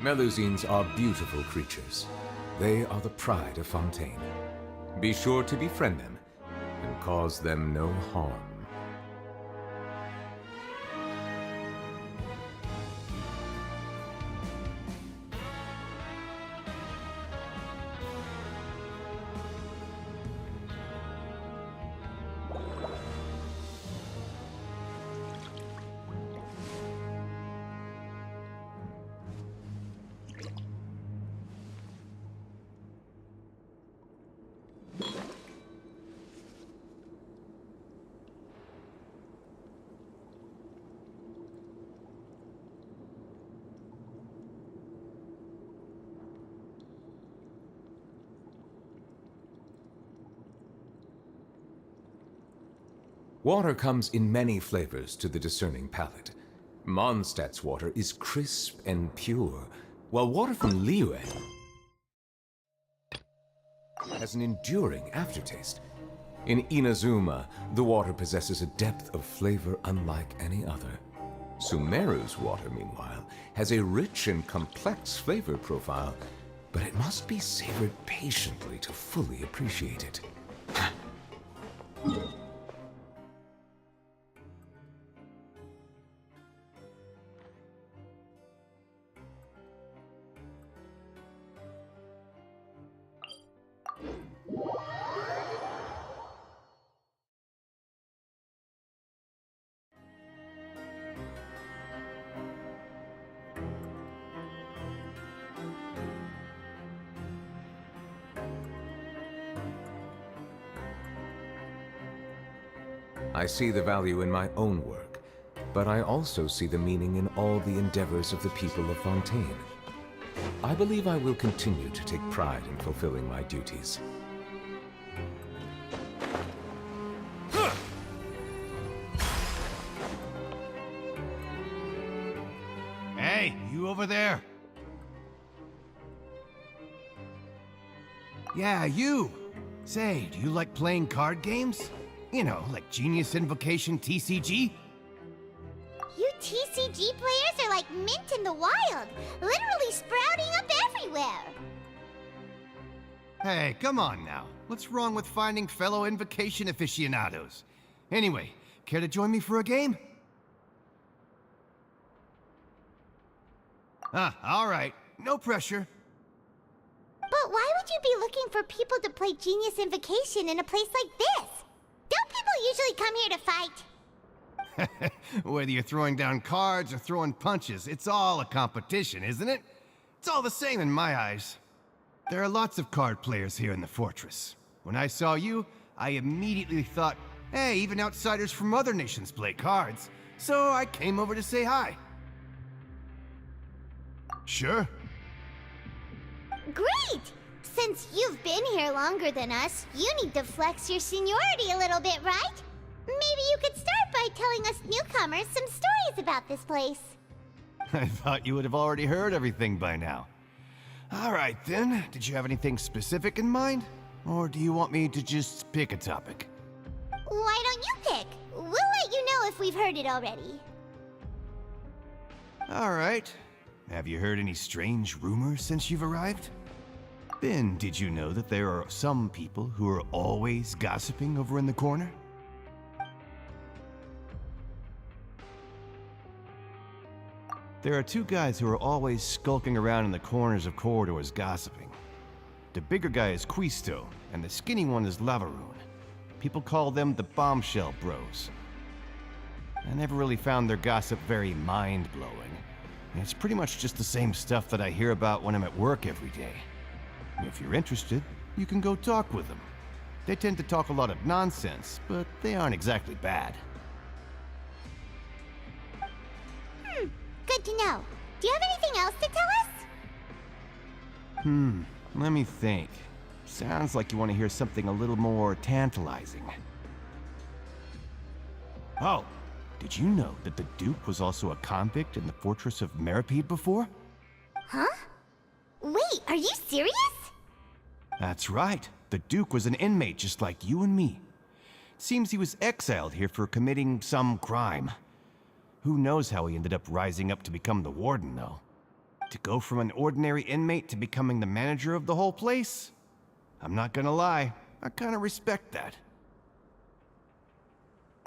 Melusines are beautiful creatures. They are the pride of Fontaine. Be sure to befriend them and cause them no harm. Water comes in many flavors to the discerning palate. Mondstadt's water is crisp and pure, while water from Liyue has an enduring aftertaste. In Inazuma, the water possesses a depth of flavor unlike any other. Sumeru's water, meanwhile, has a rich and complex flavor profile, but it must be savored patiently to fully appreciate it. I see the value in my own work, but I also see the meaning in all the endeavors of the people of Fontaine. I believe I will continue to take pride in fulfilling my duties. Hey, you over there? Yeah, you! Say, do you like playing card games? You know, like Genius Invocation TCG? You TCG players are like mint in the wild, literally sprouting up everywhere. Hey, come on now. What's wrong with finding fellow Invocation aficionados? Anyway, care to join me for a game? Alright. No pressure. But why would you be looking for people to play Genius Invocation in a place like this? Don't people usually come here to fight? Whether you're throwing down cards or throwing punches, it's all a competition, isn't it? It's all the same in my eyes. There are lots of card players here in the fortress. When I saw you, I immediately thought, hey, even outsiders from other nations play cards. So I came over to say hi. Sure. Great! Since you've been here longer than us, you need to flex your seniority a little bit, right? Maybe you could start by telling us newcomers some stories about this place. I thought you would have already heard everything by now. All right then, did you have anything specific in mind? Or do you want me to just pick a topic? Why don't you pick? We'll let you know if we've heard it already. All right. Have you heard any strange rumors since you've arrived? Then, did you know that there are some people who are always gossiping over in the corner? There are two guys who are always skulking around in the corners of corridors gossiping. The bigger guy is Quisto, and the skinny one is Lavaroon. People call them the Bombshell Bros. I never really found their gossip very mind-blowing. It's pretty much just the same stuff that I hear about when I'm at work every day. If you're interested, you can go talk with them. They tend to talk a lot of nonsense, but they aren't exactly bad. Good to know. Do you have anything else to tell us? Let me think. Sounds like you want to hear something a little more tantalizing. Oh, did you know that the Duke was also a convict in the fortress of Meripede before? Huh? Wait, are you serious? That's right. The Duke was an inmate just like you and me. Seems he was exiled here for committing some crime. Who knows how he ended up rising up to become the warden, though? To go from an ordinary inmate to becoming the manager of the whole place? I'm not gonna lie, I kinda respect that.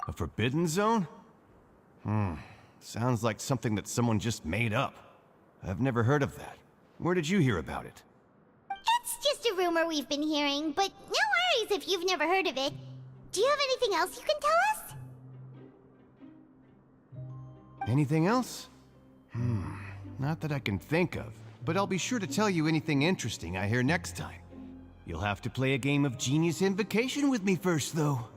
A forbidden zone? Sounds like something that someone just made up. I've never heard of that. Where did you hear about it? It's just a rumor we've been hearing, but no worries if you've never heard of it. Do you have anything else you can tell us? Anything else? Not that I can think of, but I'll be sure to tell you anything interesting I hear next time. You'll have to play a game of Genius Invocation with me first, though.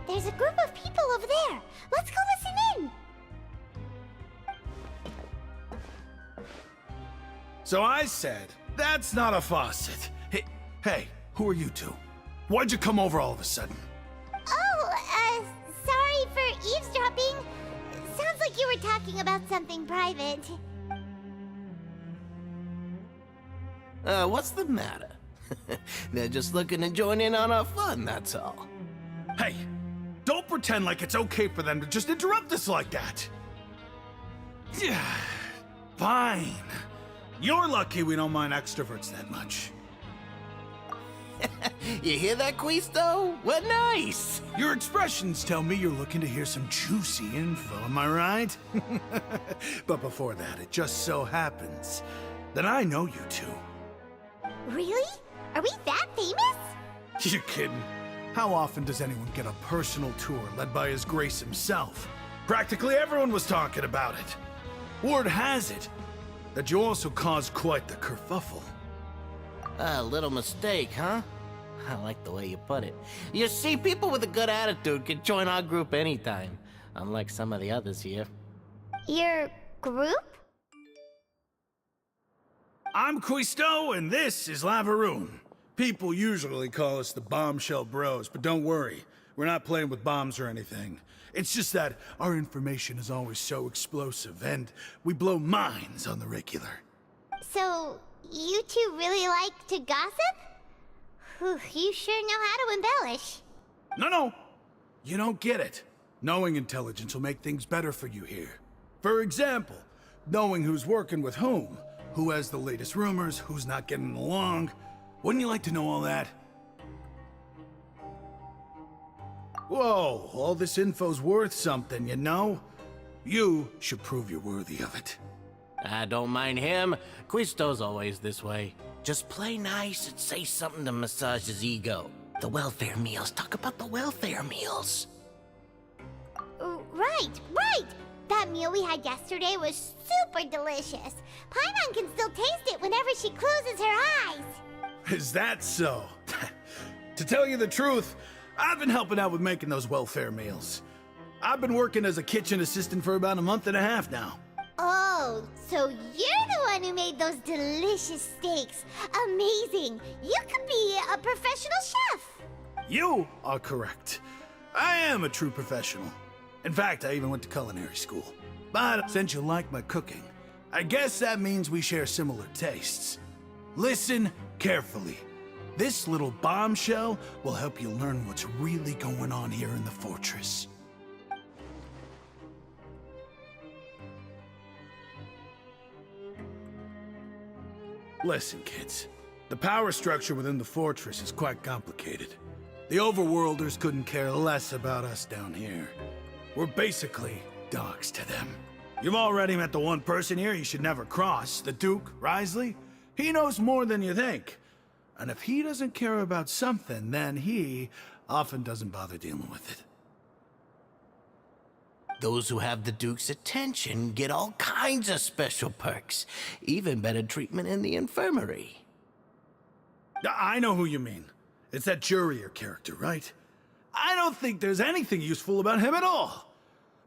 There's a group of people over there. Let's go listen in. So I said, that's not a faucet. Hey, who are you two? Why'd you come over all of a sudden? Oh, sorry for eavesdropping. Sounds like you were talking about something private. What's the matter? They're just looking to join in on our fun, that's all. Hey, don't pretend like it's okay for them to just interrupt us like that. Yeah, fine. You're lucky we don't mind extroverts that much. You hear that, Quisto? What nice! Your expressions tell me you're looking to hear some juicy info, am I right? But before that, it just so happens that I know you two. Really? Are we that famous? You're kidding. How often does anyone get a personal tour led by His Grace himself? Practically everyone was talking about it. Word has it that you also caused quite the kerfuffle. A little mistake, huh? I like the way you put it. You see, people with a good attitude can join our group anytime, unlike some of the others here. Your group? I'm Quisto, and this is Lavaroon. People usually call us the Bombshell Bros, but don't worry, we're not playing with bombs or anything. It's just that our information is always so explosive, and we blow minds on the regular. So, you two really like to gossip? Whew, you sure know how to embellish. No, you don't get it. Knowing intelligence will make things better for you here. For example, knowing who's working with whom, who has the latest rumors, who's not getting along. Wouldn't you like to know all that? Whoa, all this info's worth something, you know? You should prove you're worthy of it. I don't mind him. Quisto's always this way. Just play nice and say something to massage his ego. The welfare meals. Talk about the welfare meals. Right. That meal we had yesterday was super delicious. Paimon can still taste it whenever she closes her eyes. Is that so? To tell you the truth, I've been helping out with making those welfare meals. I've been working as a kitchen assistant for about a month and a half now. Oh, so you're the one who made those delicious steaks. Amazing. You could be a professional chef. You are correct. I am a true professional. In fact, I even went to culinary school. But since you like my cooking, I guess that means we share similar tastes. Listen carefully. This little bombshell will help you learn what's really going on here in the fortress. Listen, kids. The power structure within the fortress is quite complicated. The overworlders couldn't care less about us down here. We're basically dogs to them. You've already met the one person here you should never cross, the Duke, Risley. He knows more than you think. And if he doesn't care about something, then he often doesn't bother dealing with it. Those who have the Duke's attention get all kinds of special perks, even better treatment in the infirmary. I know who you mean. It's that Jurier character, right? I don't think there's anything useful about him at all.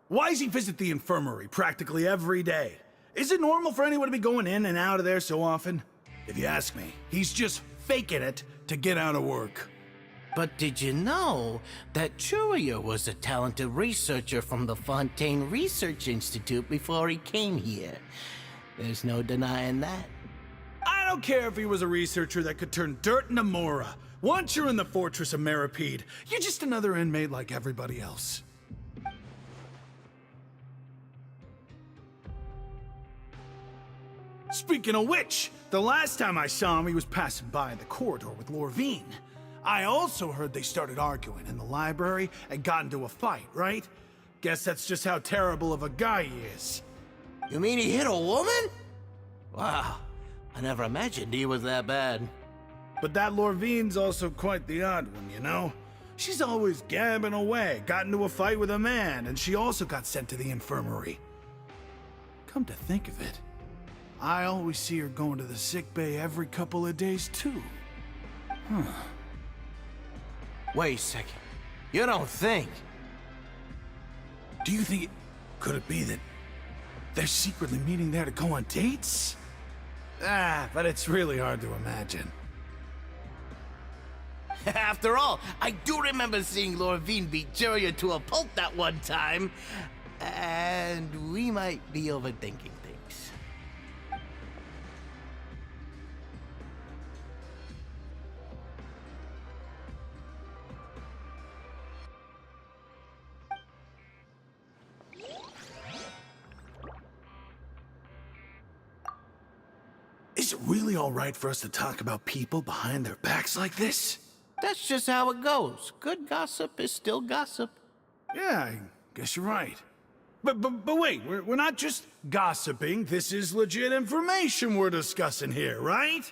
Why does he visit the infirmary practically every day? Is it normal for anyone to be going in and out of there so often? If you ask me, he's just faking it to get out of work. But did you know that Churia was a talented researcher from the Fontaine Research Institute before he came here? There's no denying that. I don't care if he was a researcher that could turn dirt into Mora. Once you're in the Fortress of Meripede, you're just another inmate like everybody else. Speaking of which, the last time I saw him, he was passing by the corridor with Lorvine. I also heard they started arguing in the library and got into a fight, right? Guess that's just how terrible of a guy he is. You mean he hit a woman? Wow, I never imagined he was that bad. But that Lorvine's also quite the odd one, you know? She's always gabbing away, got into a fight with a man, and she also got sent to the infirmary. Come to think of it, I always see her going to the sick bay every couple of days, too. Huh. Wait a second. You don't think? Do you think it... Could it be that they're secretly meeting there to go on dates? But it's really hard to imagine. After all, I do remember seeing Lorvine beat Juria to a pulp that one time. And we might be overthinking things. Is it really all right for us to talk about people behind their backs like this? That's just how it goes. Good gossip is still gossip. Yeah, I guess you're right. But wait, we're not just gossiping. This is legit information we're discussing here, right?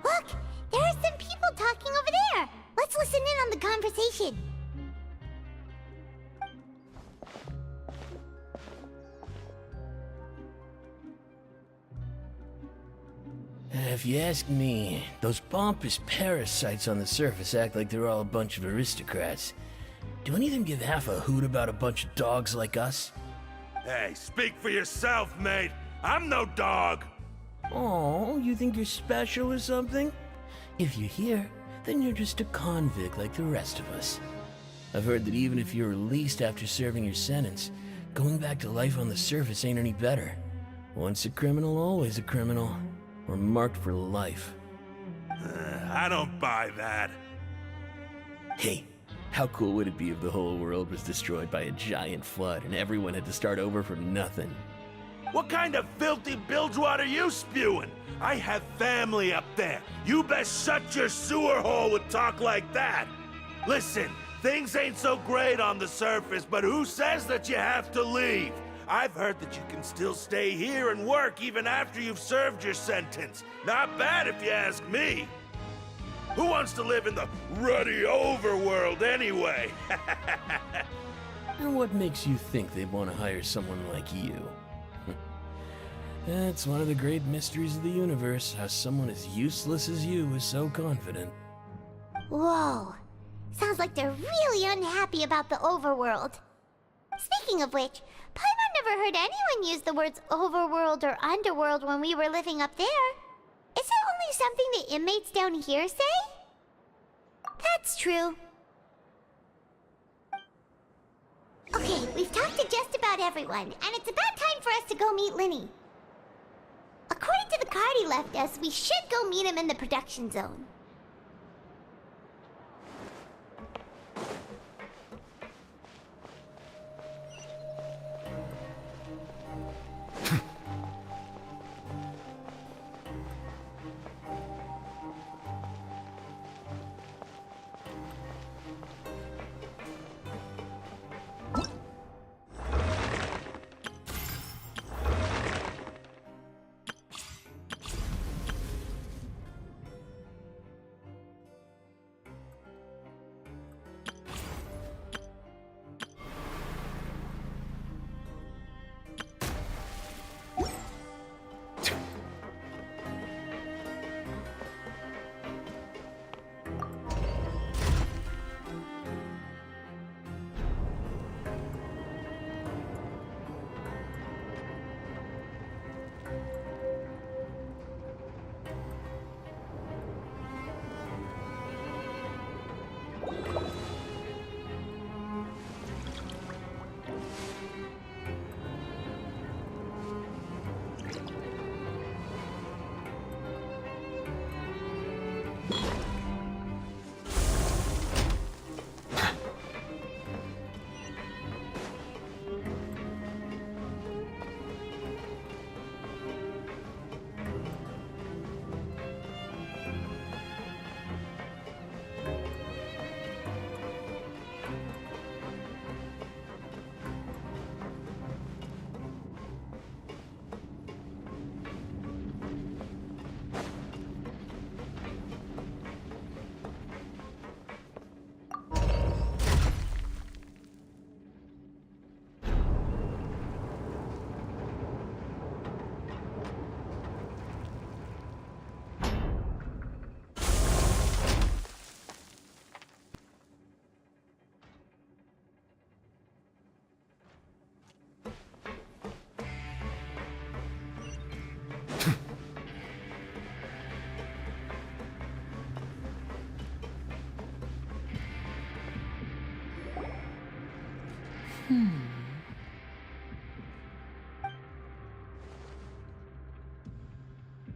Look! There are some people talking over there! Let's listen in on the conversation. If you ask me, those pompous parasites on the surface act like they're all a bunch of aristocrats. Do any of them give half a hoot about a bunch of dogs like us? Hey, speak for yourself, mate. I'm no dog. Oh, you think you're special or something? If you're here, then you're just a convict like the rest of us. I've heard that even if you're released after serving your sentence, going back to life on the surface ain't any better. Once a criminal, always a criminal. We're marked for life. I don't buy that. Hey, how cool would it be if the whole world was destroyed by a giant flood and everyone had to start over from nothing? What kind of filthy bilgewater are you spewing? I have family up there. You best shut your sewer hole with talk like that. Listen, things ain't so great on the surface, but who says that you have to leave? I've heard that you can still stay here and work even after you've served your sentence. Not bad if you ask me. Who wants to live in the ruddy overworld anyway? And what makes you think they'd want to hire someone like you? That's one of the great mysteries of the universe, how someone as useless as you is so confident. Whoa. Sounds like they're really unhappy about the overworld. Speaking of which, Paimon never heard anyone use the words overworld or underworld when we were living up there. Is it only something the inmates down here say? That's true. Okay, we've talked to just about everyone, and it's about time for us to go meet Linny. According to the card he left us, we should go meet him in the production zone.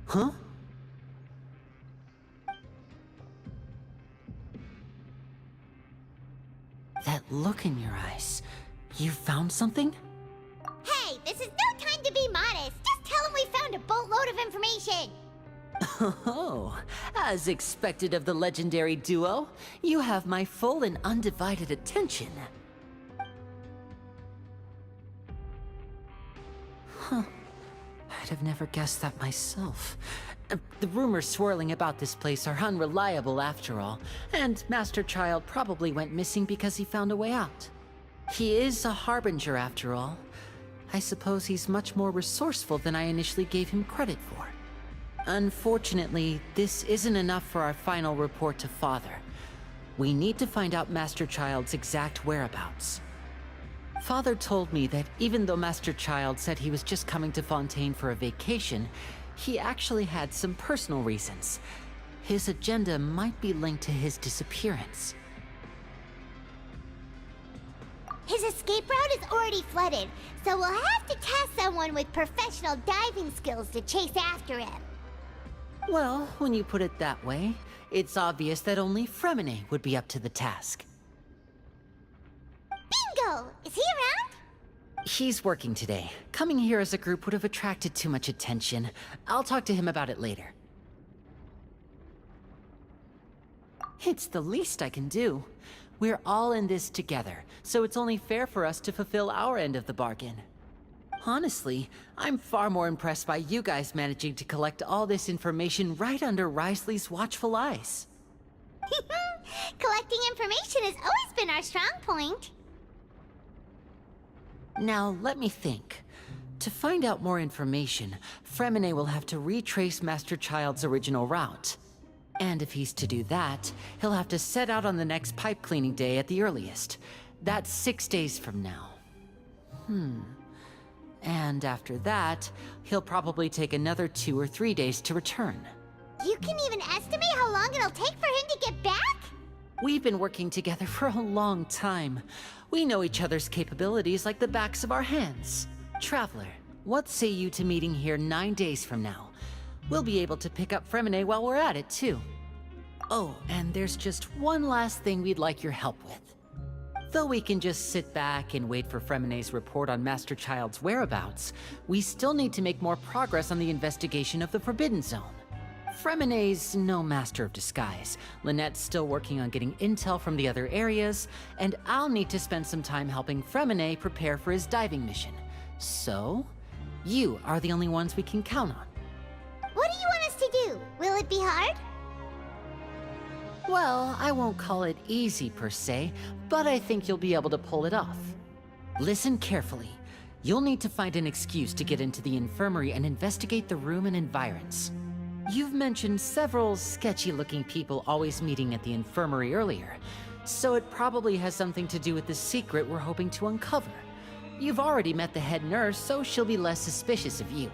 Huh? That look in your eyes. You found something? Hey, this is no time to be modest. Just tell him we found a boatload of information. Oh, as expected of the legendary duo, you have my full and undivided attention. Huh. I'd have never guessed that myself. The rumors swirling about this place are unreliable after all, and Master Child probably went missing because he found a way out. He is a harbinger after all. I suppose he's much more resourceful than I initially gave him credit for. Unfortunately, this isn't enough for our final report to Father. We need to find out Master Child's exact whereabouts. Father told me that even though Master Child said he was just coming to Fontaine for a vacation, he actually had some personal reasons. His agenda might be linked to his disappearance. His escape route is already flooded, so we'll have to task someone with professional diving skills to chase after him. Well, when you put it that way, it's obvious that only Fremine would be up to the task. Bingo! Is he around? He's working today. Coming here as a group would have attracted too much attention. I'll talk to him about it later. It's the least I can do. We're all in this together, so it's only fair for us to fulfill our end of the bargain. Honestly, I'm far more impressed by you guys managing to collect all this information right under Risley's watchful eyes. Collecting information has always been our strong point. Now, let me think. To find out more information, Fremine will have to retrace Master Child's original route. And if he's to do that, he'll have to set out on the next pipe cleaning day at the earliest. That's 6 days from now. And after that, he'll probably take another 2 or 3 days to return. You can even estimate how long it'll take for him to get back? We've been working together for a long time. We know each other's capabilities like the backs of our hands. Traveler, what say you to meeting here 9 days from now? We'll be able to pick up Fremine while we're at it, too. Oh, and there's just one last thing we'd like your help with. Though we can just sit back and wait for Fremine's report on Master Child's whereabouts, we still need to make more progress on the investigation of the Forbidden Zone. Fremine's no master of disguise, Lynette's still working on getting intel from the other areas, and I'll need to spend some time helping Fremine prepare for his diving mission. So, you are the only ones we can count on. What do you want us to do? Will it be hard? Well, I won't call it easy per se, but I think you'll be able to pull it off. Listen carefully. You'll need to find an excuse to get into the infirmary and investigate the room and environs. You've mentioned several sketchy-looking people always meeting at the infirmary earlier, so it probably has something to do with the secret we're hoping to uncover. You've already met the head nurse, so she'll be less suspicious of you.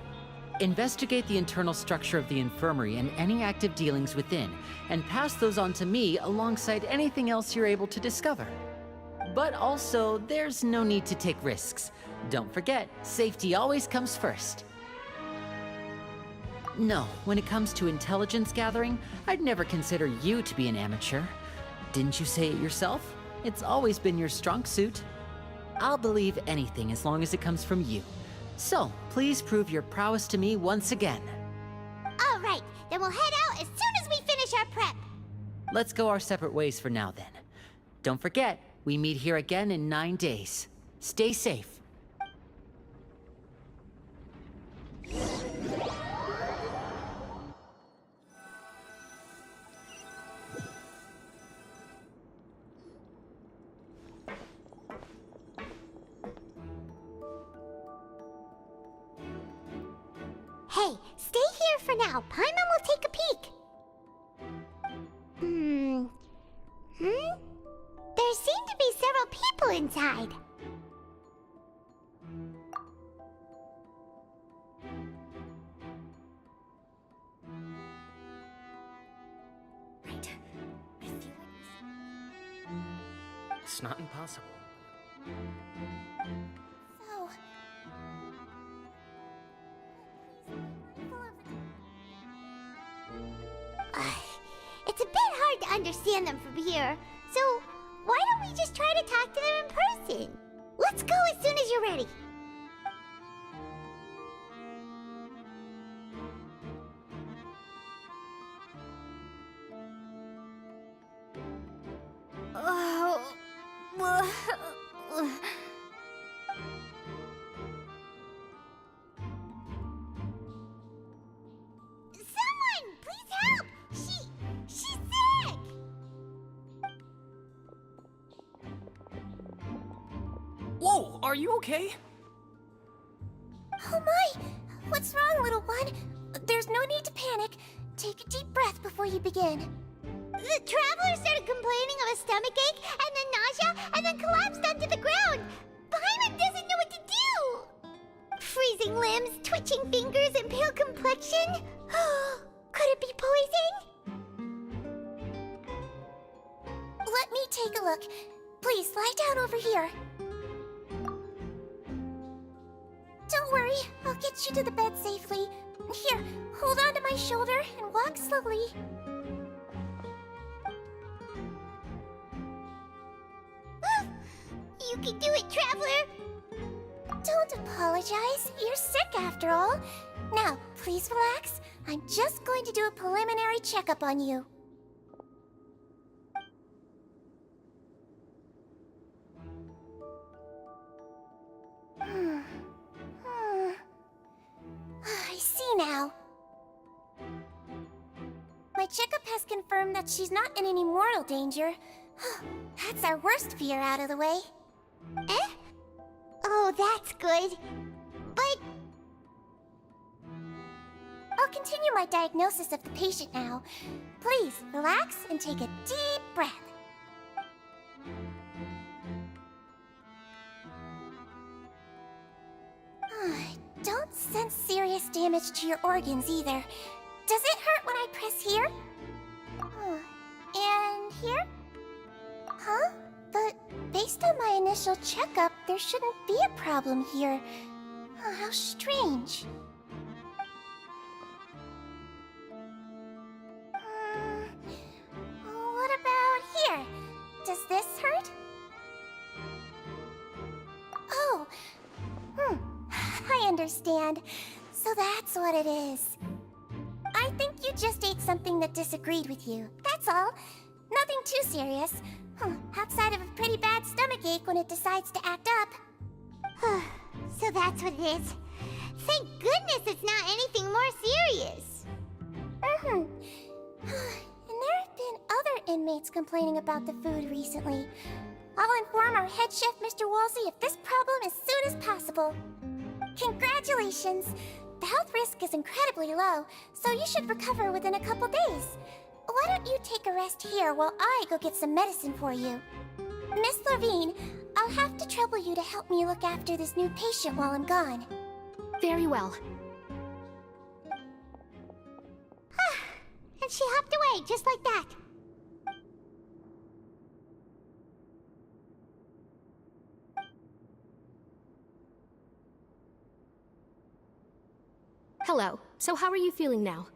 Investigate the internal structure of the infirmary and any active dealings within, and pass those on to me alongside anything else you're able to discover. But also, there's no need to take risks. Don't forget, safety always comes first. No, when it comes to intelligence gathering, I'd never consider you to be an amateur. Didn't you say it yourself? It's always been your strong suit. I'll believe anything as long as it comes from you. So, please prove your prowess to me once again. All right, then we'll head out as soon as we finish our prep. Let's go our separate ways for now then. Don't forget, we meet here again in 9 days. Stay safe. Hey, stay here for now. Paimon will take a peek. There seem to be several people inside. Right. It's not impossible. So... It's a bit hard to understand them from here, so why don't we just try to talk to them in person? Let's go as soon as you're ready. Someone, please help! She's sick! Whoa, are you okay? Oh my! What's wrong, little one? There's no need to panic. Take a deep breath before you begin. The traveler started complaining of a stomachache, and then nausea, and then collapsed onto the ground. Paimon doesn't know what to do! Freezing limbs, twitching fingers, and pale complexion? Could it be poison? Let me take a look. Please, lie down over here. Don't worry, I'll get you to the bed safely. Here, hold on to my shoulder and walk slowly. You can do it, Traveler! Don't apologize. You're sick after all. Now, please relax. I'm just going to do a preliminary checkup on you. I see now. My checkup has confirmed that she's not in any mortal danger. That's our worst fear out of the way. Eh? Oh, that's good. But... I'll continue my diagnosis of the patient now. Please, relax and take a deep breath. I don't sense serious damage to your organs either. Does it hurt when I press here? And here? Huh? But based on my initial checkup, there shouldn't be a problem here. How strange. What about here? Does this hurt? Oh. I understand. So that's what it is. I think you just ate something that disagreed with you. That's all. Nothing too serious. Outside of a pretty bad stomachache when it decides to act up. So that's what it is. Thank goodness it's not anything more serious. And there have been other inmates complaining about the food recently. I'll inform our head chef, Mr. Woolsey, of this problem as soon as possible. Congratulations! The health risk is incredibly low, so you should recover within a couple days. Why don't you take a rest here while I go get some medicine for you? Miss Levine, I'll have to trouble you to help me look after this new patient while I'm gone. Very well. And she hopped away, just like that. Hello. So how are you feeling now?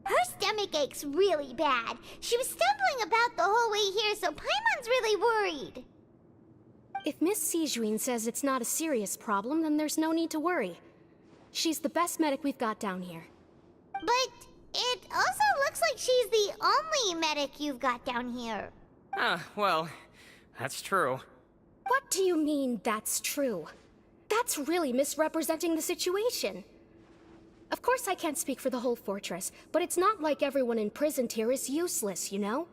Her stomach ache's really bad. She was stumbling about the whole way here, so Paimon's really worried. If Miss Sijuin says it's not a serious problem, then there's no need to worry. She's the best medic we've got down here. But it also looks like she's the only medic you've got down here. Well, that's true. What do you mean, that's true? That's really misrepresenting the situation. Of course I can't speak for the whole fortress, but it's not like everyone imprisoned here is useless, you know?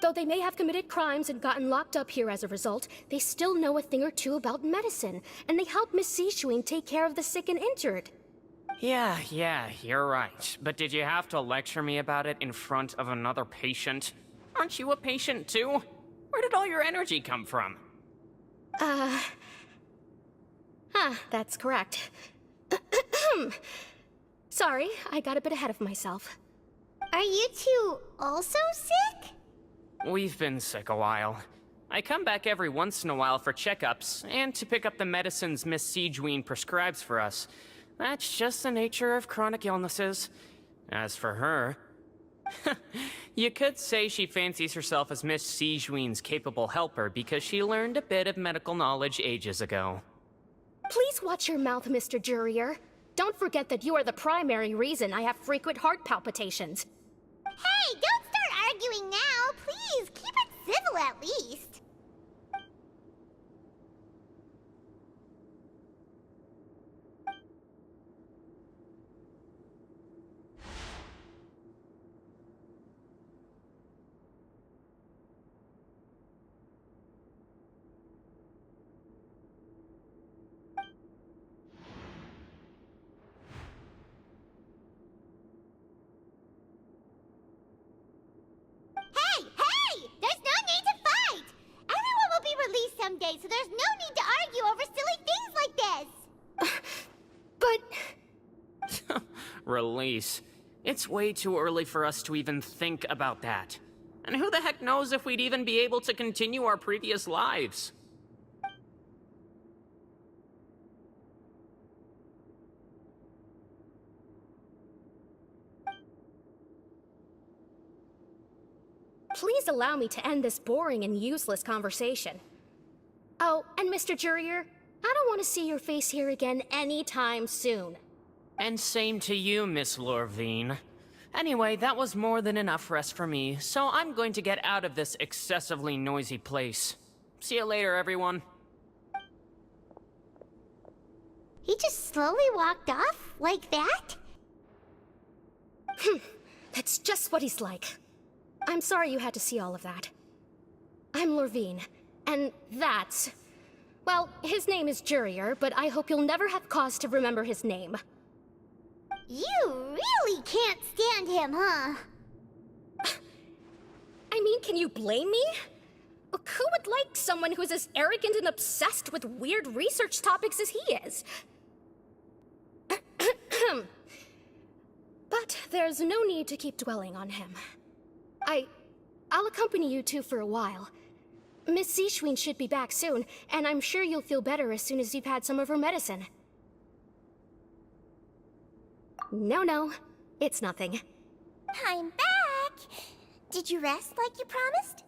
Though they may have committed crimes and gotten locked up here as a result, they still know a thing or two about medicine, and they help Miss Sijuin take care of the sick and injured. Yeah, you're right. But did you have to lecture me about it in front of another patient? Aren't you a patient too? Where did all your energy come from? That's correct. Sorry, I got a bit ahead of myself. Are you two also sick? We've been sick a while. I come back every once in a while for checkups, and to pick up the medicines Miss Siegeween prescribes for us. That's just the nature of chronic illnesses. As for her... you could say she fancies herself as Miss Siegeween's capable helper because she learned a bit of medical knowledge ages ago. Please watch your mouth, Mr. Jurier. Don't forget that you are the primary reason I have frequent heart palpitations. Hey, don't start arguing now! Please, keep it civil at least! Someday, so there's no need to argue over silly things like this! But... Release. It's way too early for us to even think about that. And who the heck knows if we'd even be able to continue our previous lives? Please allow me to end this boring and useless conversation. Oh, and Mr. Jurier, I don't want to see your face here again anytime soon. And same to you, Miss Lorvine. Anyway, that was more than enough rest for me, so I'm going to get out of this excessively noisy place. See you later, everyone. He just slowly walked off like that? That's just what he's like. I'm sorry you had to see all of that. I'm Lorvine. And that's... Well, his name is Jurier, but I hope you'll never have cause to remember his name. You really can't stand him, huh? I mean, can you blame me? Who would like someone who's as arrogant and obsessed with weird research topics as he is? But there's no need to keep dwelling on him. I'll accompany you two for a while. Miss Siegeween should be back soon, and I'm sure you'll feel better as soon as you've had some of her medicine. No, it's nothing. I'm back! Did you rest like you promised?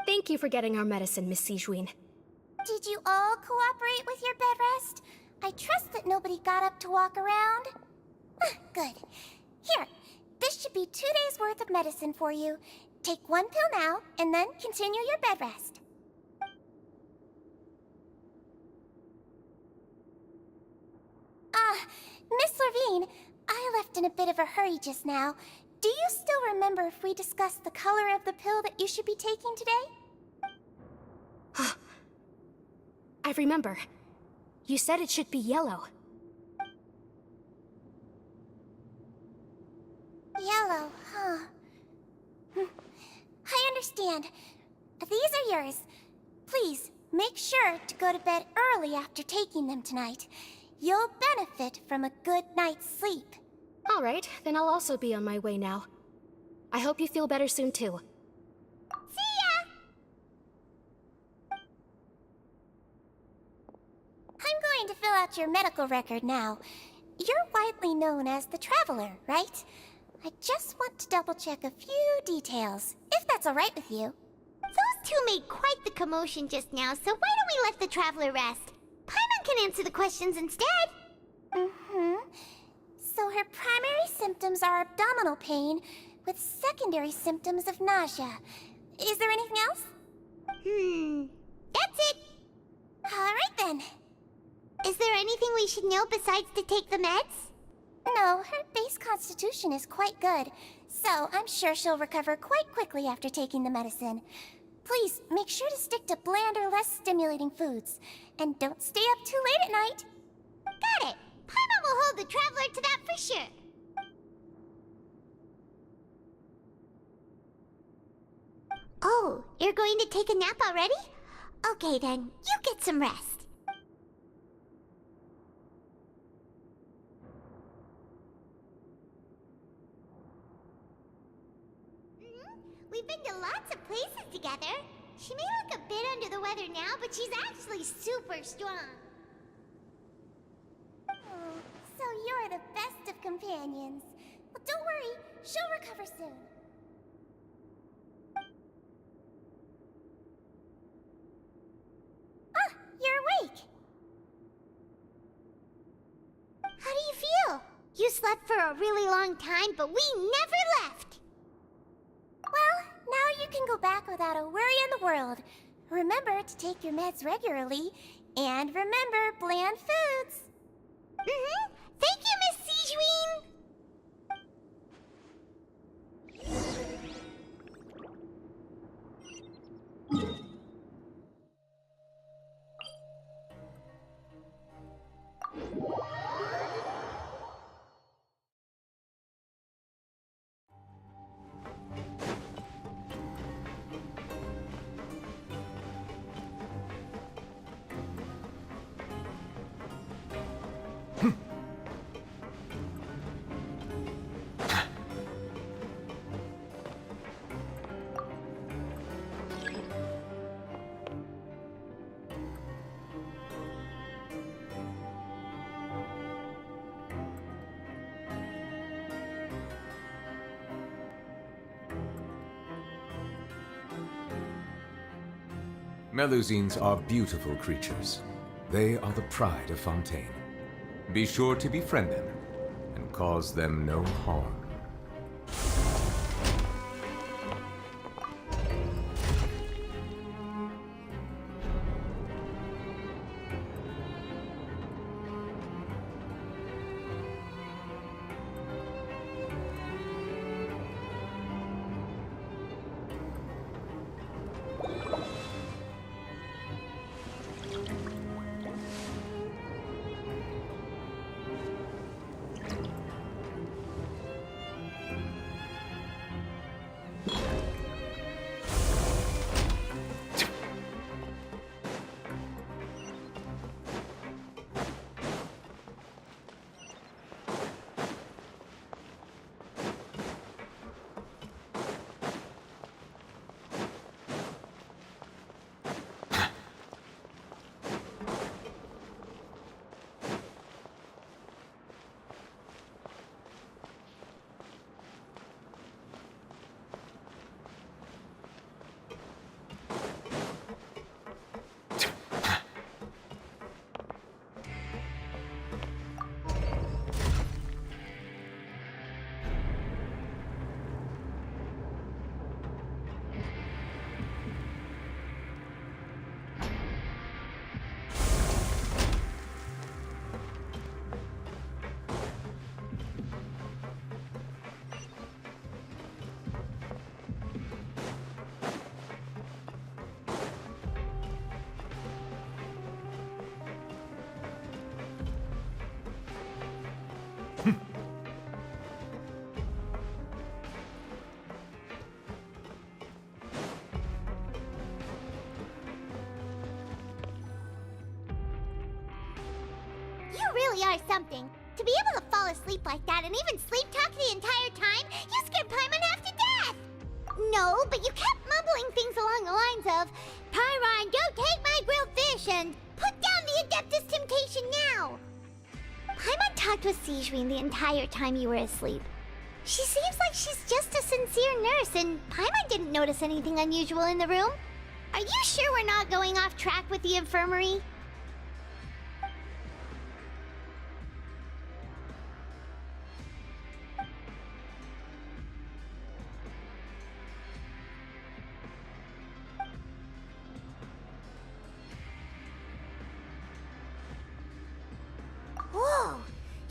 Thank you for getting our medicine, Miss Siegeween. Did you all cooperate with your bed rest? I trust that nobody got up to walk around. Good. Here, this should be 2 days' worth of medicine for you. Take 1 pill now, and then continue your bed rest. Miss Lorvine, I left in a bit of a hurry just now. Do you still remember if we discussed the color of the pill that you should be taking today? I remember. You said it should be yellow. Yellow, huh? I understand. These are yours. Please, make sure to go to bed early after taking them tonight. You'll benefit from a good night's sleep. All right, then I'll also be on my way now. I hope you feel better soon, too. See ya! I'm going to fill out your medical record now. You're widely known as the Traveler, right? I just want to double-check a few details, if that's all right with you. Those two made quite the commotion just now, so why don't we let the Traveler rest? Paimon can answer the questions instead. So her primary symptoms are abdominal pain, with secondary symptoms of nausea. Is there anything else? That's it. All right then. Is there anything we should know besides to take the meds? No, her base constitution is quite good, so I'm sure she'll recover quite quickly after taking the medicine. Please, make sure to stick to bland or less stimulating foods, and don't stay up too late at night. Got it! Paimon will hold the Traveler to that for sure. Oh, you're going to take a nap already? Okay then, you get some rest. We've been to lots of places together. She may look a bit under the weather now, but she's actually super strong. Oh, so you're the best of companions. Well, don't worry, she'll recover soon. Ah, you're awake. How do you feel? You slept for a really long time, but we never left. Well, now you can go back without a worry in the world. Remember to take your meds regularly, and remember bland foods. Mm-hmm. Thank you, Miss Siegeween. Melusines are beautiful creatures. They are the pride of Fontaine. Be sure to befriend them and cause them no harm. You really are something. To be able to fall asleep like that and even sleep talk the entire time, you scared Paimon half to death! No, but you kept mumbling things along the lines of, Pyron, don't take my grilled fish, and put down the Adeptus Temptation now! Paimon talked with Siegeween the entire time you were asleep. She seems like she's just a sincere nurse, and Paimon didn't notice anything unusual in the room. Are you sure we're not going off track with the infirmary? Whoa!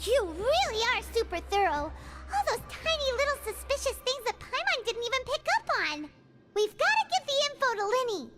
You really are super thorough. All those tiny little suspicious things that Paimon didn't even pick up on. We've got to get the info to Linny.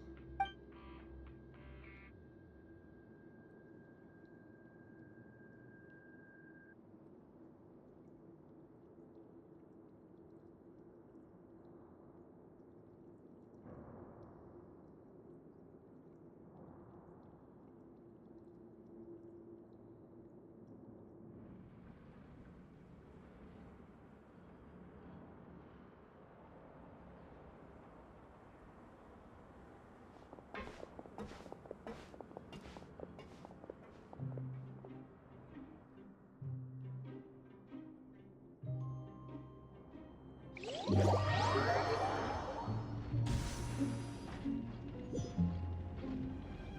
Today's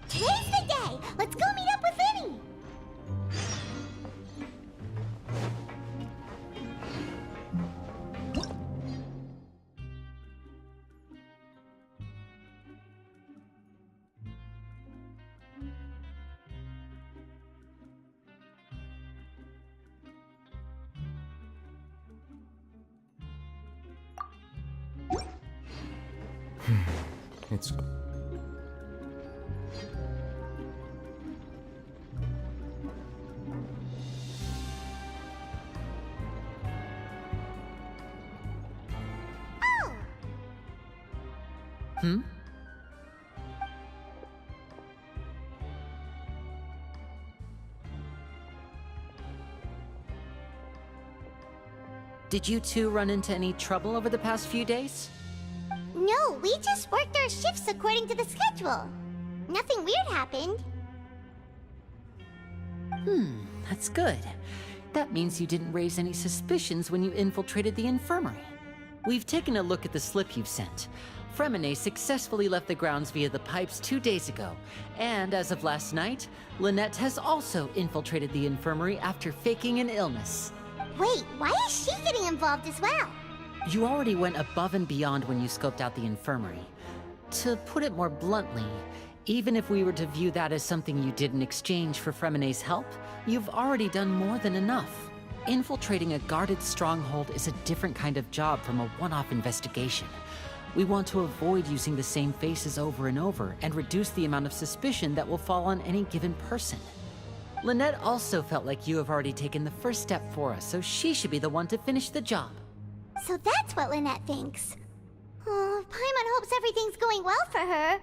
the day! Let's go meet up with Vinny! It's... Hmm? Did you two run into any trouble over the past few days? No, we just worked our shifts according to the schedule. Nothing weird happened. That's good. That means you didn't raise any suspicions when you infiltrated the infirmary. We've taken a look at the slip you've sent. Fremine successfully left the grounds via the pipes 2 days ago, and as of last night, Lynette has also infiltrated the infirmary after faking an illness. Wait, why is she getting involved as well? You already went above and beyond when you scoped out the infirmary. To put it more bluntly, even if we were to view that as something you did in exchange for Fremine's help, you've already done more than enough. Infiltrating a guarded stronghold is a different kind of job from a one-off investigation. We want to avoid using the same faces over and over and reduce the amount of suspicion that will fall on any given person. Lynette also felt like you have already taken the first step for us, so she should be the one to finish the job. So that's what Lynette thinks. Oh, Paimon hopes everything's going well for her.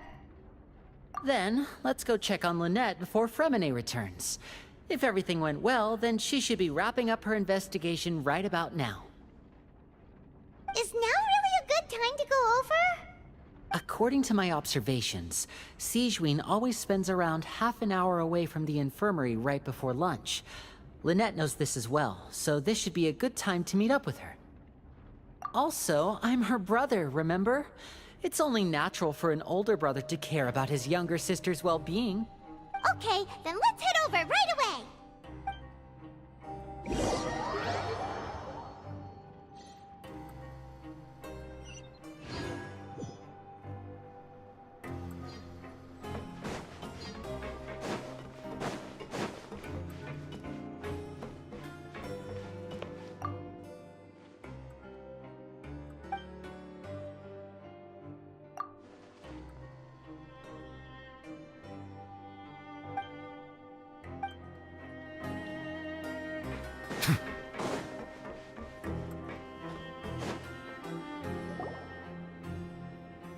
Then, let's go check on Lynette before Fremine returns. If everything went well, then she should be wrapping up her investigation right about now. Is now really a good time to go over? According to my observations, Sigewinne always spends around half an hour away from the infirmary right before lunch. Lynette knows this as well, so this should be a good time to meet up with her. Also, I'm her brother, remember? It's only natural for an older brother to care about his younger sister's well-being. Okay, then let's head over right away!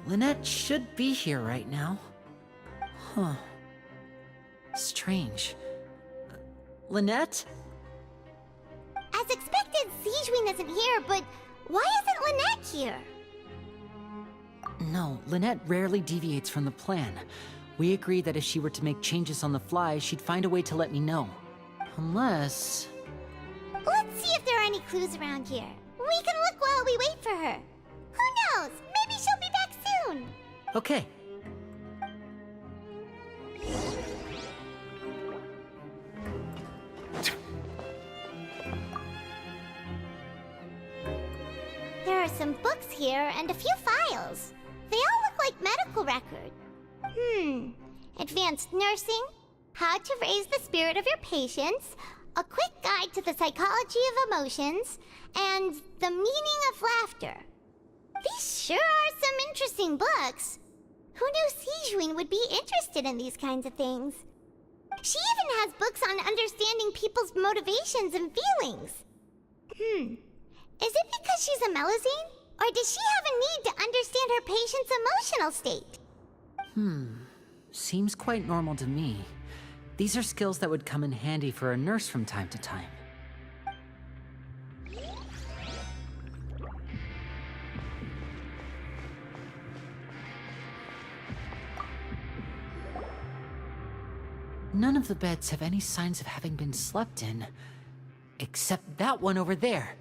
Lynette should be here right now. Huh. Strange. Lynette? As expected, Sigewinne isn't here, but why isn't Lynette here? No, Lynette rarely deviates from the plan. We agreed that if she were to make changes on the fly, she'd find a way to let me know. Unless... Let's see if there are any clues around here. We can look while we wait for her. Who knows? Maybe she'll be back soon. Okay. There are some books here and a few files. They all look like medical records. Advanced nursing, how to raise the spirit of your patients, a quick guide to the psychology of emotions, and the meaning of laughter. These sure are some interesting books. Who knew Sigewinne would be interested in these kinds of things? She even has books on understanding people's motivations and feelings. Is it because she's a Melusine? Or does she have a need to understand her patient's emotional state? Seems quite normal to me. These are skills that would come in handy for a nurse from time to time. None of the beds have any signs of having been slept in. Except that one over there.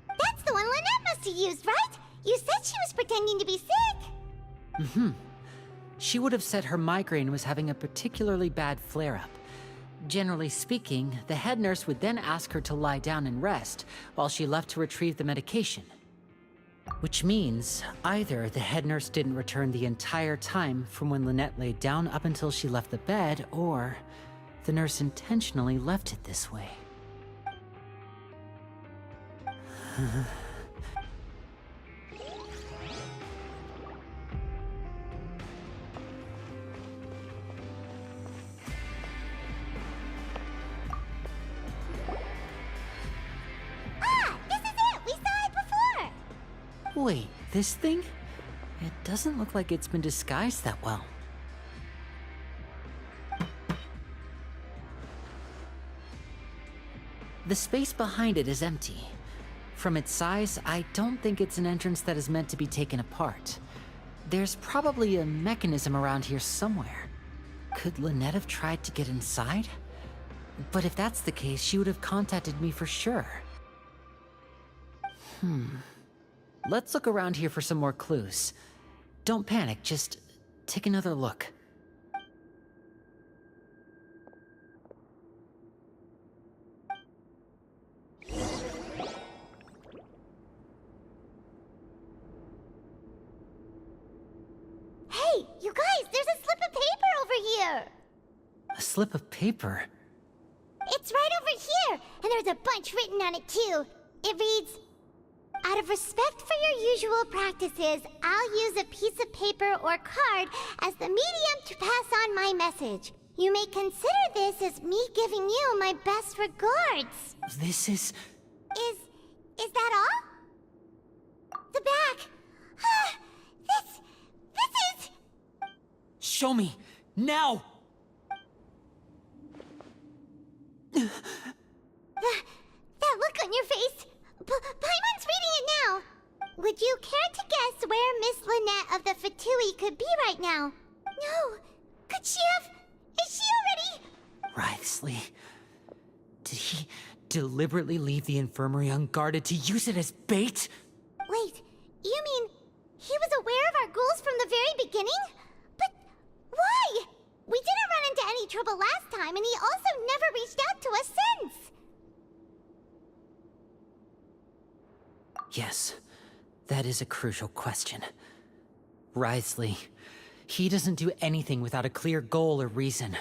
That's the one Lynette must have used, right? You said she was pretending to be sick. She would have said her migraine was having a particularly bad flare-up. Generally speaking, the head nurse would then ask her to lie down and rest while she left to retrieve the medication. Which means either the head nurse didn't return the entire time from when Lynette laid down up until she left the bed, or the nurse intentionally left it this way. Wait, this thing? It doesn't look like it's been disguised that well. The space behind it is empty. From its size, I don't think it's an entrance that is meant to be taken apart. There's probably a mechanism around here somewhere. Could Lynette have tried to get inside? But if that's the case, she would have contacted me for sure. Let's look around here for some more clues. Don't panic, just take another look. Hey, you guys, there's a slip of paper over here. A slip of paper? It's right over here, and there's a bunch written on it too. It reads, "Out of respect for your usual practices, I'll use a piece of paper or card as the medium to pass on my message. You may consider this as me giving you my best regards." This is... Is that all? The back. This is... Show me! Now! That look on your face. Paimon's reading it now. Would you care to guess where Miss Lynette of the Fatui could be right now? No. Could she have... Is she already... Wriothesley. Did he deliberately leave the infirmary unguarded to use it as bait? Wait, you mean he was aware of our goals from the very beginning? But why? We didn't run into any trouble last time, and he also never reached out to us since. Yes, that is a crucial question. Wriothesley, he doesn't do anything without a clear goal or reason.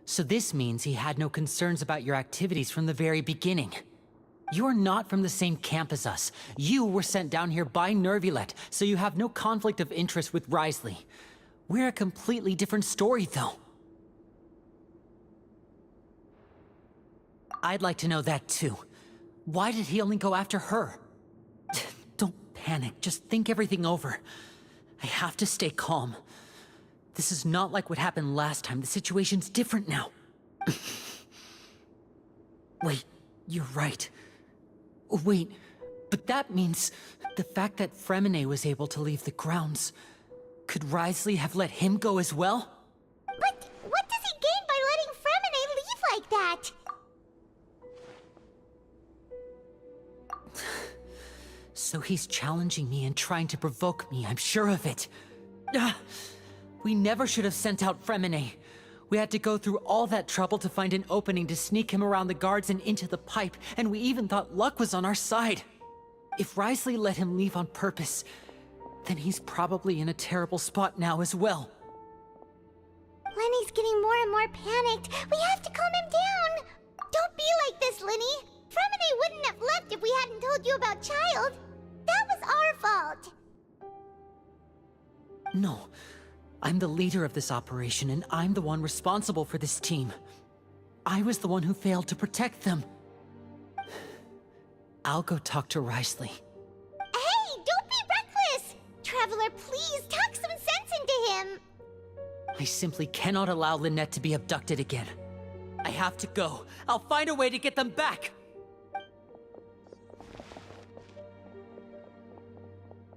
So this means he had no concerns about your activities from the very beginning. You're not from the same camp as us. You were sent down here by Nervulet, so you have no conflict of interest with Wriothesley. We're a completely different story, though. I'd like to know that, too. Why did he only go after her? Don't panic, just think everything over. I have to stay calm. This is not like what happened last time. The situation's different now. Wait, you're right. Wait, but that means the fact that Fremine was able to leave the grounds. Could Wriothesley have let him go as well? But what does he gain by letting Fremine leave like that? So he's challenging me and trying to provoke me, I'm sure of it. We never should have sent out Fremine. We had to go through all that trouble to find an opening to sneak him around the guards and into the pipe, and we even thought luck was on our side. If Wriothesley let him leave on purpose, then he's probably in a terrible spot now as well. Lenny's getting more and more panicked. We have to calm him down. Don't be like this, Lenny. Fremine wouldn't have left if we hadn't told you about Child. That was our fault. No. I'm the leader of this operation, and I'm the one responsible for this team. I was the one who failed to protect them. I'll go talk to Wriothesley. Hey, don't be reckless! Traveler, please talk some sense into him. I simply cannot allow Lynette to be abducted again. I have to go. I'll find a way to get them back!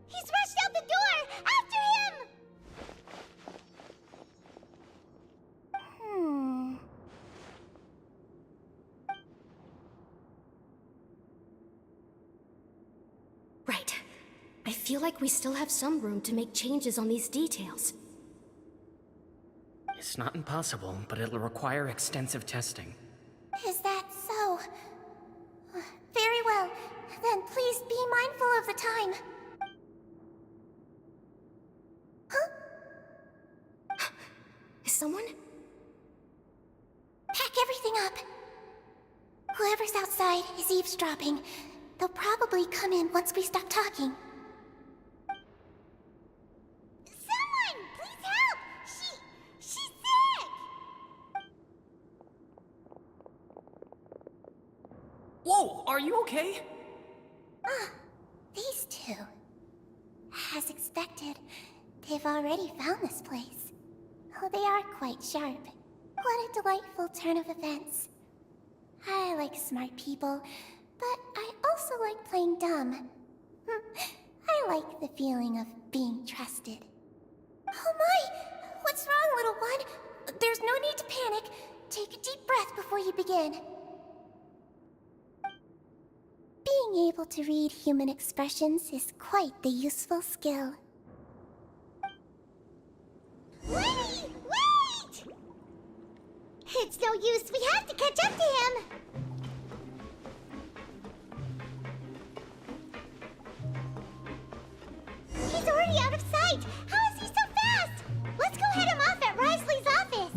He's rushed out the door! After him! Right. I feel like we still have some room to make changes on these details. It's not impossible, but it'll require extensive testing. Is that so? Very well. Then please be mindful of the time. Huh? Is someone? Pack everything up. Whoever's outside is eavesdropping. They'll probably come in once we stop talking. Someone! Please help! She's sick! Whoa, are you okay? These two. As expected, they've already found this place. Oh, they are quite sharp. What a delightful turn of events. I like smart people, but I also like playing dumb. I like the feeling of being trusted. Oh my! What's wrong, little one? There's no need to panic. Take a deep breath before you begin. Being able to read human expressions is quite the useful skill. Wait! It's no use. We have to catch up to him. He's already out of sight. How is he so fast? Let's go head him off at Risley's office.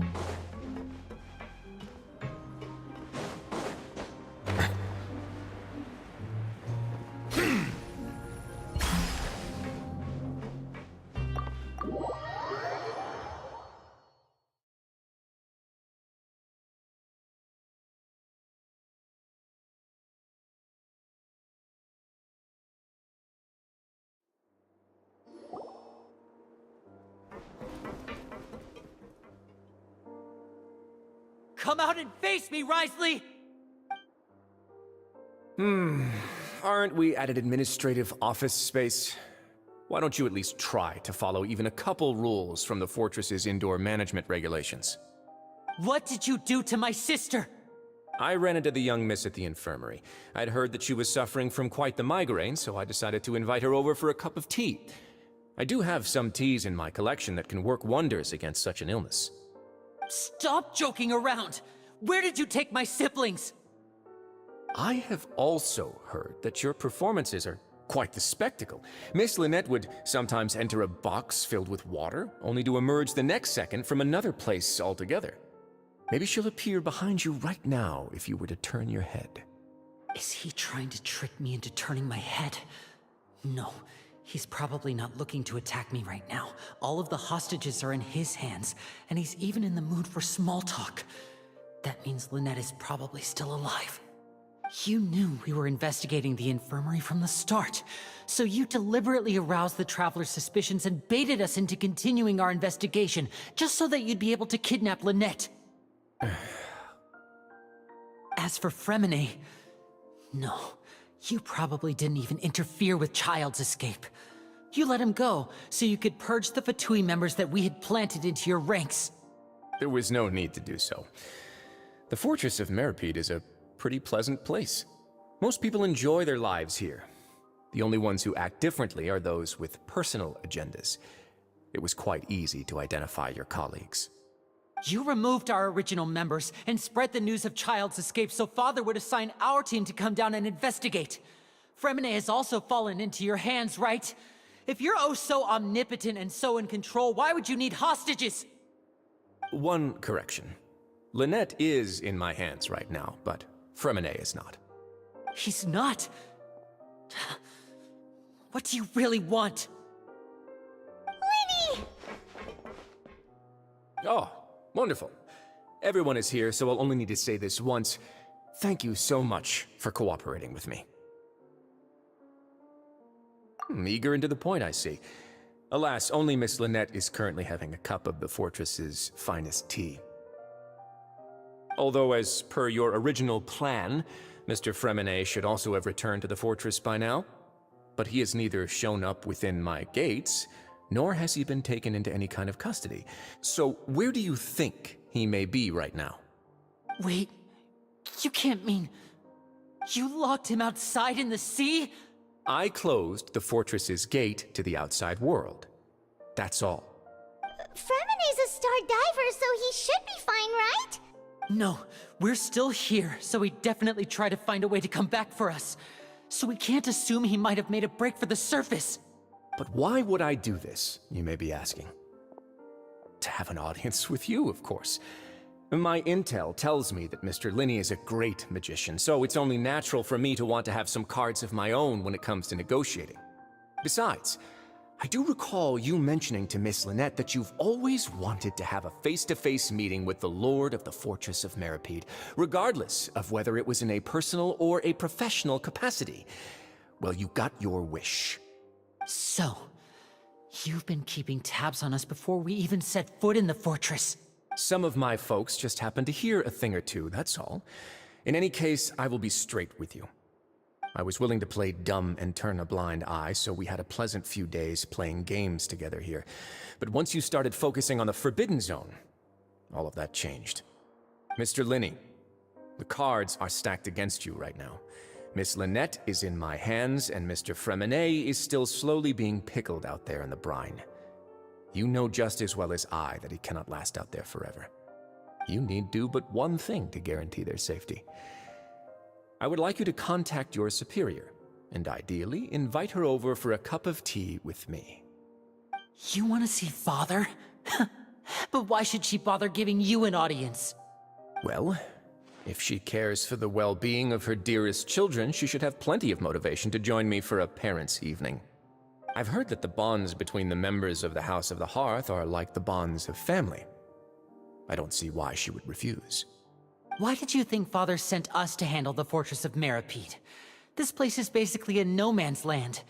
Come out and face me, Risley! Aren't we at an administrative office space? Why don't you at least try to follow even a couple rules from the fortress's indoor management regulations? What did you do to my sister? I ran into the young miss at the infirmary. I'd heard that she was suffering from quite the migraine, so I decided to invite her over for a cup of tea. I do have some teas in my collection that can work wonders against such an illness. Stop joking around! Where did you take my siblings? I have also heard that your performances are quite the spectacle. Miss Lynette would sometimes enter a box filled with water, only to emerge the next second from another place altogether. Maybe she'll appear behind you right now if you were to turn your head. Is he trying to trick me into turning my head? No, he's probably not looking to attack me right now. All of the hostages are in his hands, and he's even in the mood for small talk. That means Lynette is probably still alive. You knew we were investigating the infirmary from the start, so you deliberately aroused the Traveler's suspicions and baited us into continuing our investigation, just so that you'd be able to kidnap Lynette. As for Fremine, no, you probably didn't even interfere with Child's escape. You let him go, so you could purge the Fatui members that we had planted into your ranks. There was no need to do so. The Fortress of Meripede is a pretty pleasant place. Most people enjoy their lives here. The only ones who act differently are those with personal agendas. It was quite easy to identify your colleagues. You removed our original members and spread the news of Child's escape so Father would assign our team to come down and investigate. Fremine has also fallen into your hands, right? If you're oh so omnipotent and so in control, why would you need hostages? One correction. Lynette is in my hands right now, but Fremine is not. He's not? What do you really want? Winnie! Oh, wonderful. Everyone is here, so I'll only need to say this once. Thank you so much for cooperating with me. Eager and to the point, I see. Alas, only Miss Lynette is currently having a cup of the fortress's finest tea. Although, as per your original plan, Mr. Fremine should also have returned to the fortress by now. But he has neither shown up within my gates, nor has he been taken into any kind of custody. So where do you think he may be right now? Wait, you can't mean... You locked him outside in the sea? I closed the fortress's gate to the outside world. That's all. Fremene's a star diver, so he should be fine, right? No, we're still here, so he definitely tried to find a way to come back for us. So we can't assume he might have made a break for the surface. But why would I do this, you may be asking? To have an audience with you, of course. My intel tells me that Mr. Linney is a great magician, so it's only natural for me to want to have some cards of my own when it comes to negotiating. Besides, I do recall you mentioning to Miss Lynette that you've always wanted to have a face-to-face meeting with the Lord of the Fortress of Meripede, regardless of whether it was in a personal or a professional capacity. Well, you got your wish. So, you've been keeping tabs on us before we even set foot in the fortress. Some of my folks just happened to hear a thing or two, that's all. In any case, I will be straight with you. I was willing to play dumb and turn a blind eye, so we had a pleasant few days playing games together here. But once you started focusing on the Forbidden Zone, all of that changed. Mr. Linney, the cards are stacked against you right now. Miss Lynette is in my hands, and Mr. Fremene is still slowly being pickled out there in the brine. You know just as well as I that he cannot last out there forever. You need do but one thing to guarantee their safety. I would like you to contact your superior, and ideally invite her over for a cup of tea with me. You want to see Father? But why should she bother giving you an audience? Well, if she cares for the well-being of her dearest children, she should have plenty of motivation to join me for a parents' evening. I've heard that the bonds between the members of the House of the Hearth are like the bonds of family. I don't see why she would refuse. Why did you think Father sent us to handle the Fortress of Meripede? This place is basically a no-man's land.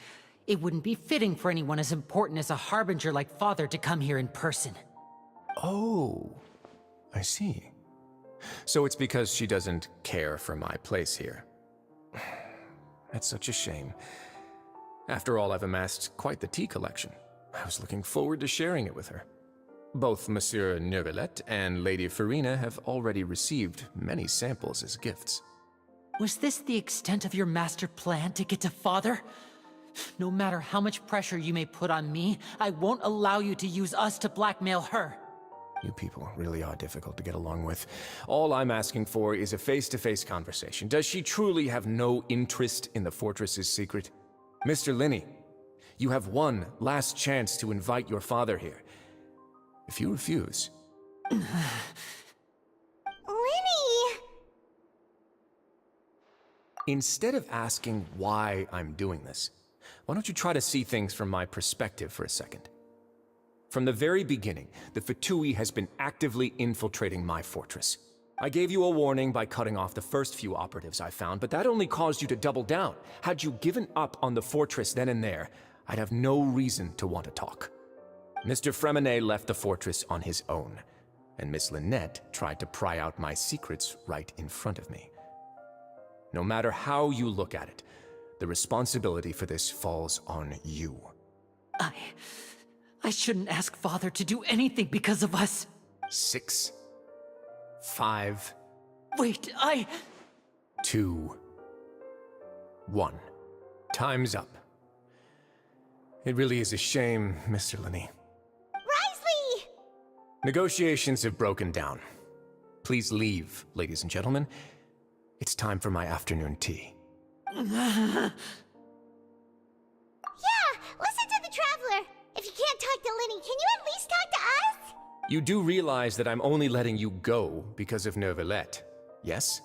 It wouldn't be fitting for anyone as important as a harbinger like Father to come here in person. Oh, I see. So it's because she doesn't care for my place here. That's such a shame. After all, I've amassed quite the tea collection. I was looking forward to sharing it with her. Both Monsieur Neuvillette and Lady Farina have already received many samples as gifts. Was this the extent of your master plan to get to Father? No matter how much pressure you may put on me, I won't allow you to use us to blackmail her. You people really are difficult to get along with. All I'm asking for is a face-to-face conversation. Does she truly have no interest in the fortress's secret? Mr. Linney, you have one last chance to invite your father here. If you refuse... Linney! Instead of asking why I'm doing this, why don't you try to see things from my perspective for a second? From the very beginning, the Fatui has been actively infiltrating my fortress. I gave you a warning by cutting off the first few operatives I found, but that only caused you to double down. Had you given up on the fortress then and there, I'd have no reason to want to talk. Mr. Fremene left the fortress on his own, and Miss Lynette tried to pry out my secrets right in front of me. No matter how you look at it, the responsibility for this falls on you. I shouldn't ask Father to do anything because of us. 6, 5... Wait, 2, 1. Time's up. It really is a shame, Mr. Linney. Risley! Negotiations have broken down. Please leave, ladies and gentlemen. It's time for my afternoon tea. Yeah, listen to the Traveler. If you can't talk to Linney, can you at least talk to us? You do realize that I'm only letting you go because of Neuvillette, yes?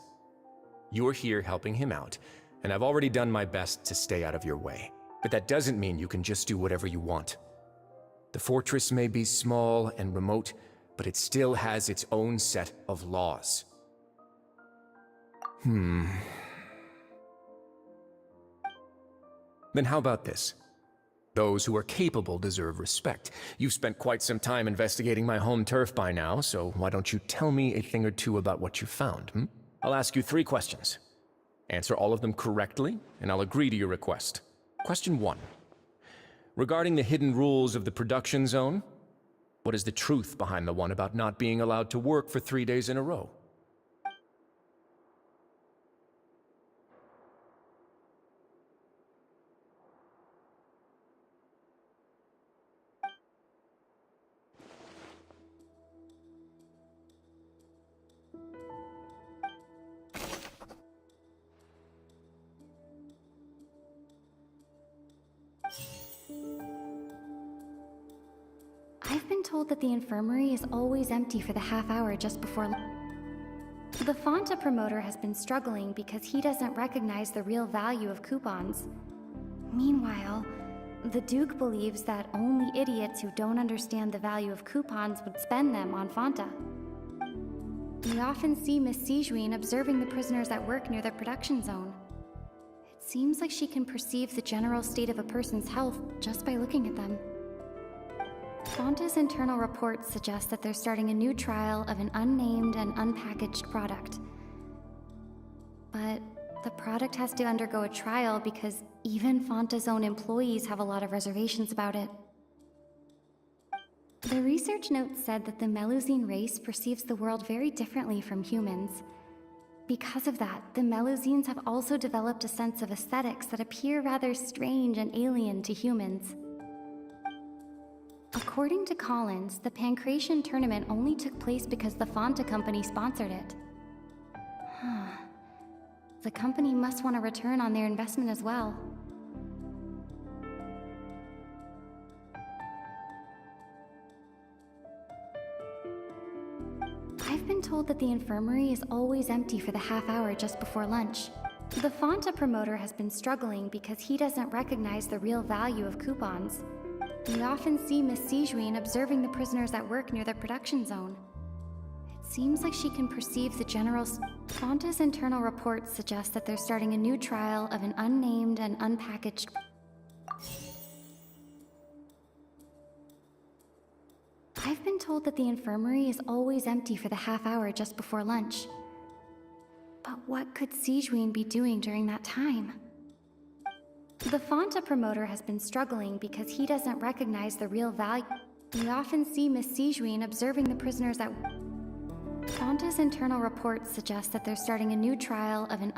You're here helping him out, and I've already done my best to stay out of your way. But that doesn't mean you can just do whatever you want. The fortress may be small and remote, but it still has its own set of laws. Then how about this? Those who are capable deserve respect. You've spent quite some time investigating my home turf by now, so why don't you tell me a thing or two about what you found, I'll ask you 3 questions. Answer all of them correctly, and I'll agree to your request. Question 1. Regarding the hidden rules of the production zone, what is the truth behind the one about not being allowed to work for 3 days in a row? I've been told that the infirmary is always empty for the half hour just before The Fonta promoter has been struggling because he doesn't recognize the real value of coupons. Meanwhile, the Duke believes that only idiots who don't understand the value of coupons would spend them on Fonta. We often see Miss Sijuin observing the prisoners at work near the production zone. It seems like she can perceive the general state of a person's health just by looking at them. Fonta's internal reports suggest that they're starting a new trial of an unnamed and unpackaged product. But the product has to undergo a trial because even Fonta's own employees have a lot of reservations about it. The research note said that the Melusine race perceives the world very differently from humans. Because of that, the Melusines have also developed a sense of aesthetics that appear rather strange and alien to humans. According to Collins, the Pancration tournament only took place because the Fonta company sponsored it. The company must want a return on their investment as well. I've been told that the infirmary is always empty for the half hour just before lunch. The Fonta promoter has been struggling because he doesn't recognize the real value of coupons. We often see Miss Sijuin observing the prisoners at work near the production zone. It seems like she can perceive the general... Fonta's internal reports suggest that they're starting a new trial of an unnamed and unpackaged... I've been told that the infirmary is always empty for the half hour just before lunch. But what could Sijuin be doing during that time? The Fonta promoter has been struggling because he doesn't recognize the real value. We often see Miss Sijuin observing the prisoners at... Fonta's internal reports suggest that they're starting a new trial of an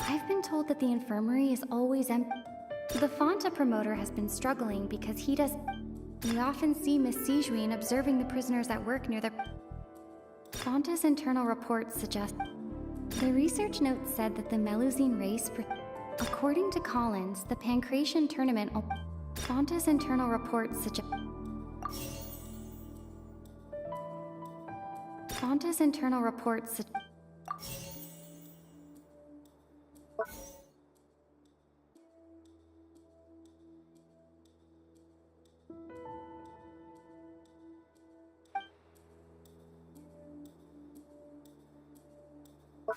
I've been told that the infirmary is always empty. The Fonta promoter has been struggling because he does... We often see Miss Sijuin observing the prisoners at work near the... Fonta's internal reports suggest... The research note said that the Melusine race... According to Collins, the Pancration tournament... Fonta's internal reports suggest... Fonta's internal reports suggest...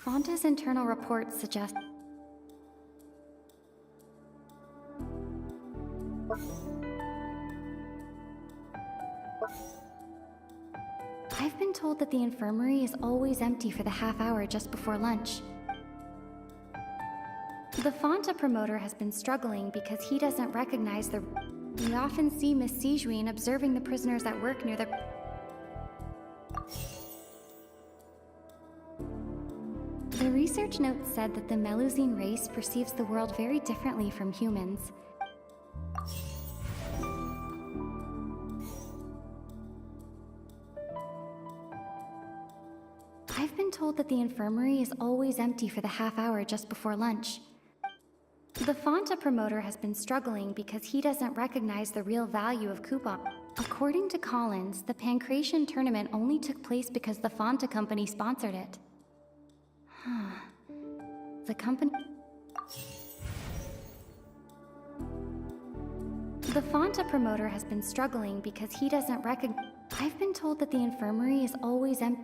Fonta's internal reports suggest... I've been told that the infirmary is always empty for the half hour just before lunch. The Fonta promoter has been struggling because he doesn't recognize the... We often see Miss Sijuin observing the prisoners at work near the... The research note said that the Melusine race perceives the world very differently from humans. I've been told that the infirmary is always empty for the half hour just before lunch. The Fonta promoter has been struggling because he doesn't recognize the real value of coupon. According to Collins, the Pancration tournament only took place because the Fonta company sponsored it. The company... The Fonta promoter has been struggling because he doesn't recognize... I've been told that the infirmary is always empty.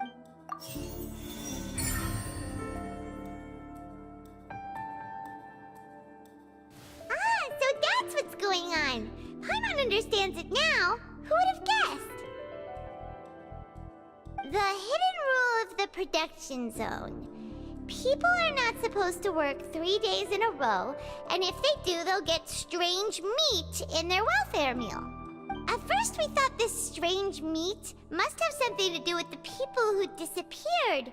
So that's what's going on. Paimon understands it now. Who would have guessed? The hidden rule of the production zone. People are not supposed to work 3 days in a row, and if they do, they'll get strange meat in their welfare meal. At first we thought this strange meat must have something to do with the people who disappeared,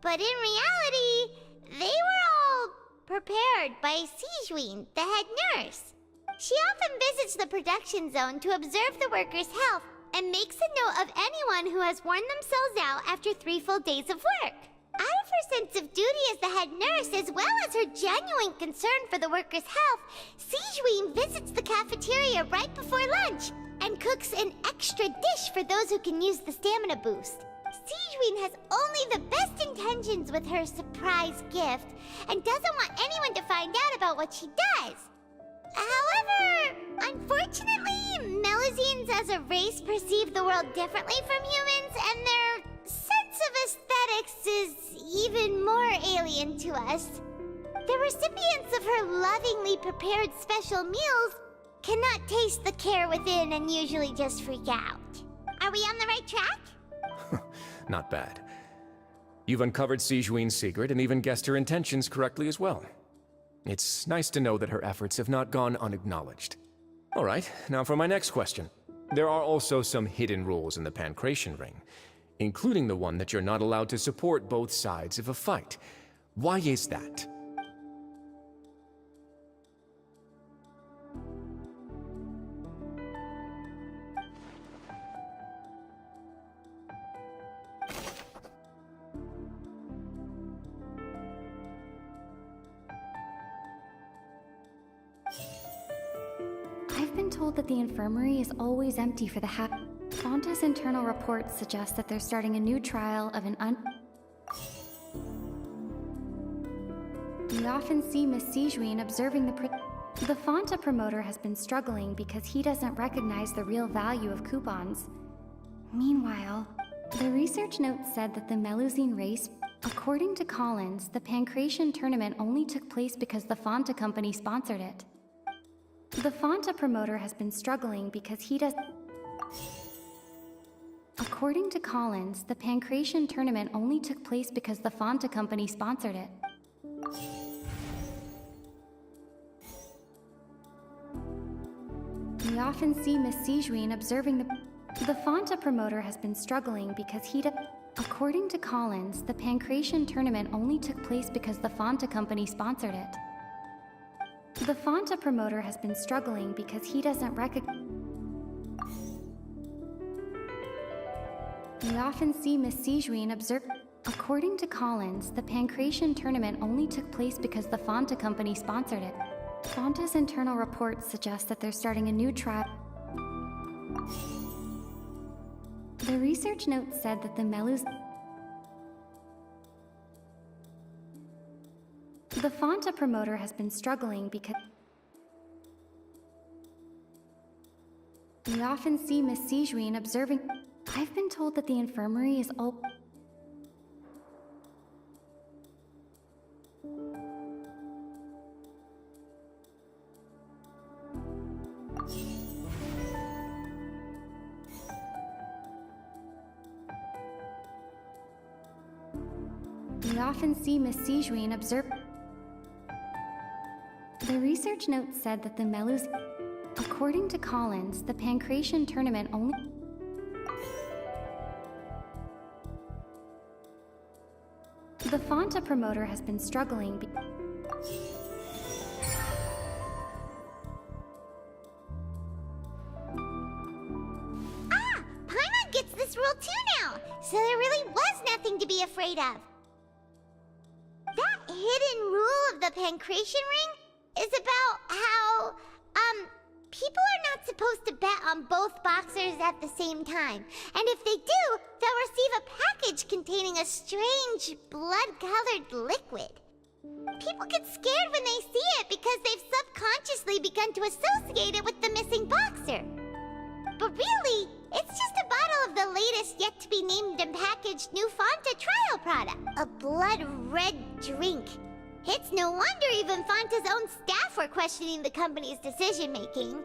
but in reality, they were all prepared by Sijuin, the head nurse. She often visits the production zone to observe the workers' health and makes a note of anyone who has worn themselves out after 3 full days of work. Out of her sense of duty as the head nurse, as well as her genuine concern for the workers' health, Sijuin visits the cafeteria right before lunch and cooks an extra dish for those who can use the stamina boost. Sijuin has only the best intentions with her surprise gift and doesn't want anyone to find out about what she does. However, unfortunately, Melusines as a race perceive the world differently from humans, and their sense of aesthetics is even more alien to us. The recipients of her lovingly prepared special meals cannot taste the care within and usually just freak out. Are we on the right track? Not bad. You've uncovered Sijuin's secret and even guessed her intentions correctly as well. It's nice to know that her efforts have not gone unacknowledged. All right, now for my next question. There are also some hidden rules in the Pancration Ring, including the one that you're not allowed to support both sides of a fight. Why is that? I've been told that the infirmary is always empty for the Fonta's internal reports suggest that they're starting a new trial of an We often see Miss Sijuin observing the Fonta promoter has been struggling because he doesn't recognize the real value of coupons. Meanwhile, the research note said that the Melusine race, according to Collins, the Pancration tournament only took place because the Fonta company sponsored it. The Fonta promoter has been struggling because he does. According to Collins, the Pancration tournament only took place because the Fonta company sponsored it. We often see Miss Sijuin observing the Fonta promoter has been struggling because he does. According to Collins, the Pancration tournament only took place because the Fonta company sponsored it. The Fonta promoter has been struggling because he doesn't recognize. We often see Miss Sijuin observe. According to Collins, the Pancration tournament only took place because the Fonta company sponsored it. Fonta's internal reports suggest that they're starting a new trial. The research note said that the Fonta promoter has been struggling because we often see Miss Sijuin observing. I've been told that the infirmary is all. We often see Miss Sijuin observe. The research note said that the Melus. According to Collins, the Pancration tournament only. The Fonta promoter has been struggling. Paimon gets this rule too now, so there really was nothing to be afraid of. That hidden rule of the Pancration Ring is about how, people are not supposed to bet on both boxers at the same time. And if they do, they'll receive a package containing a strange, blood-colored liquid. People get scared when they see it because they've subconsciously begun to associate it with the missing boxer. But really, it's just a bottle of the latest yet-to-be-named and packaged new Fonta trial product. A blood-red drink. It's no wonder even Fonta's own staff were questioning the company's decision-making.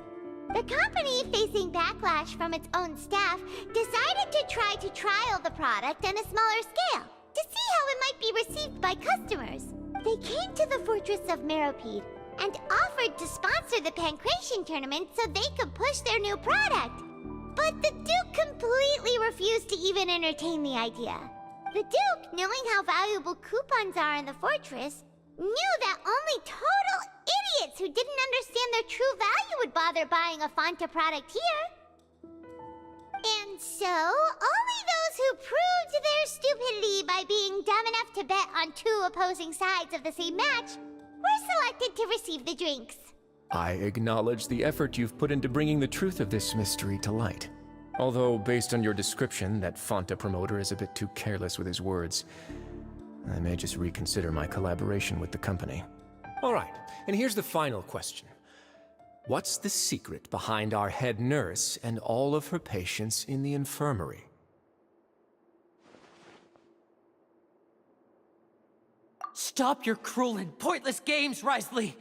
The company, facing backlash from its own staff, decided to try to trial the product on a smaller scale, to see how it might be received by customers. They came to the fortress of Meropide and offered to sponsor the Pancration tournament so they could push their new product. But the Duke completely refused to even entertain the idea. The Duke, knowing how valuable coupons are in the fortress, knew that only total idiots who didn't understand their true value would bother buying a Fonta product here. And so, only those who proved their stupidity by being dumb enough had to bet on two opposing sides of the same match, we're selected to receive the drinks. I acknowledge the effort you've put into bringing the truth of this mystery to light. Although, based on your description, that Fanta promoter is a bit too careless with his words. I may just reconsider my collaboration with the company. Alright, and here's the final question. What's the secret behind our head nurse and all of her patients in the infirmary? Stop your cruel and pointless games, Risley!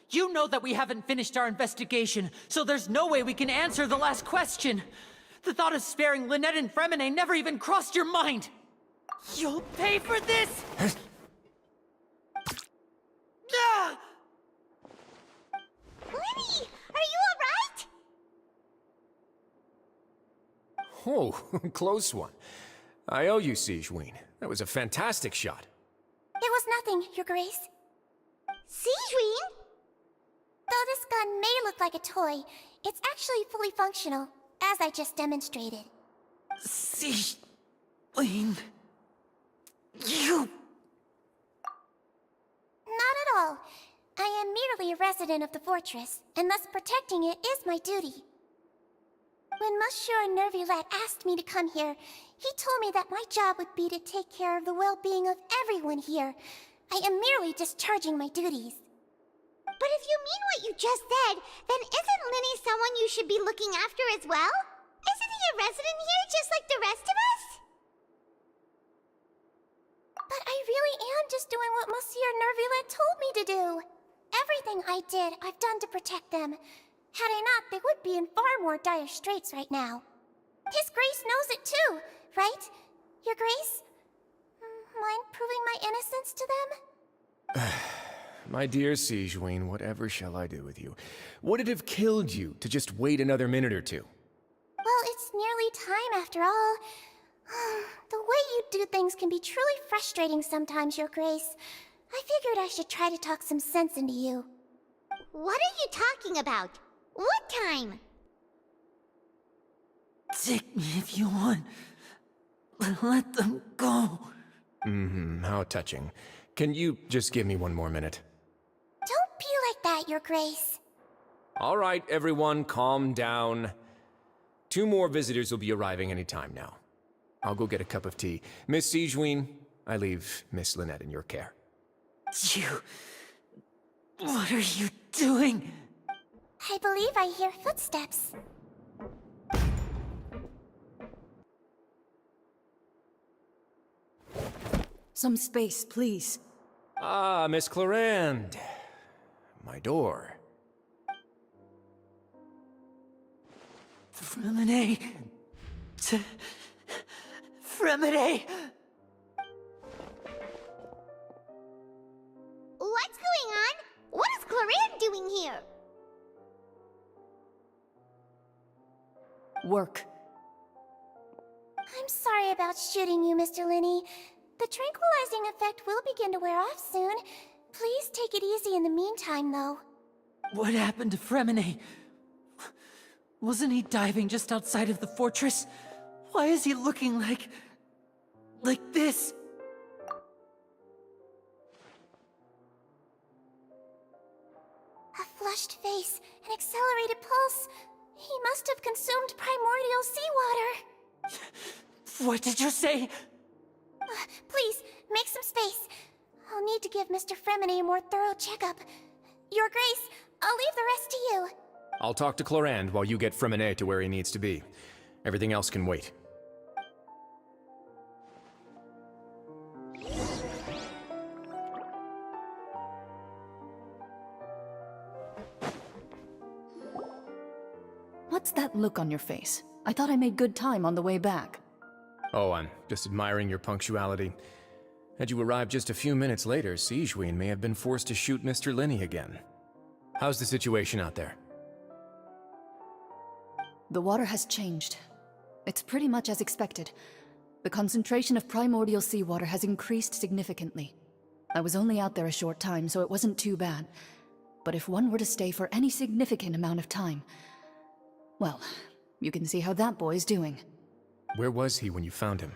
You know that we haven't finished our investigation, so there's no way we can answer the last question. The thought of sparing Lynette and Fremine never even crossed your mind! You'll pay for this! Ah! Lenny, are you alright? Oh, close one. I owe you, Sigewinne. That was a fantastic shot. It was nothing, Your Grace. Sigewinne? Though this gun may look like a toy, it's actually fully functional, as I just demonstrated. Sigewinne... You... Not at all. I am merely a resident of the fortress, and thus protecting it is my duty. When Monsieur Nervulette asked me to come here, he told me that my job would be to take care of the well-being of everyone here. I am merely discharging my duties. But if you mean what you just said, then isn't Linny someone you should be looking after as well? Isn't he a resident here just like the rest of us? But I really am just doing what Monsieur Nervulette told me to do. Everything I did, I've done to protect them. Had I not, they would be in far more dire straits right now. His Grace knows it too, right? Your Grace? Mind proving my innocence to them? My dear Sigewinne, whatever shall I do with you? Would it have killed you to just wait another minute or two? Well, it's nearly time after all. The way you do things can be truly frustrating sometimes, Your Grace. I figured I should try to talk some sense into you. What are you talking about? What time? Take me if you want. Let them go. How touching. Can you just give me one more minute? Don't be like that, Your Grace. All right, everyone, calm down. 2 more visitors will be arriving any time now. I'll go get a cup of tea. Miss Sigewinne, I leave Miss Lynette in your care. You... What are you doing? I believe I hear footsteps. Some space, please. Ah, Miss Clarande. My door. Fremine... Fremine... What's going on? What is Clarande doing here? Work. I'm sorry about shooting you, Mr. Linney. The tranquilizing effect will begin to wear off soon. Please take it easy in the meantime, though. What happened to Fremine? Wasn't he diving just outside of the fortress? Why is he looking like this? A flushed face, an accelerated pulse. He must have consumed primordial seawater. What did you say? Please, make some space. I'll need to give Mr. Fremine a more thorough checkup. Your Grace, I'll leave the rest to you. I'll talk to Clarande while you get Fremine to where he needs to be. Everything else can wait. What's that look on your face? I thought I made good time on the way back. Oh, I'm just admiring your punctuality. Had you arrived just a few minutes later, Sigewinne may have been forced to shoot Mr. Linney again. How's the situation out there? The water has changed. It's pretty much as expected. The concentration of primordial seawater has increased significantly. I was only out there a short time, so it wasn't too bad. But if one were to stay for any significant amount of time... well, you can see how that boy's doing. Where was he when you found him?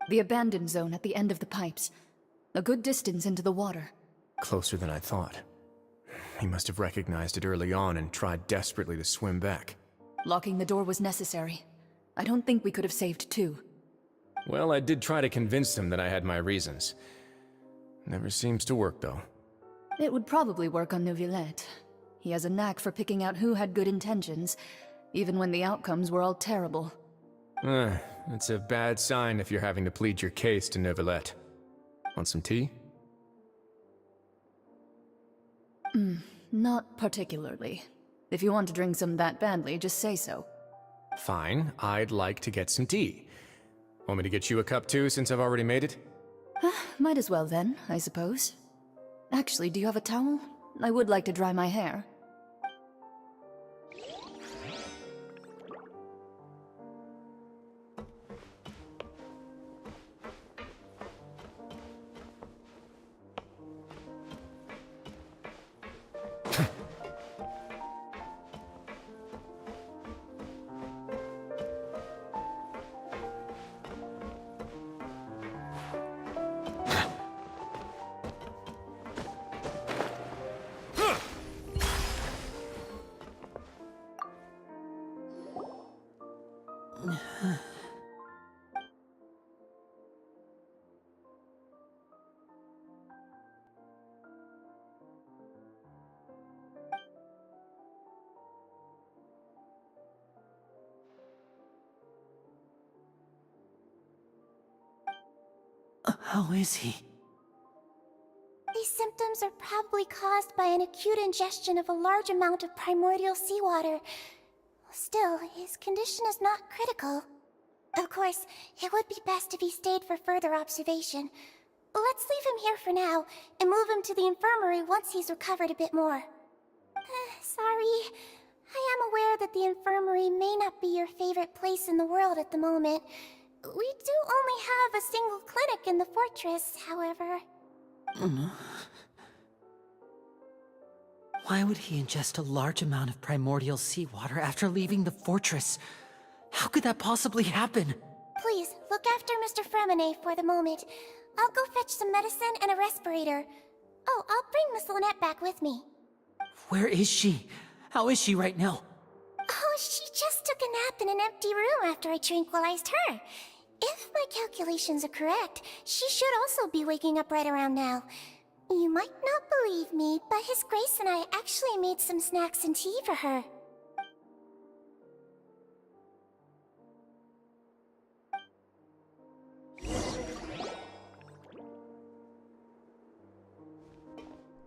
The abandoned zone at the end of the pipes. A good distance into the water. Closer than I thought. He must have recognized it early on and tried desperately to swim back. Locking the door was necessary. I don't think we could have saved two. Well, I did try to convince him that I had my reasons. Never seems to work, though. It would probably work on Neuvillette. He has a knack for picking out who had good intentions, even when the outcomes were all terrible. It's a bad sign if you're having to plead your case to Neuvillette. Want some tea? Not particularly. If you want to drink some that badly, just say so. Fine, I'd like to get some tea. Want me to get you a cup too, since I've already made it? Might as well then, I suppose. Actually, do you have a towel? I would like to dry my hair. How is he? These symptoms are probably caused by an acute ingestion of a large amount of primordial seawater. Still, his condition is not critical. Of course, it would be best if he stayed for further observation. Let's leave him here for now, and move him to the infirmary once he's recovered a bit more. Sorry. I am aware that the infirmary may not be your favorite place in the world at the moment. We do only have a single clinic in the fortress, however. Why would he ingest a large amount of primordial seawater after leaving the fortress? How could that possibly happen? Please, look after Mr. Fremine for the moment. I'll go fetch some medicine and a respirator. Oh, I'll bring Miss Lynette back with me. Where is she? How is she right now? Oh, she just took a nap in an empty room after I tranquilized her. If my calculations are correct, she should also be waking up right around now. You might not believe me, but His Grace and I actually made some snacks and tea for her.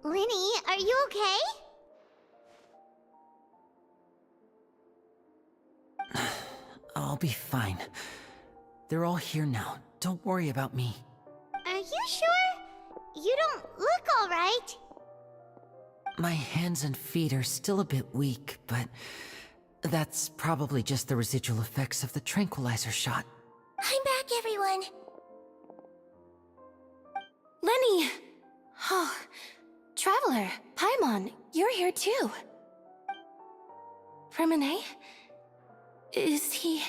Linny, are you okay? I'll be fine. They're all here now. Don't worry about me. Are you sure? You don't look alright. My hands and feet are still a bit weak, but that's probably just the residual effects of the tranquilizer shot. I'm back, everyone. Lenny! Oh, Traveler, Paimon, you're here too. Fremine? Is he...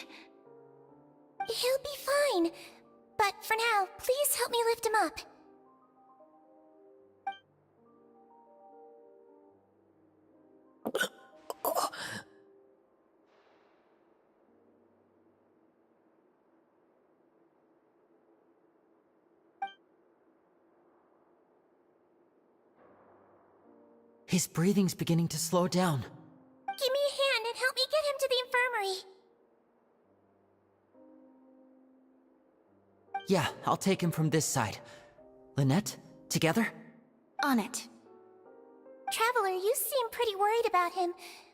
He'll be fine. But for now, please help me lift him up. His breathing's beginning to slow down. Give me a hand and help me get him to the infirmary. Yeah, I'll take him from this side. Lynette, together? On it. Traveler, you seem pretty worried about him.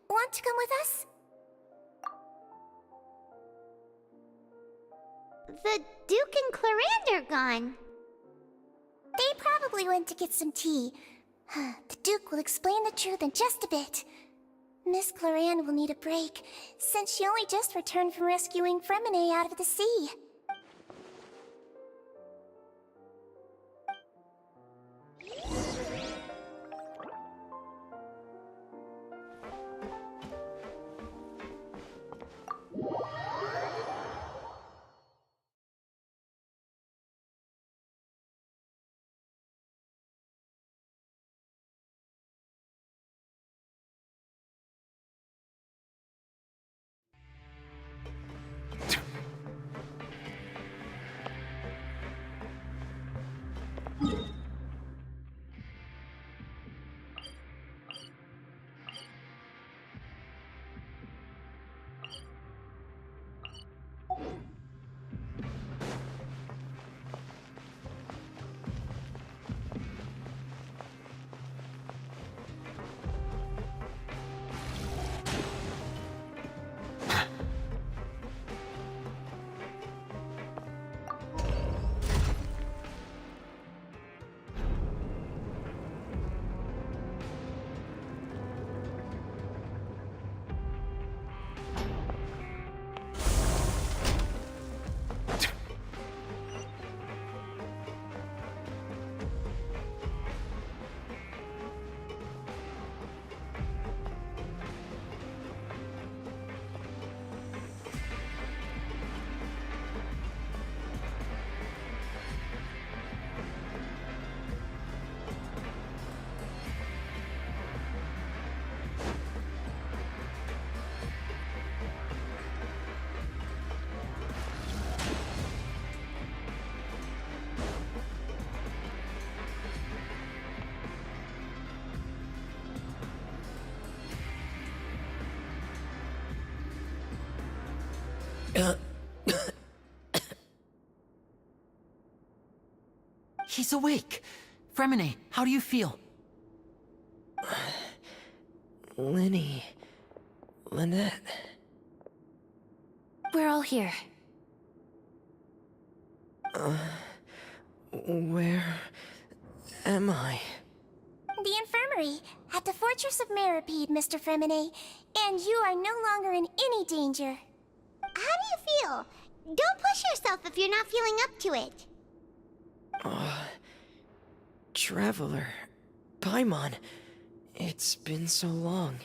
Want to come with us? The Duke and Clarande are gone. They probably went to get some tea. The Duke will explain the truth in just a bit. Miss Clarande will need a break, since she only just returned from rescuing Fremine out of the sea. He's awake. Fremine, how do you feel? Lenny... Lynette... We're all here. Where am I? The infirmary, at the Fortress of Meripede, Mr. Fremine, and you are no longer in any danger. How do you feel? Don't push yourself if you're not feeling up to it. Traveler... Paimon... It's been so long.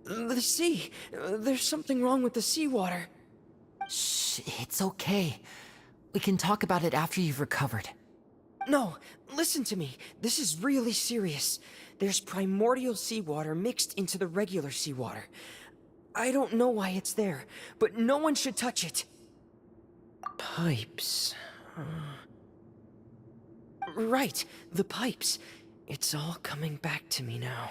The sea! There's something wrong with the seawater. Shh, it's okay. We can talk about it after you've recovered. No, listen to me. This is really serious. There's primordial seawater mixed into the regular seawater. I don't know why it's there, but no one should touch it. Pipes... Right, the pipes. It's all coming back to me now.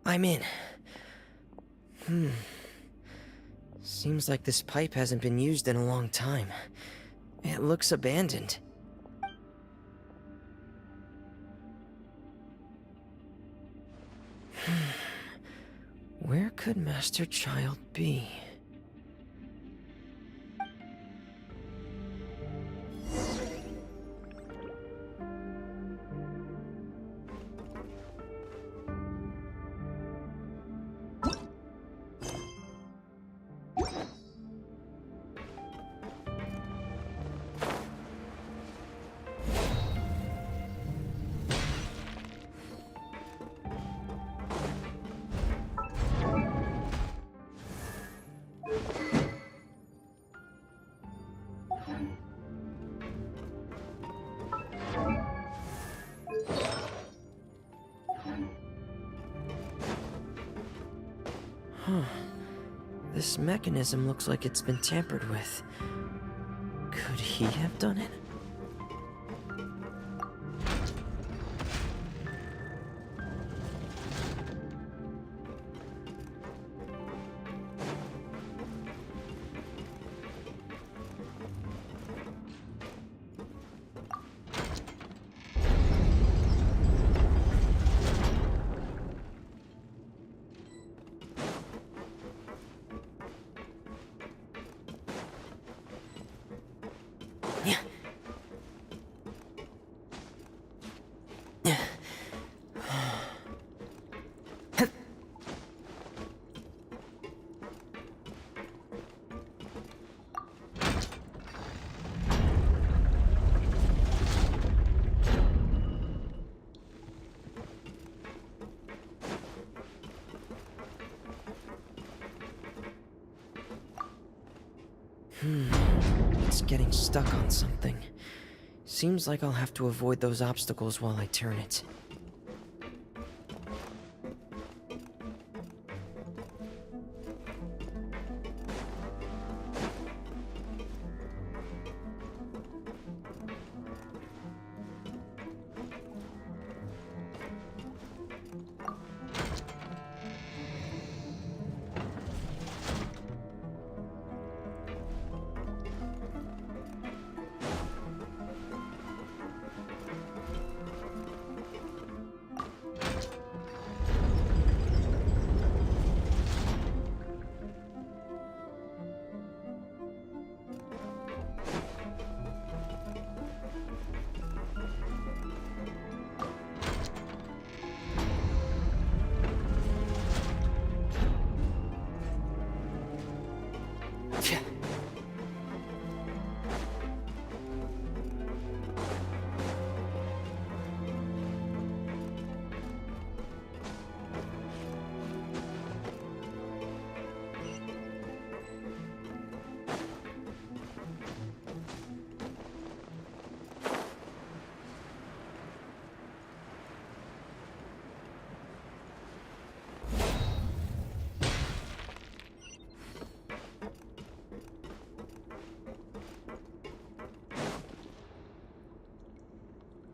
I'm in. Seems like this pipe hasn't been used in a long time. It looks abandoned. Where could Master Child be? This mechanism looks like it's been tampered with. Could he have done it? It's getting stuck on something. Seems like I'll have to avoid those obstacles while I turn it.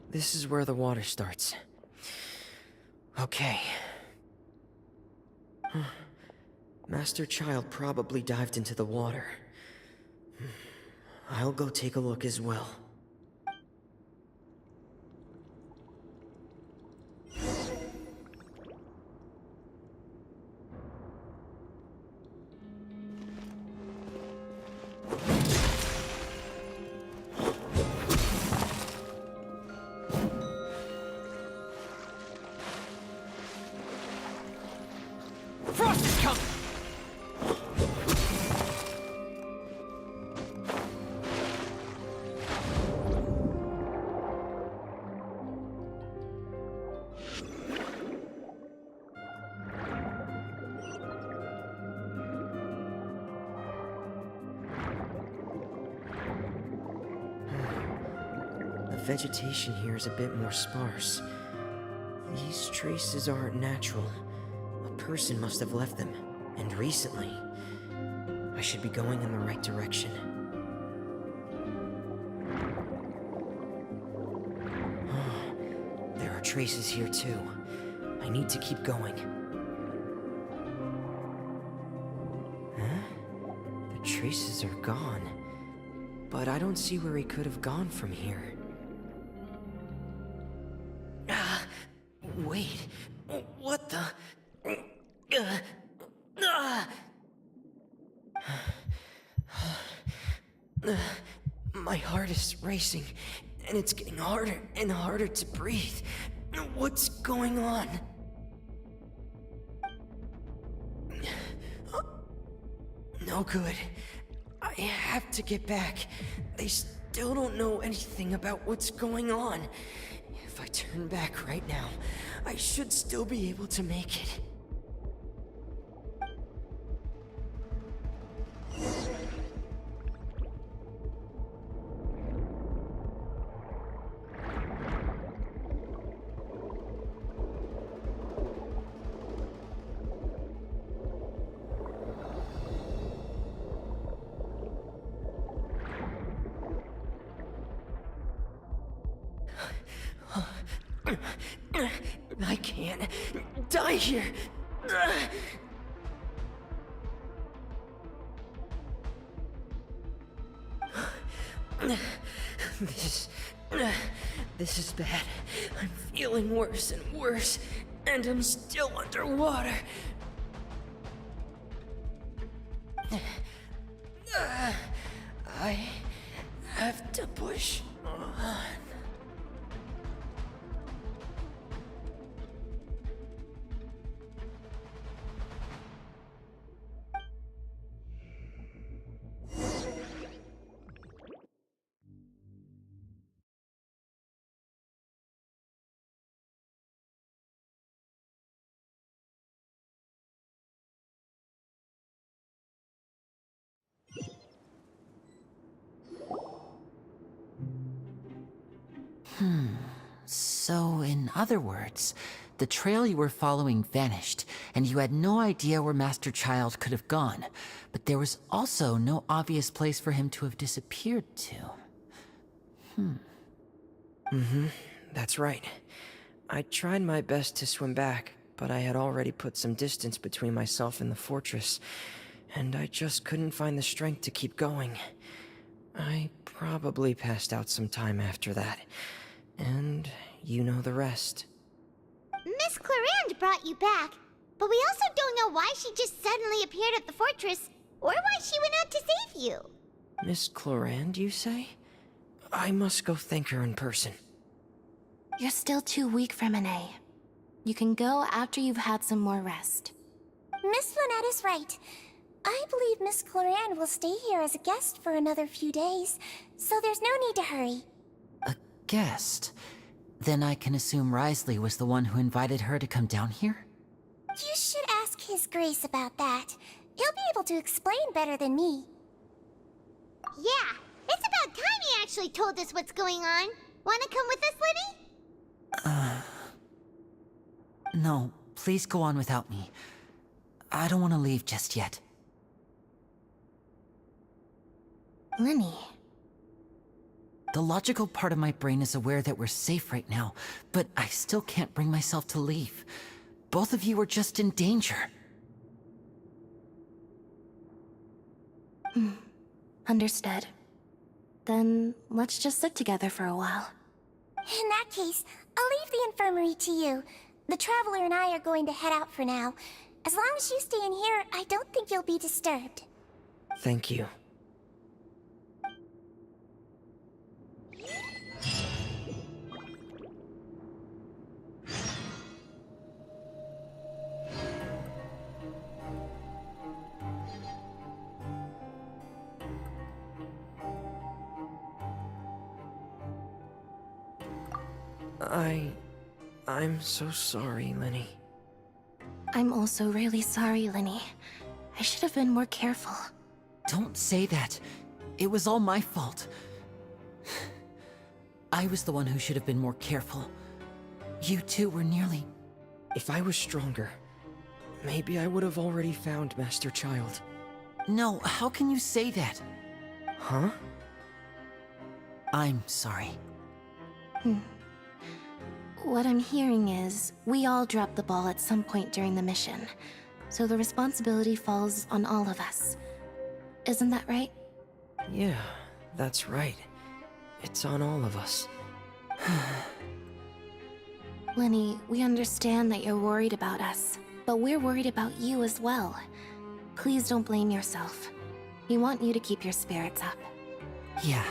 This is where the water starts. Okay. Master Child probably dived into the water. I'll go take a look as well. Frost is coming! The vegetation here is a bit more sparse. These traces aren't natural. A person must have left them, and recently. I should be going in the right direction. There are traces here too. I need to keep going. Huh? The traces are gone. But I don't see where he could have gone from here. Wait, what the? My heart is racing, and it's getting harder and harder to breathe. What's going on? No good. I have to get back. They still don't know anything about what's going on. If I turn back right now, I should still be able to make it. I can't die here. This is bad. I'm feeling worse and worse, and I'm still underwater. I have to push on. So, in other words, the trail you were following vanished, and you had no idea where Master Child could have gone. But there was also no obvious place for him to have disappeared to. That's right. I tried my best to swim back, but I had already put some distance between myself and the fortress, and I just couldn't find the strength to keep going. I probably passed out some time after that, and you know the rest. Miss Clarand brought you back, but we also don't know why she just suddenly appeared at the fortress, or why she went out to save you. Miss Clarand, you say? I must go thank her in person. You're still too weak for Monet. You can go after you've had some more rest. Miss Lynette is right. I believe Miss Clarand will stay here as a guest for another few days, so there's no need to hurry. A guest? Then I can assume Risley was the one who invited her to come down here? You should ask His Grace about that. He'll be able to explain better than me. Yeah, it's about time he actually told us what's going on. Wanna come with us, Liddy? No, please go on without me. I don't want to leave just yet. Lenny. The logical part of my brain is aware that we're safe right now, but I still can't bring myself to leave. Both of you are just in danger. Understood. Then let's just sit together for a while. In that case, I'll leave the infirmary to you. The Traveler and I are going to head out for now. As long as you stay in here, I don't think you'll be disturbed. Thank you. I'm so sorry, Lenny. I'm also really sorry, Lenny. I should have been more careful. Don't say that. It was all my fault. I was the one who should have been more careful. You two were nearly... If I was stronger, maybe I would have already found Master Child. No, how can you say that? Huh? I'm sorry. What I'm hearing is, we all dropped the ball at some point during the mission, so the responsibility falls on all of us. Isn't that right? Yeah, that's right. It's on all of us. Lenny, we understand that you're worried about us, but we're worried about you as well. Please don't blame yourself. We want you to keep your spirits up. Yeah.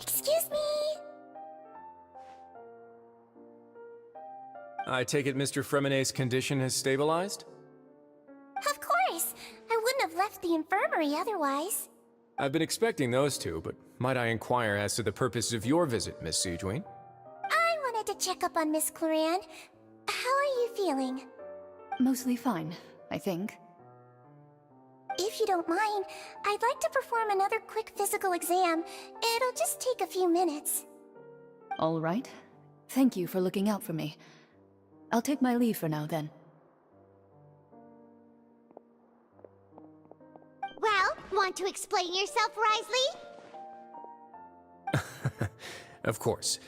Excuse me! I take it Mr. Fremonet's condition has stabilized? Of course! I wouldn't have left the infirmary otherwise. I've been expecting those two, but might I inquire as to the purpose of your visit, Miss Siegewien? I wanted to check up on Miss Clarand. How are you feeling? Mostly fine, I think. If you don't mind, I'd like to perform another quick physical exam. It'll just take a few minutes. All right. Thank you for looking out for me. I'll take my leave for now then. Well, want to explain yourself, Risley? Of course,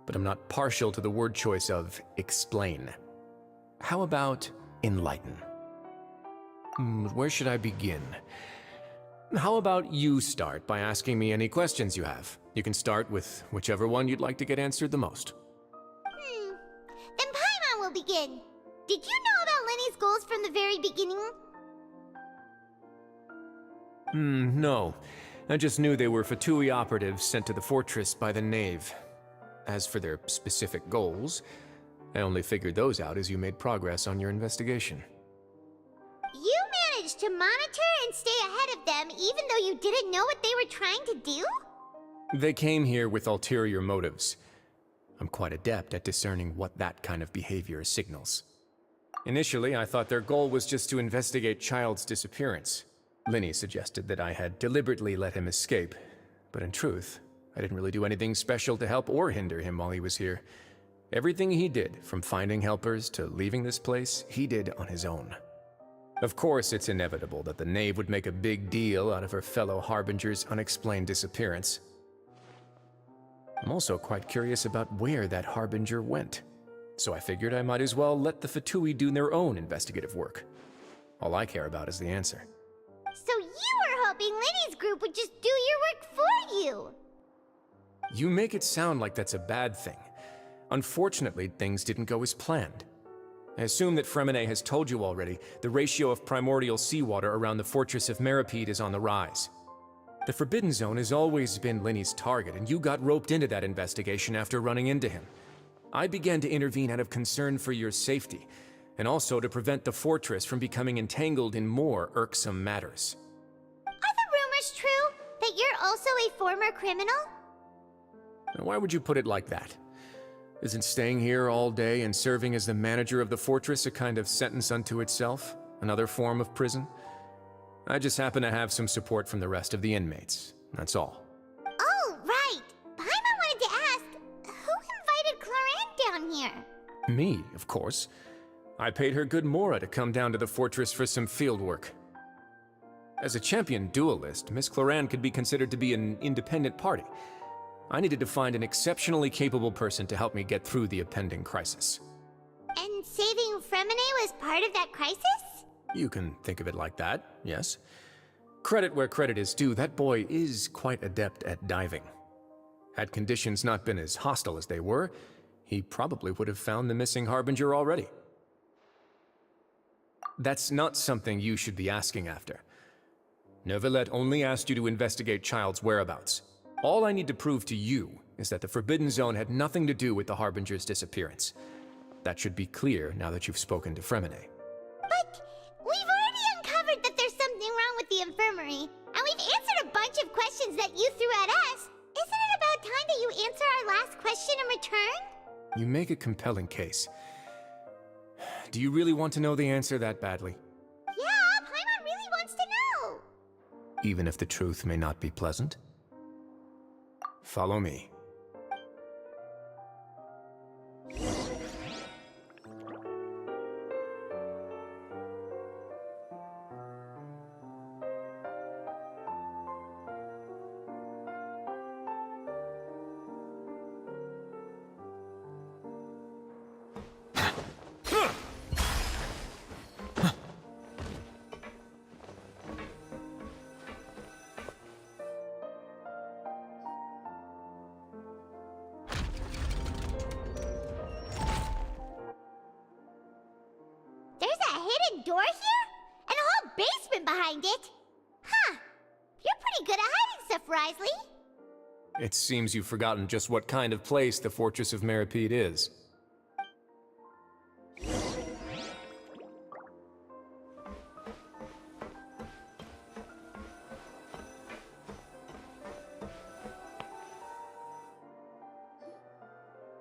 but I'm not partial to the word choice of explain. How about enlighten? Where should I begin? How about you start by asking me any questions you have? You can start with whichever one you'd like to get answered the most. Then Paimon will begin. Did you know about Lenny's goals from the very beginning? No. I just knew they were Fatui operatives sent to the fortress by the Knave. As for their specific goals, I only figured those out as you made progress on your investigation. You managed to monitor and stay ahead of them even though you didn't know what they were trying to do? They came here with ulterior motives. I'm quite adept at discerning what that kind of behavior signals. Initially, I thought their goal was just to investigate Child's disappearance. Linny suggested that I had deliberately let him escape, but in truth, I didn't really do anything special to help or hinder him while he was here. Everything he did, from finding helpers to leaving this place, he did on his own. Of course, it's inevitable that the Knave would make a big deal out of her fellow Harbinger's unexplained disappearance. I'm also quite curious about where that Harbinger went, so I figured I might as well let the Fatui do their own investigative work. All I care about is the answer. So you were hoping Lenny's group would just do your work for you! You make it sound like that's a bad thing. Unfortunately, things didn't go as planned. I assume that Fremine has told you already, the ratio of primordial seawater around the fortress of Meripede is on the rise. The Forbidden Zone has always been Linny's target, and you got roped into that investigation after running into him. I began to intervene out of concern for your safety, and also to prevent the fortress from becoming entangled in more irksome matters. Are the rumors true? That you're also a former criminal? Now, why would you put it like that? Isn't staying here all day and serving as the manager of the fortress a kind of sentence unto itself? Another form of prison? I just happen to have some support from the rest of the inmates. That's all. Oh, right! Paimon wanted to ask, who invited Cloran down here? Me, of course. I paid her good Mora to come down to the fortress for some field work. As a champion duelist, Miss Cloran could be considered to be an independent party. I needed to find an exceptionally capable person to help me get through the impending crisis. And saving Fremine was part of that crisis? You can think of it like that, yes. Credit where credit is due, that boy is quite adept at diving. Had conditions not been as hostile as they were, he probably would have found the missing Harbinger already. That's not something you should be asking after. Neuvillette only asked you to investigate Child's whereabouts. All I need to prove to you is that the Forbidden Zone had nothing to do with the Harbinger's disappearance. That should be clear now that you've spoken to Fremine. But we've already uncovered that there's something wrong with the infirmary, and we've answered a bunch of questions that you threw at us. Isn't it about time that you answer our last question in return? You make a compelling case. Do you really want to know the answer that badly? Yeah, Paimon really wants to know! Even if the truth may not be pleasant? Follow me. Door here? And a whole basement behind it? Huh. You're pretty good at hiding stuff, Risley. It seems you've forgotten just what kind of place the Fortress of Meripede is.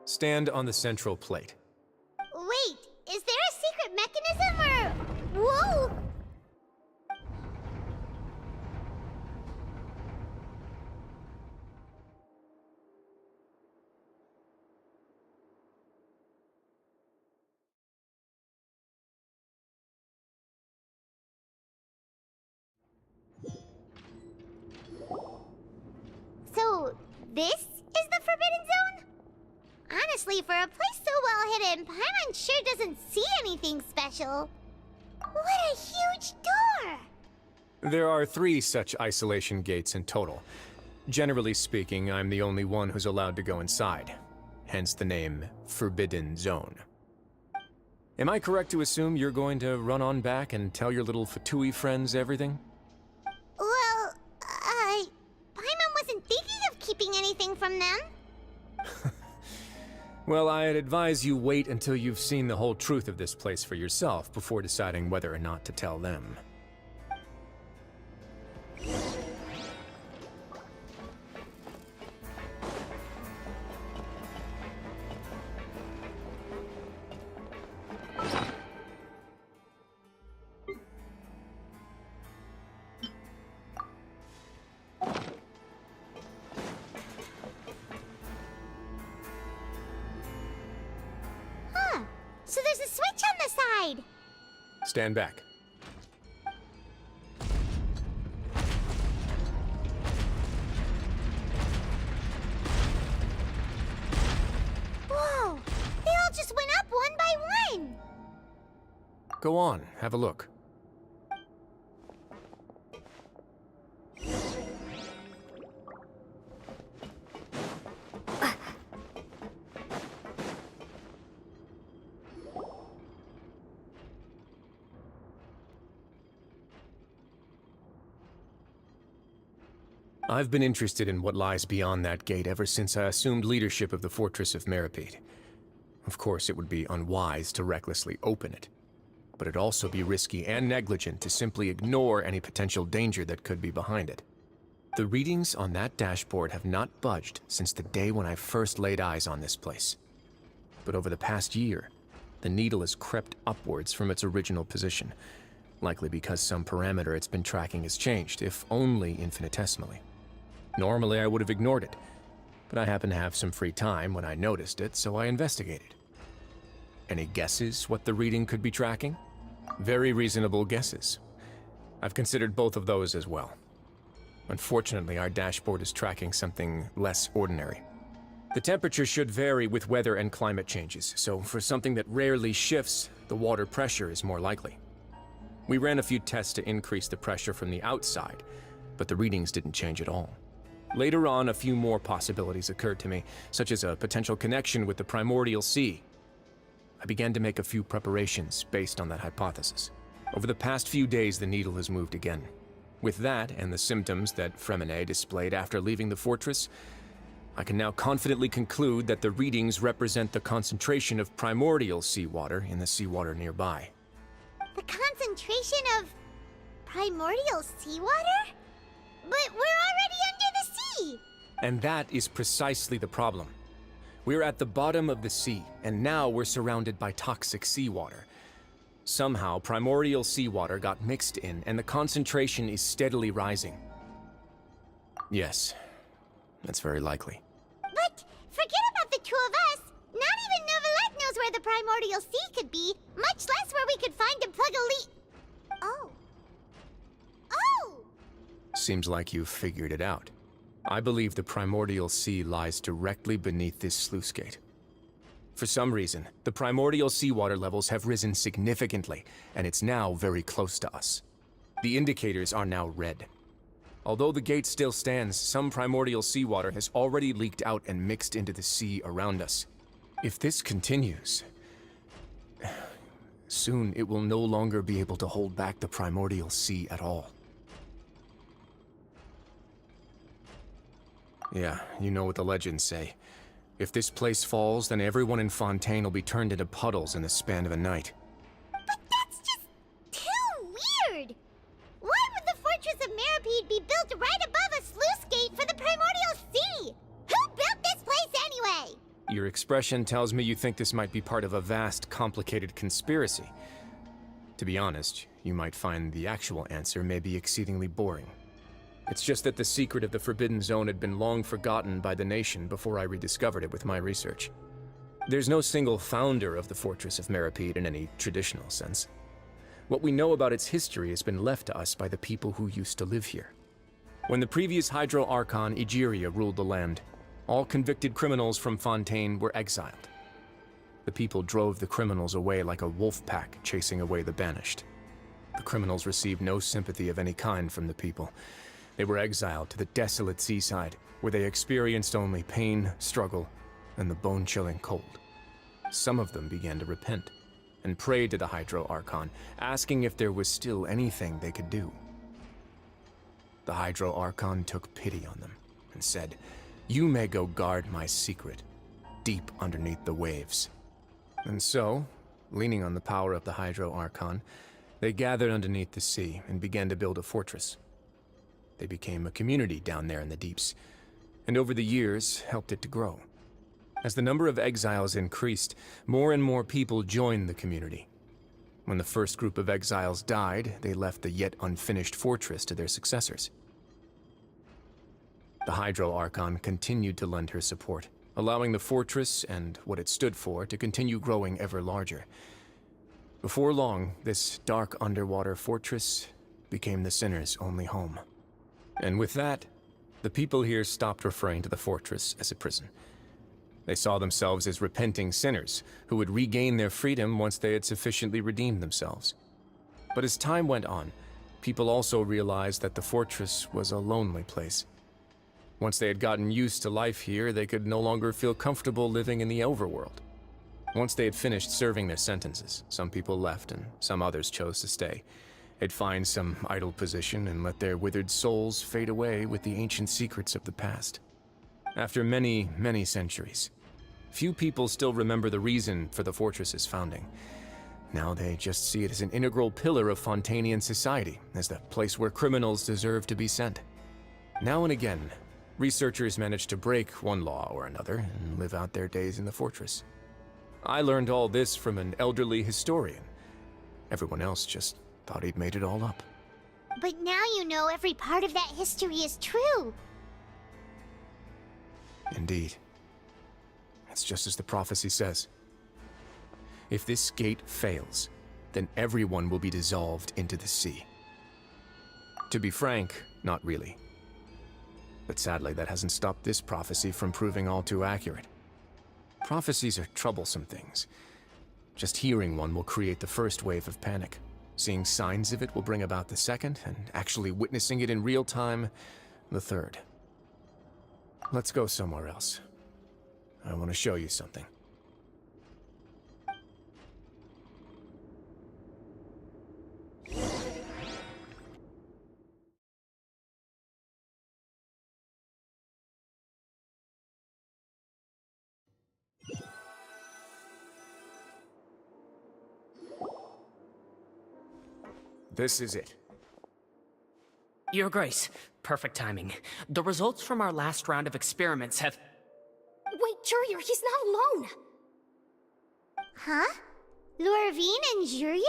Stand on the central plate. Wait, is there a secret mechanism or... Whoa! this is the Forbidden Zone? Honestly, for a place so well hidden, Paimon sure doesn't see anything special. What a huge door! There are 3 such isolation gates in total. Generally speaking, I'm the only one who's allowed to go inside. Hence the name Forbidden Zone. Am I correct to assume you're going to run on back and tell your little Fatui friends everything? Well, Paimon wasn't thinking of keeping anything from them. Well, I'd advise you wait until you've seen the whole truth of this place for yourself before deciding whether or not to tell them. So there's a switch on the side. Stand back. Whoa! They all just went up one by one. Go on, have a look. I've been interested in what lies beyond that gate ever since I assumed leadership of the Fortress of Meripede. Of course, it would be unwise to recklessly open it, but it'd also be risky and negligent to simply ignore any potential danger that could be behind it. The readings on that dashboard have not budged since the day when I first laid eyes on this place. But over the past year, the needle has crept upwards from its original position, likely because some parameter it's been tracking has changed, if only infinitesimally. Normally, I would have ignored it, but I happened to have some free time when I noticed it, so I investigated. Any guesses what the reading could be tracking? Very reasonable guesses. I've considered both of those as well. Unfortunately, our dashboard is tracking something less ordinary. The temperature should vary with weather and climate changes, so for something that rarely shifts, the water pressure is more likely. We ran a few tests to increase the pressure from the outside, but the readings didn't change at all. Later on, a few more possibilities occurred to me, such as a potential connection with the primordial sea. I began to make a few preparations based on that hypothesis. Over the past few days, the needle has moved again. With that, and the symptoms that Fremine displayed after leaving the fortress, I can now confidently conclude that the readings represent the concentration of primordial seawater in the seawater nearby. The concentration of primordial seawater? But we're already under the sea! And that is precisely the problem. We're at the bottom of the sea, and now we're surrounded by toxic seawater. Somehow, primordial seawater got mixed in, and the concentration is steadily rising. Yes, that's very likely. But forget about the two of us! Not even Novelette knows where the primordial sea could be, much less where we could find and plug a leak. Oh. Oh! Seems like you've figured it out. I believe the primordial sea lies directly beneath this sluice gate. For some reason, the primordial seawater levels have risen significantly, and it's now very close to us. The indicators are now red. Although the gate still stands, some primordial seawater has already leaked out and mixed into the sea around us. If this continues, soon it will no longer be able to hold back the primordial sea at all. Yeah, you know what the legends say. If this place falls, then everyone in Fontaine will be turned into puddles in the span of a night. But that's just too weird! Why would the Fortress of Meripede be built right above a sluice gate for the primordial sea? Who built this place anyway? Your expression tells me you think this might be part of a vast, complicated conspiracy. To be honest, you might find the actual answer may be exceedingly boring. It's just that the secret of the Forbidden Zone had been long forgotten by the nation before I rediscovered it with my research. There's no single founder of the Fortress of Meripede in any traditional sense. What we know about its history has been left to us by the people who used to live here. When the previous Hydro Archon Egeria ruled the land, All convicted criminals from Fontaine were exiled. The people drove the criminals away like a wolf pack chasing away the banished. The criminals received no sympathy of any kind from the people. They were exiled to the desolate seaside, where they experienced only pain, struggle, and the bone-chilling cold. Some of them began to repent and prayed to the Hydro Archon, asking if there was still anything they could do. The Hydro Archon took pity on them and said, "You may go guard my secret, deep underneath the waves." And so, leaning on the power of the Hydro Archon, they gathered underneath the sea and began to build a fortress. They became a community down there in the deeps, and over the years helped it to grow. As the number of exiles increased, more and more people joined the community. When the first group of exiles died, they left the yet unfinished fortress to their successors. The Hydro Archon continued to lend her support, allowing the fortress and what it stood for to continue growing ever larger. Before long, this dark underwater fortress became the Sinner's only home. And with that, the people here stopped referring to the fortress as a prison. They saw themselves as repenting sinners who would regain their freedom once they had sufficiently redeemed themselves. But as time went on, people also realized that the fortress was a lonely place. Once they had gotten used to life here, they could no longer feel comfortable living in the overworld. Once they had finished serving their sentences, some people left and some others chose to stay. They'd find some idle position and let their withered souls fade away with the ancient secrets of the past. After many, many centuries, few people still remember the reason for the fortress's founding. Now they just see it as an integral pillar of Fontainian society, as the place where criminals deserve to be sent. Now and again, researchers manage to break one law or another and live out their days in the fortress. I learned all this from an elderly historian. Everyone else just thought he'd made it all up. But now you know every part of that history is true. Indeed. It's just as the prophecy says. If this gate fails, then everyone will be dissolved into the sea. To be frank, not really. But sadly, that hasn't stopped this prophecy from proving all too accurate. Prophecies are troublesome things. Just hearing one will create the first wave of panic. Seeing signs of it will bring about the second, and actually witnessing it in real time, the third. Let's go somewhere else. I want to show you something. This is it. Your Grace, perfect timing. The results from our last round of experiments have... Wait, Jurier, he's not alone! Huh? Lorvine and Jurier?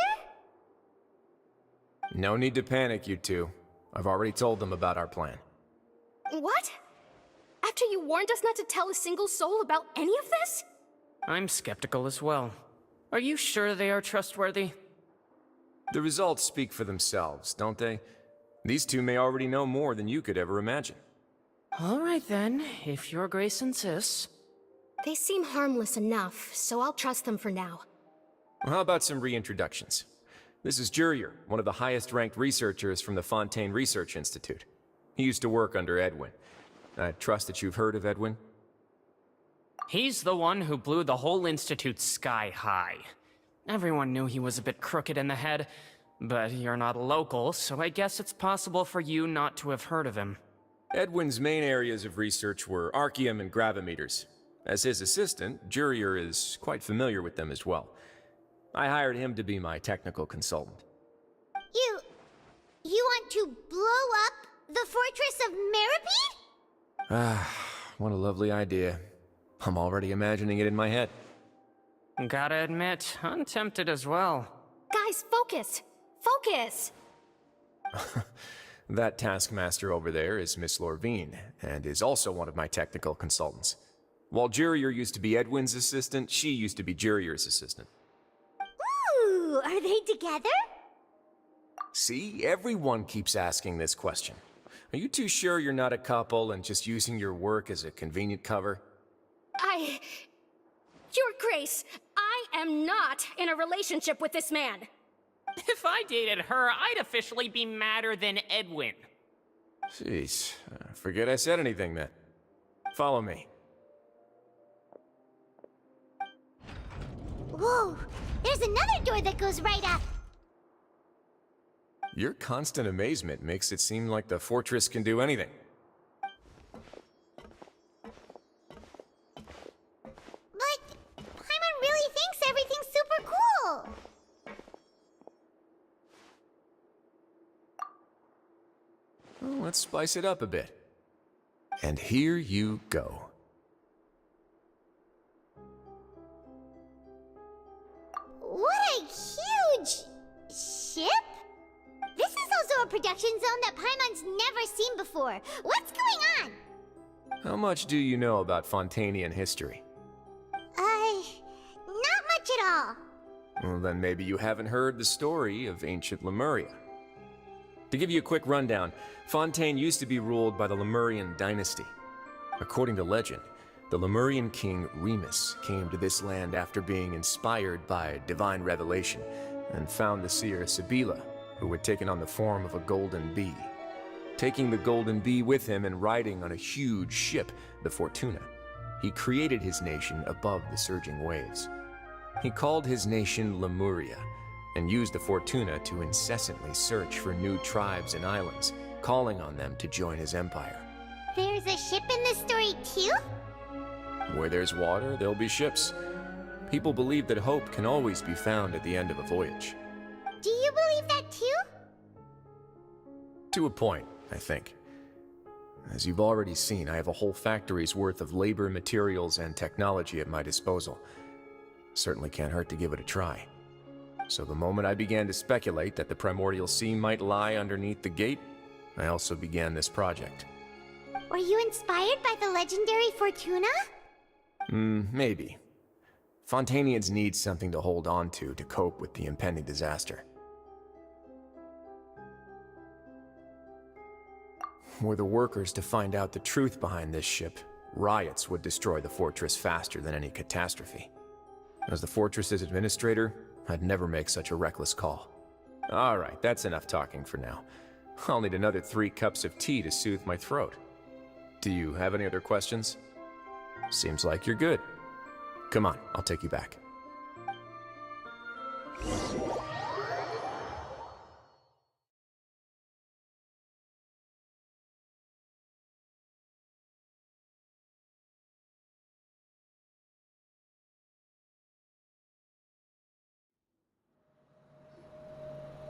No need to panic, you two. I've already told them about our plan. What? After you warned us not to tell a single soul about any of this? I'm skeptical as well. Are you sure they are trustworthy? The results speak for themselves, don't they? These two may already know more than you could ever imagine. All right then, if Your Grace insists. They seem harmless enough, so I'll trust them for now. Well, how about some reintroductions? This is Jurier, one of the highest-ranked researchers from the Fontaine Research Institute. He used to work under Edwin. I trust that you've heard of Edwin? He's the one who blew the whole institute sky high. Everyone knew he was a bit crooked in the head, but you're not a local, so I guess it's possible for you not to have heard of him. Edwin's main areas of research were archaeum and gravimeters. As his assistant, Jurier is quite familiar with them as well. I hired him to be my technical consultant. You want to blow up the fortress of Meripede? Ah, what a lovely idea. I'm already imagining it in my head. Gotta admit, I'm tempted as well. Guys, focus! Focus! That taskmaster over there is Miss Lorvine, and is also one of my technical consultants. While Jurier used to be Edwin's assistant, she used to be Jurier's assistant. Ooh, are they together? See, everyone keeps asking this question. Are you too sure you're not a couple and just using your work as a convenient cover? Your Grace, I am not in a relationship with this man. If I dated her, I'd officially be madder than Edwin. Jeez, forget I said anything then. Follow me. Whoa! There's another door that goes right up! Your constant amazement makes it seem like the fortress can do anything. But Paimon really thinks everything's super cool! Well, let's spice it up a bit. And here you go. What a huge ship? This is also a production zone that Paimon's never seen before. What's going on? How much do you know about Fontanian history? Not much at all. Well, then maybe you haven't heard the story of ancient Lemuria. To give you a quick rundown, Fontaine used to be ruled by the Lemurian dynasty. According to legend, the Lemurian king Remus came to this land after being inspired by divine revelation and found the seer Sibila, who had taken on the form of a golden bee. Taking the golden bee with him and riding on a huge ship, the Fortuna, he created his nation above the surging waves. He called his nation Lemuria, and used the Fortuna to incessantly search for new tribes and islands, calling on them to join his empire. There's a ship in this story too? Where there's water, there'll be ships. People believe that hope can always be found at the end of a voyage. Do you believe that too? To a point, I think. As you've already seen, I have a whole factory's worth of labor, materials, and technology at my disposal. Certainly can't hurt to give it a try. So the moment I began to speculate that the Primordial Sea might lie underneath the gate, I also began this project. Were you inspired by the legendary Fortuna? Maybe. Fontanians need something to hold on to cope with the impending disaster. Were the workers to find out the truth behind this ship, riots would destroy the fortress faster than any catastrophe. As the fortress's administrator, I'd never make such a reckless call. Alright, that's enough talking for now. I'll need another 3 cups of tea to soothe my throat. Do you have any other questions? Seems like you're good. Come on, I'll take you back.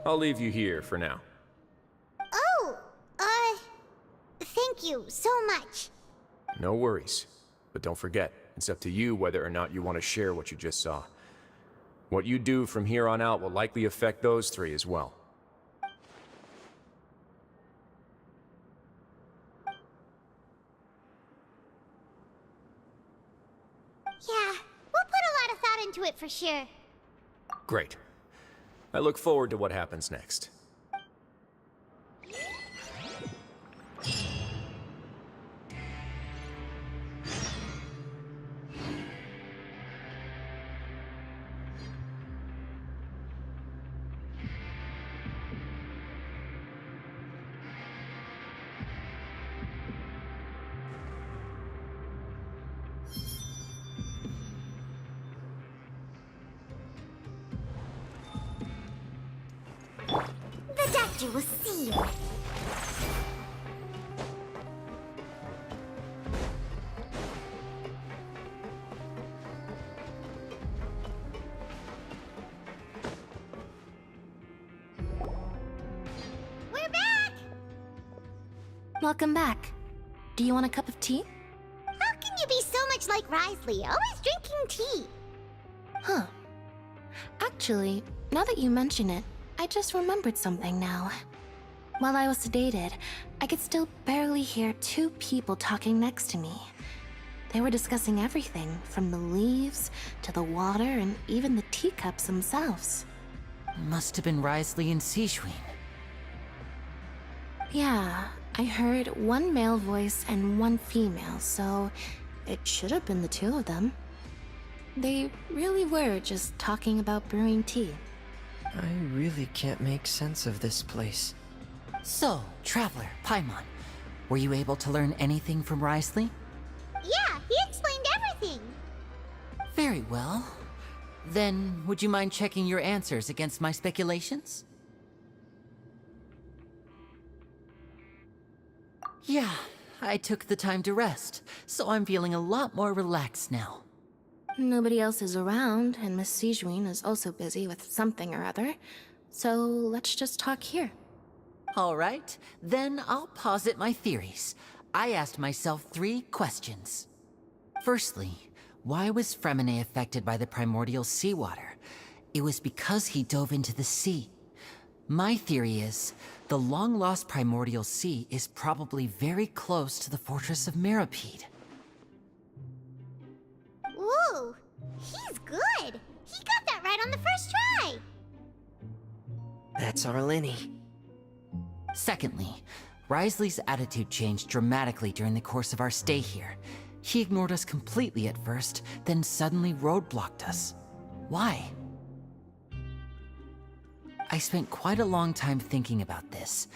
I'll leave you here for now. Oh, thank you so much. No worries. But don't forget, it's up to you whether or not you want to share what you just saw. What you do from here on out will likely affect those 3 as well. Yeah, we'll put a lot of thought into it for sure. Great. I look forward to what happens next. The doctor will see you. We're back! Welcome back. Do you want a cup of tea? How can you be so much like Risley, always drinking tea? Huh. Actually, now that you mention it, I just remembered something now. While I was sedated, I could still barely hear 2 people talking next to me. They were discussing everything, from the leaves to the water and even the teacups themselves. Must have been Risley and Sijwin. Yeah, I heard one male voice and one female, so it should have been the two of them. They really were just talking about brewing tea. I really can't make sense of this place. So, Traveler, Paimon, were you able to learn anything from Wriothesley? Yeah, he explained everything. Very well. Then, would you mind checking your answers against my speculations? Yeah, I took the time to rest, so I'm feeling a lot more relaxed now. Nobody else is around, and Miss Sijuin is also busy with something or other, so let's just talk here. All right, then I'll posit my theories. I asked myself 3 questions. Firstly, why was Fremine affected by the primordial seawater? It was because he dove into the sea. My theory is, the long-lost primordial sea is probably very close to the fortress of Meropide. Ooh, he's good. He got that right on the first try. That's our Lenny. Secondly, Wriothesley's attitude changed dramatically during the course of our stay here. He ignored us completely at first, then suddenly roadblocked us. Why? I spent quite a long time thinking about this.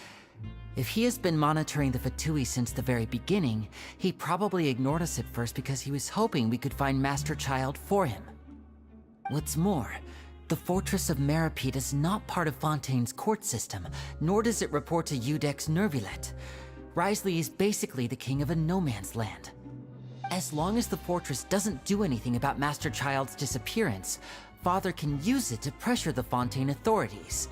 If he has been monitoring the Fatui since the very beginning, he probably ignored us at first because he was hoping we could find Master Child for him. What's more, the Fortress of Meropide is not part of Fontaine's court system, nor does it report to Eudex Nervulet. Wriothesley is basically the king of a no-man's land. As long as the fortress doesn't do anything about Master Child's disappearance, Father can use it to pressure the Fontaine authorities.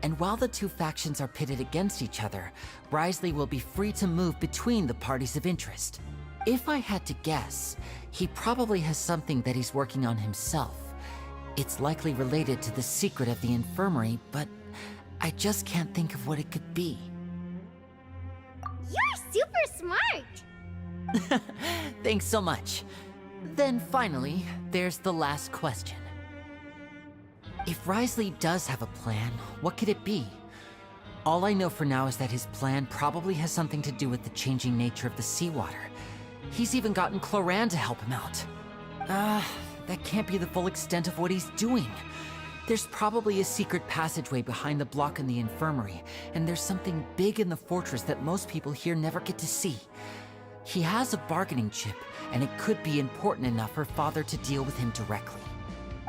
And while the 2 factions are pitted against each other, Wriothesley will be free to move between the parties of interest. If I had to guess, he probably has something that he's working on himself. It's likely related to the secret of the infirmary, but I just can't think of what it could be. You're super smart. Thanks so much. Then finally, there's the last question. If Wriothesley does have a plan, what could it be? All I know for now is that his plan probably has something to do with the changing nature of the seawater. He's even gotten Cloran to help him out. That can't be the full extent of what he's doing. There's probably a secret passageway behind the block in the infirmary, and there's something big in the fortress that most people here never get to see. He has a bargaining chip, and it could be important enough for Father to deal with him directly.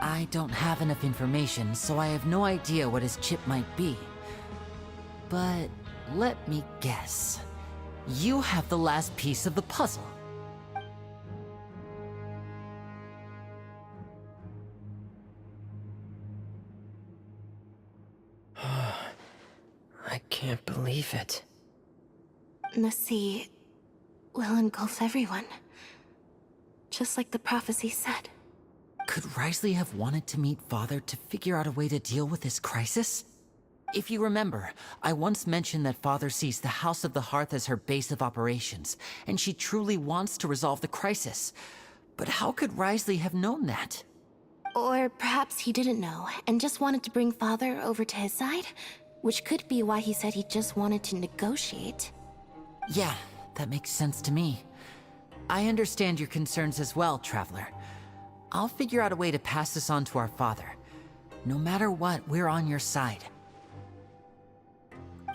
I don't have enough information, so I have no idea what his chip might be. But let me guess. You have the last piece of the puzzle. I can't believe it. The sea will engulf everyone. Just like the prophecy said. Could Wriothesley have wanted to meet Father to figure out a way to deal with this crisis? If you remember, I once mentioned that Father sees the House of the Hearth as her base of operations, and she truly wants to resolve the crisis. But how could Wriothesley have known that? Or perhaps he didn't know, and just wanted to bring Father over to his side? Which could be why he said he just wanted to negotiate. Yeah, that makes sense to me. I understand your concerns as well, Traveler. I'll figure out a way to pass this on to our father. No matter what, we're on your side.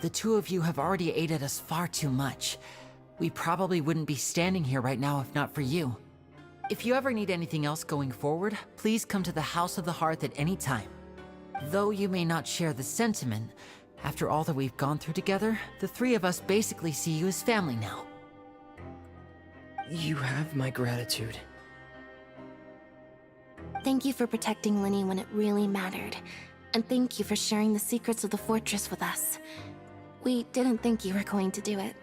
The 2 of you have already aided us far too much. We probably wouldn't be standing here right now if not for you. If you ever need anything else going forward, please come to the House of the Hearth at any time. Though you may not share the sentiment, after all that we've gone through together, the 3 of us basically see you as family now. You have my gratitude. Thank you for protecting Lenny when it really mattered. And thank you for sharing the secrets of the fortress with us. We didn't think you were going to do it.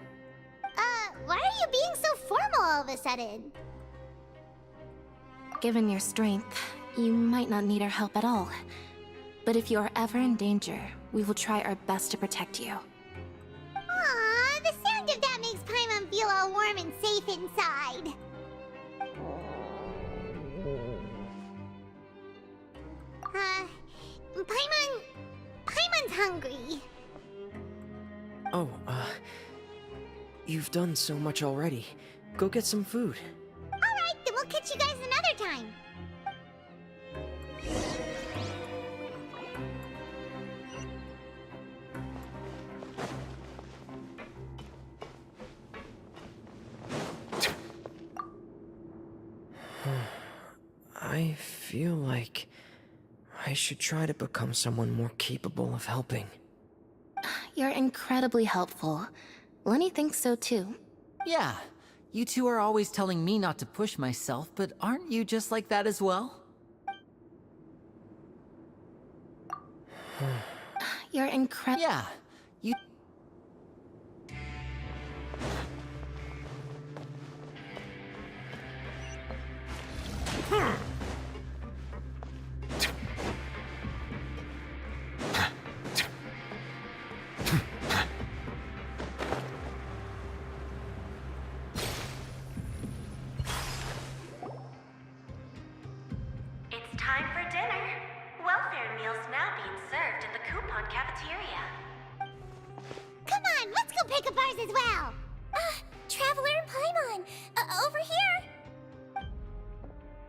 Why are you being so formal all of a sudden? Given your strength, you might not need our help at all. But if you are ever in danger, we will try our best to protect you. Aww, the sound of that makes Paimon feel all warm and safe inside. Paimon's hungry. Oh, You've done so much already. Go get some food. Alright, then we'll catch you guys another time. I feel like I should try to become someone more capable of helping. You're incredibly helpful. Lenny thinks so too. Yeah, you two are always telling me not to push myself, but aren't you just like that as well? You're incredible. Yeah, you... It's time for dinner. Welfare meals now being served in the coupon cafeteria. Come on, let's go pick up ours as well. Traveler and Paimon, over here.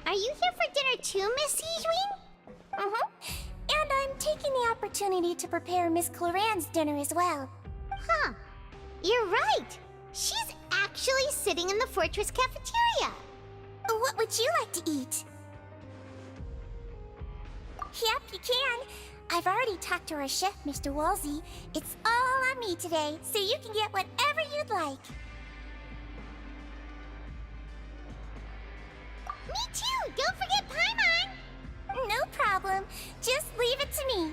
Are you here for dinner too, Miss Sijween? And I'm taking the opportunity to prepare Miss Cloran's dinner as well. Huh. You're right. She's actually sitting in the fortress cafeteria. What would you like to eat? Yep, you can. I've already talked to our chef, Mr. Wolsey. It's all on me today, so you can get whatever you'd like. Me too! Don't forget Paimon! No problem. Just leave it to me.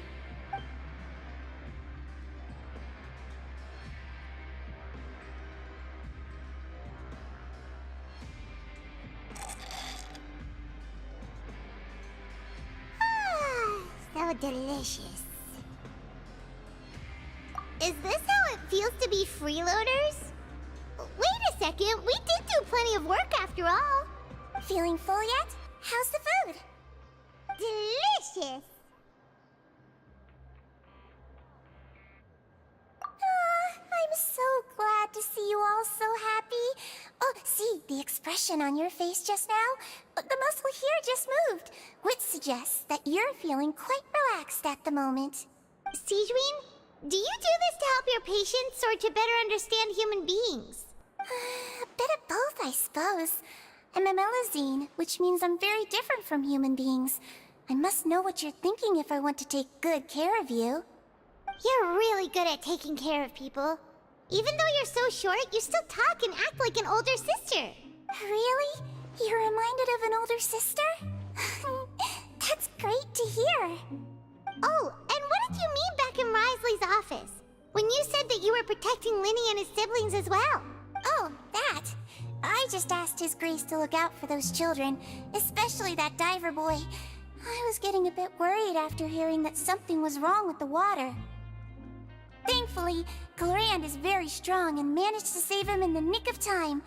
So delicious. Is this how it feels to be freeloaders? Wait a second, we did do plenty of work after all. Feeling full yet? How's the food? Delicious. I'm so glad to see you all so happy. Oh, see, the expression on your face just now? The muscle here just moved, which suggests that you're feeling quite relaxed at the moment. Sijween, do you do this to help your patients or to better understand human beings? A bit of both, I suppose. I'm a Melazine, which means I'm very different from human beings. I must know what you're thinking if I want to take good care of you. You're really good at taking care of people. Even though you're so short, you still talk and act like an older sister. Really? You're reminded of an older sister? That's great to hear. Oh, and what did you mean back in Risley's office? When you said that you were protecting Linny and his siblings as well? Oh, that. I just asked His Grace to look out for those children, especially that diver boy. I was getting a bit worried after hearing that something was wrong with the water. Thankfully, Clorand is very strong and managed to save him in the nick of time.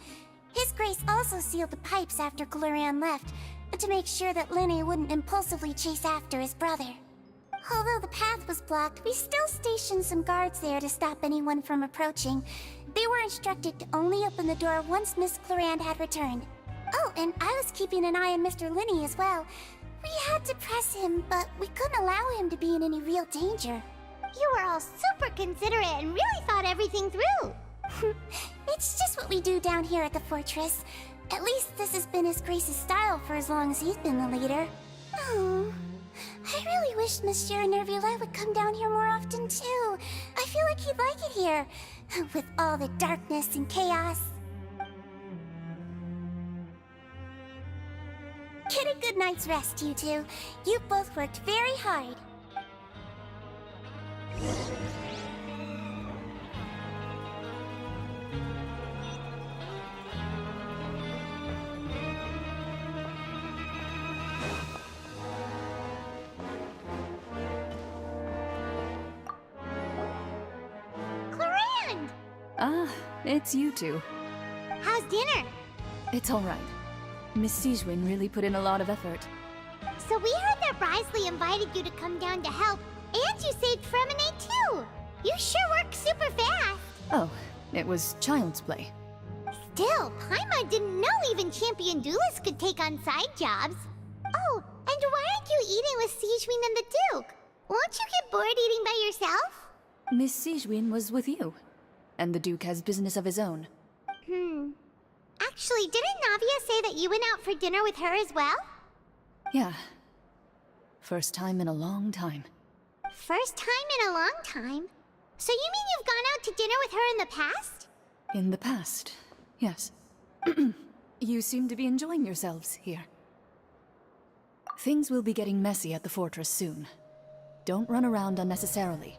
His Grace also sealed the pipes after Clorand left, to make sure that Linny wouldn't impulsively chase after his brother. Although the path was blocked, we still stationed some guards there to stop anyone from approaching. They were instructed to only open the door once Miss Clorand had returned. Oh, and I was keeping an eye on Mr. Linny as well. We had to press him, but we couldn't allow him to be in any real danger. You were all super considerate and really thought everything through. It's just what we do down here at the fortress. At least this has been His Grace's style for as long as he's been the leader. Oh, I really wish Monsieur Nervula would come down here more often too. I feel like he'd like it here, with all the darkness and chaos. Get a good night's rest, you two. You both worked very hard. Clorand! Ah, it's you two. How's dinner? It's all right. Miss Sijwin really put in a lot of effort. So we heard that Risley invited you to come down to help, and you saved Fremonade too! You sure work super fast! Oh, It was child's play. Still, Paimon didn't know even champion duelists could take on side jobs. Oh, and why aren't you eating with Sigewinne and the Duke? Won't you get bored eating by yourself? Miss Sigewinne was with you, and the Duke has business of his own. Actually, didn't Navia say that you went out for dinner with her as well? Yeah. First time in a long time. First time in a long time? So you mean you've gone out to dinner with her in the past? In the past, yes. You seem to be enjoying yourselves here. Things will be getting messy at the fortress soon. Don't run around unnecessarily.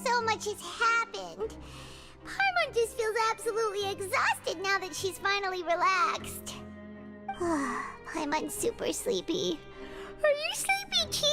So much has happened. Paimon just feels absolutely exhausted now that she's finally relaxed. Paimon's super sleepy. Are you sleepy too?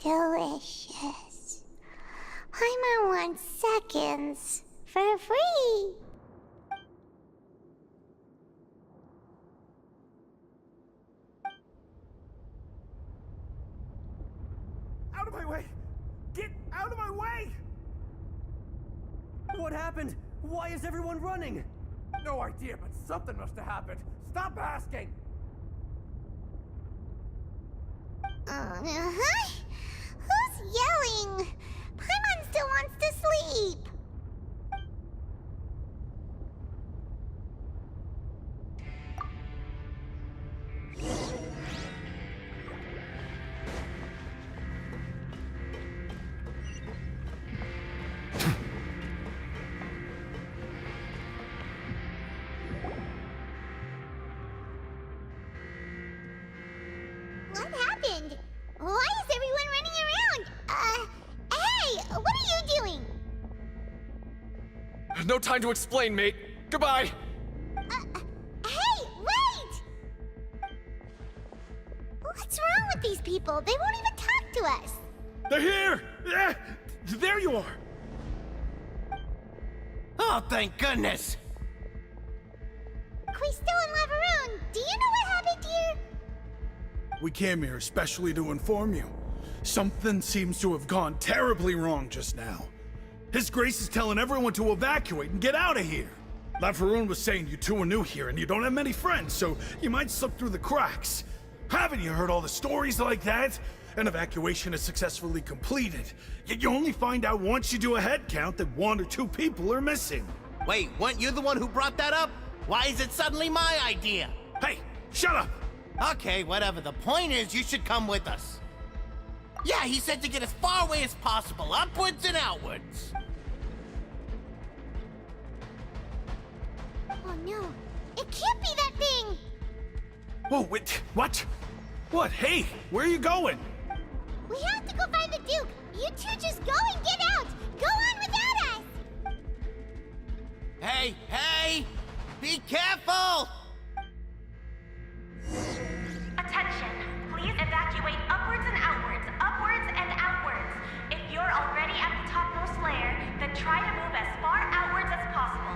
Delicious. Paimon wants seconds for free. Out of my way! Get out of my way! What happened? Why is everyone running? No idea, but something must have happened. Stop asking! Who's yelling? Paimon still wants to sleep. What happened? Why is everyone running around? Hey! What are you doing? No time to explain, mate. Goodbye! Hey! Wait! What's wrong with these people? They won't even talk to us. They're here! There you are! Oh, thank goodness! Quisto and Lavaroon, do you know what happened here? We came here especially to inform you. Something seems to have gone terribly wrong just now. His Grace is telling everyone to evacuate and get out of here. Lavaroon was saying you two are new here and you don't have many friends, so you might slip through the cracks. Haven't you heard all the stories like that? An evacuation is successfully completed, yet you only find out once you do a head count that 1 or 2 people are missing. Wait, weren't you the one who brought that up? Why is it suddenly my idea? Hey, shut up! Okay, whatever. The point is, you should come with us. Yeah, he said to get as far away as possible, upwards and outwards. Oh no, it can't be that thing! Whoa, wait, what? What? Hey, where are you going? We have to go find the Duke! You two just go and get out! Go on without us! Hey, hey! Be careful! Attention! Please evacuate upwards and outwards, upwards and outwards. If you're already at the topmost layer, then try to move as far outwards as possible.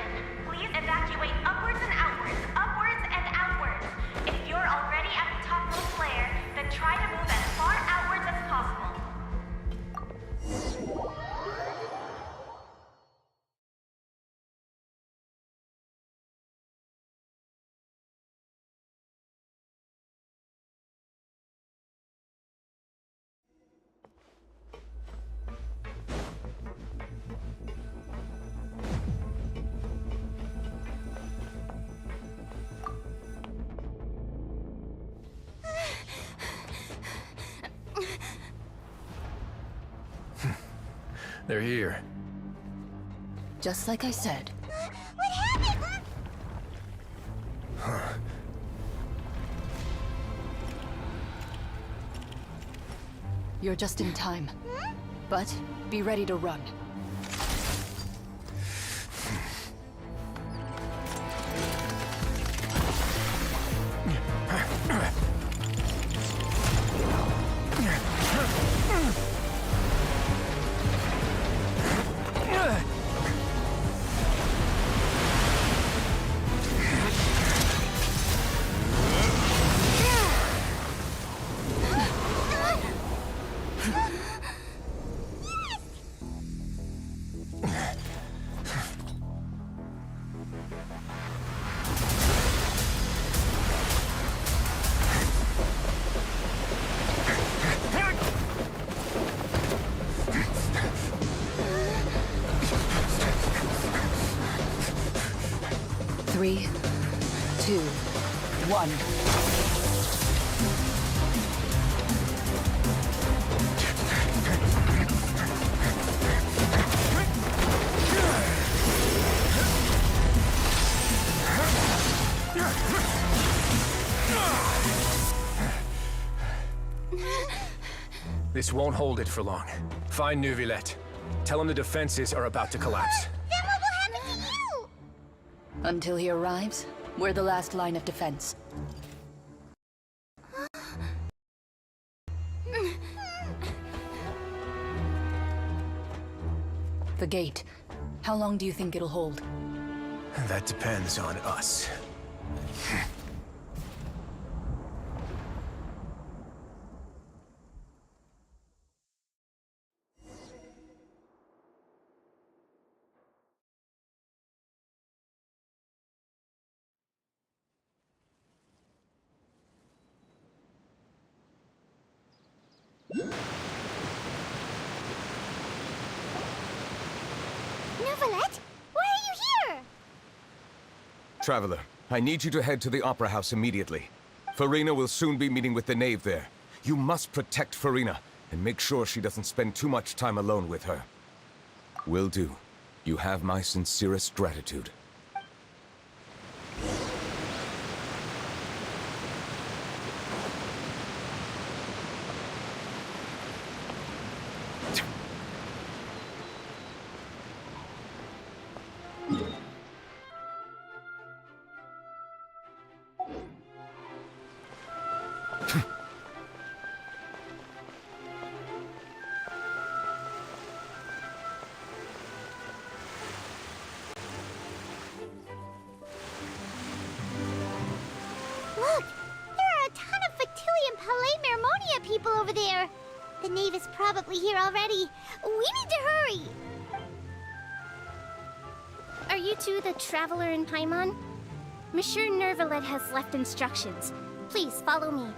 Attention, please evacuate upwards and outwards, upwards and outwards. If you're already at the topmost layer, then try to move as far outwards as possible. They're here. Just like I said. What happened? You're just in time. But be ready to run. Three, two, one. This won't hold it for long. Find Neuvillette. Tell him the defenses are about to collapse. Then what will happen to you? Until he arrives, we're the last line of defense. The gate. How long do you think it'll hold? That depends on us. Neuvillette? Why are you here? Traveler, I need you to head to the Opera House immediately. Farina will soon be meeting with the Knave there. You must protect Farina, and make sure she doesn't spend too much time alone with her. Will do. You have my sincerest gratitude. Look! There are a ton of Fatilian Palais Mermonia people over there! The Knave is probably here already. We need to hurry! Are you two the Traveler in Paimon? Monsieur Neuvillette has left instructions. Please follow me.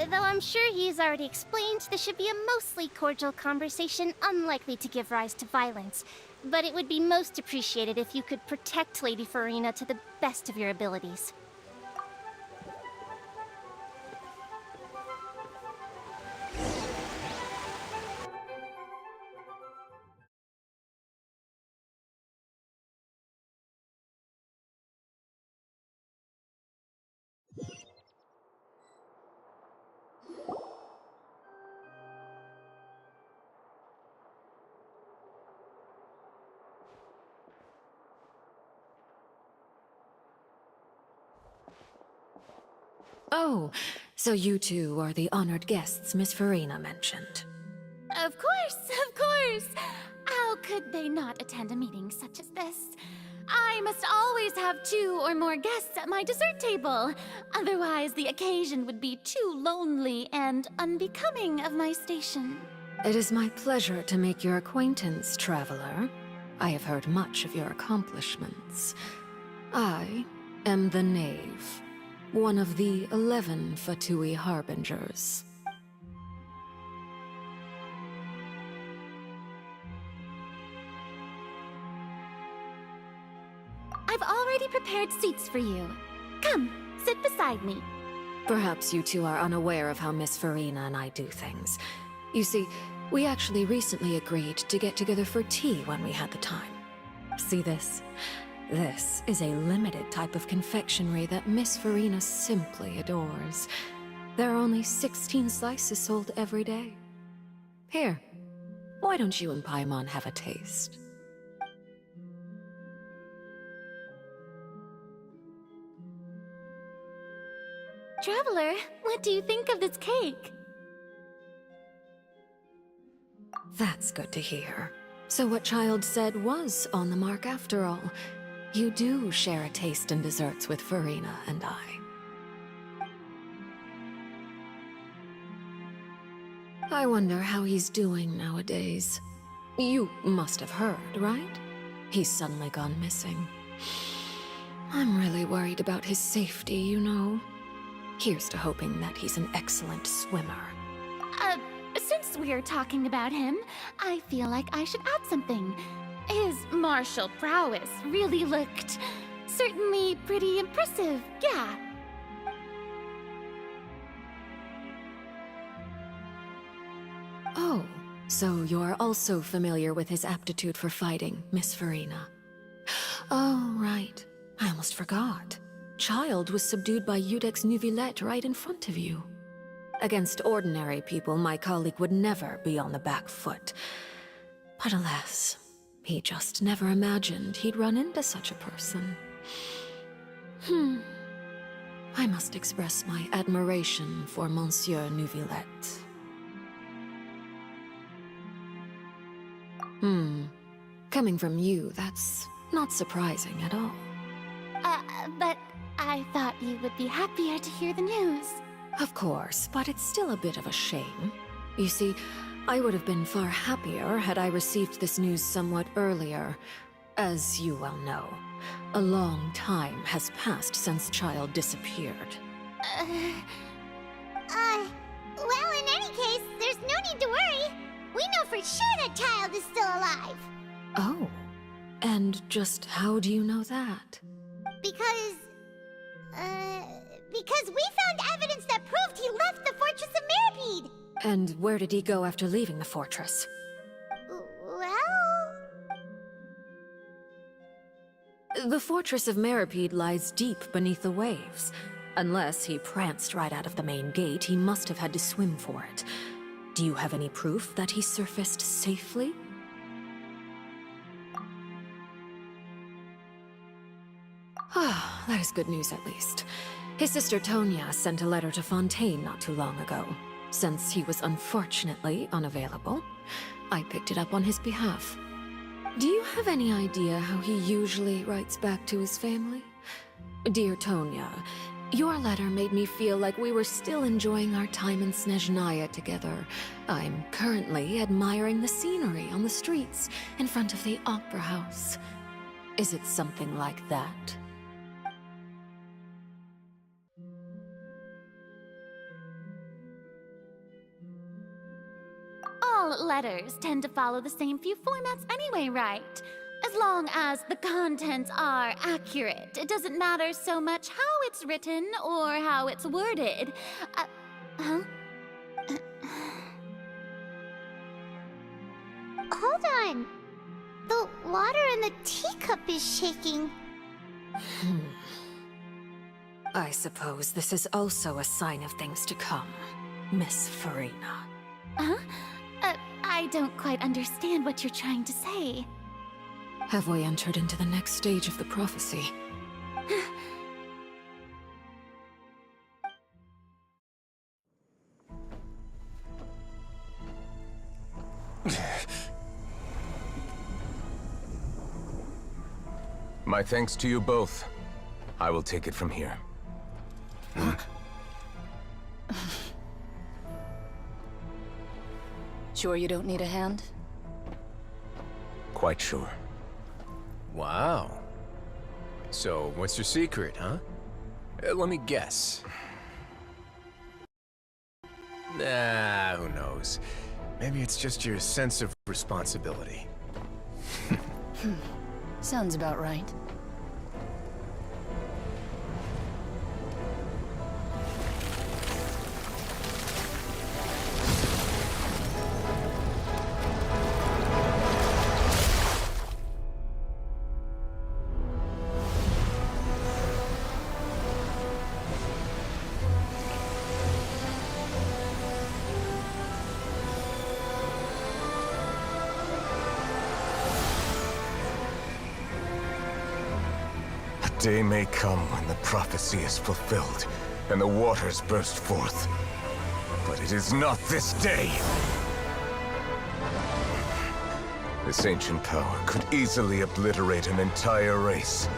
Though I'm sure he's already explained, this should be a mostly cordial conversation, unlikely to give rise to violence. But it would be most appreciated if you could protect Lady Farina to the best of your abilities. Oh, so you two are the honored guests Miss Farina mentioned. Of course, of course! How could they not attend a meeting such as this? I must always have 2 or more guests at my dessert table. Otherwise, the occasion would be too lonely and unbecoming of my station. It is my pleasure to make your acquaintance, traveler. I have heard much of your accomplishments. I am the Knave, one of the 11 Fatui Harbingers. I've already prepared seats for you. Come, sit beside me. Perhaps you two are unaware of how Miss Farina and I do things. You see, we actually recently agreed to get together for tea when we had the time. See this? This is a limited type of confectionery that Miss Farina simply adores. There are only 16 slices sold every day. Here, why don't you and Paimon have a taste? Traveler, what do you think of this cake? That's good to hear. So what Child said was on the mark after all. You do share a taste in desserts with Farina and I. I wonder how he's doing nowadays. You must have heard, right? He's suddenly gone missing. I'm really worried about his safety, you know. Here's to hoping that he's an excellent swimmer. Since we're talking about him, I feel like I should add something. His martial prowess really looked certainly pretty impressive, yeah. Oh, so you're also familiar with his aptitude for fighting, Miss Farina. Oh, right. I almost forgot. Child was subdued by Udex Nuvillette right in front of you. Against ordinary people, my colleague would never be on the back foot. But alas, he just never imagined he'd run into such a person. I must express my admiration for Monsieur Nuvillette. Coming from you, that's not surprising at all. But I thought you would be happier to hear the news. Of course, but it's still a bit of a shame. You see, I would have been far happier had I received this news somewhat earlier. As you well know, a long time has passed since Child disappeared. Well, in any case, there's no need to worry. We know for sure that Child is still alive. Oh, and just how do you know that? Because we found evidence that proved he left the Fortress of Meripede. And where did he go after leaving the fortress? Well... The Fortress of Meripede lies deep beneath the waves. Unless he pranced right out of the main gate, he must have had to swim for it. Do you have any proof that he surfaced safely? Ah, that is good news at least. His sister Tonya sent a letter to Fontaine not too long ago. Since he was unfortunately unavailable, I picked it up on his behalf. Do you have any idea how he usually writes back to his family? Dear Tonya, your letter made me feel like we were still enjoying our time in Snezhnaya together. I'm currently admiring the scenery on the streets in front of the Opera House. Is it something like that? All letters tend to follow the same few formats anyway, right? As long as the contents are accurate, it doesn't matter so much how it's written or how it's worded. Hold on. The water in the teacup is shaking. I suppose this is also a sign of things to come, Miss Farina. I don't quite understand what you're trying to say. Have we entered into the next stage of the prophecy? My thanks to you both. I will take it from here. Sure you don't need a hand? Quite sure. Wow. So, what's your secret, huh? Let me guess. Nah, who knows? Maybe it's just your sense of responsibility. Sounds about right. Day may come when the prophecy is fulfilled, and the waters burst forth. But it is not this day! This ancient power could easily obliterate an entire race.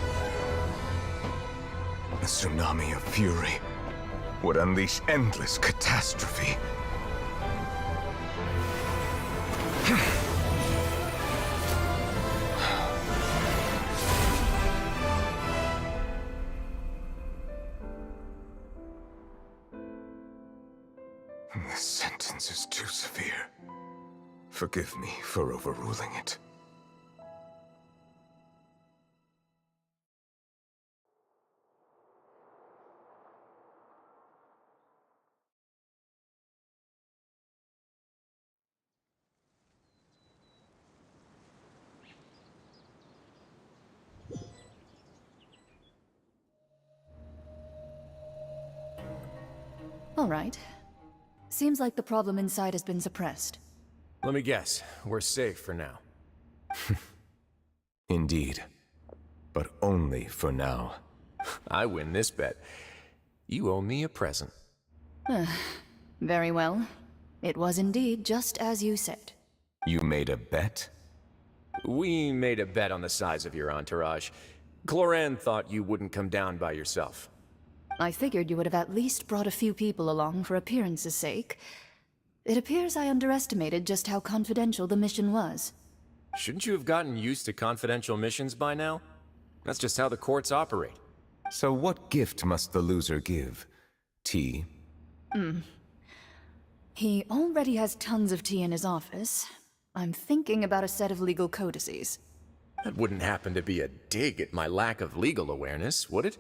A tsunami of fury would unleash endless catastrophe. This sentence is too severe. Forgive me for overruling it. All right. Seems like the problem inside has been suppressed. Let me guess, we're safe for now. Indeed. But only for now. I win this bet. You owe me a present. Very well. It was indeed just as you said. You made a bet? We made a bet on the size of your entourage. Cloran thought you wouldn't come down by yourself. I figured you would have at least brought a few people along for appearance's sake. It appears I underestimated just how confidential the mission was. Shouldn't you have gotten used to confidential missions by now? That's just how the courts operate. So what gift must the loser give? Tea? He already has tons of tea in his office. I'm thinking about a set of legal codices. That wouldn't happen to be a dig at my lack of legal awareness, would it?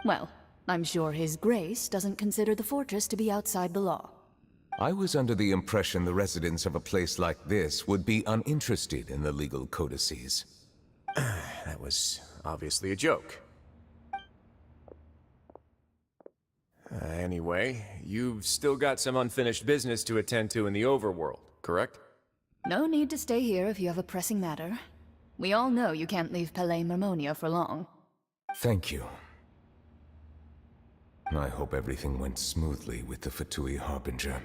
Well, I'm sure His Grace doesn't consider the fortress to be outside the law. I was under the impression the residents of a place like this would be uninterested in the legal codices. That was obviously a joke. Anyway, you've still got some unfinished business to attend to in the overworld, correct? No need to stay here if you have a pressing matter. We all know you can't leave Palais Marmonia for long. Thank you. I hope everything went smoothly with the Fatui Harbinger.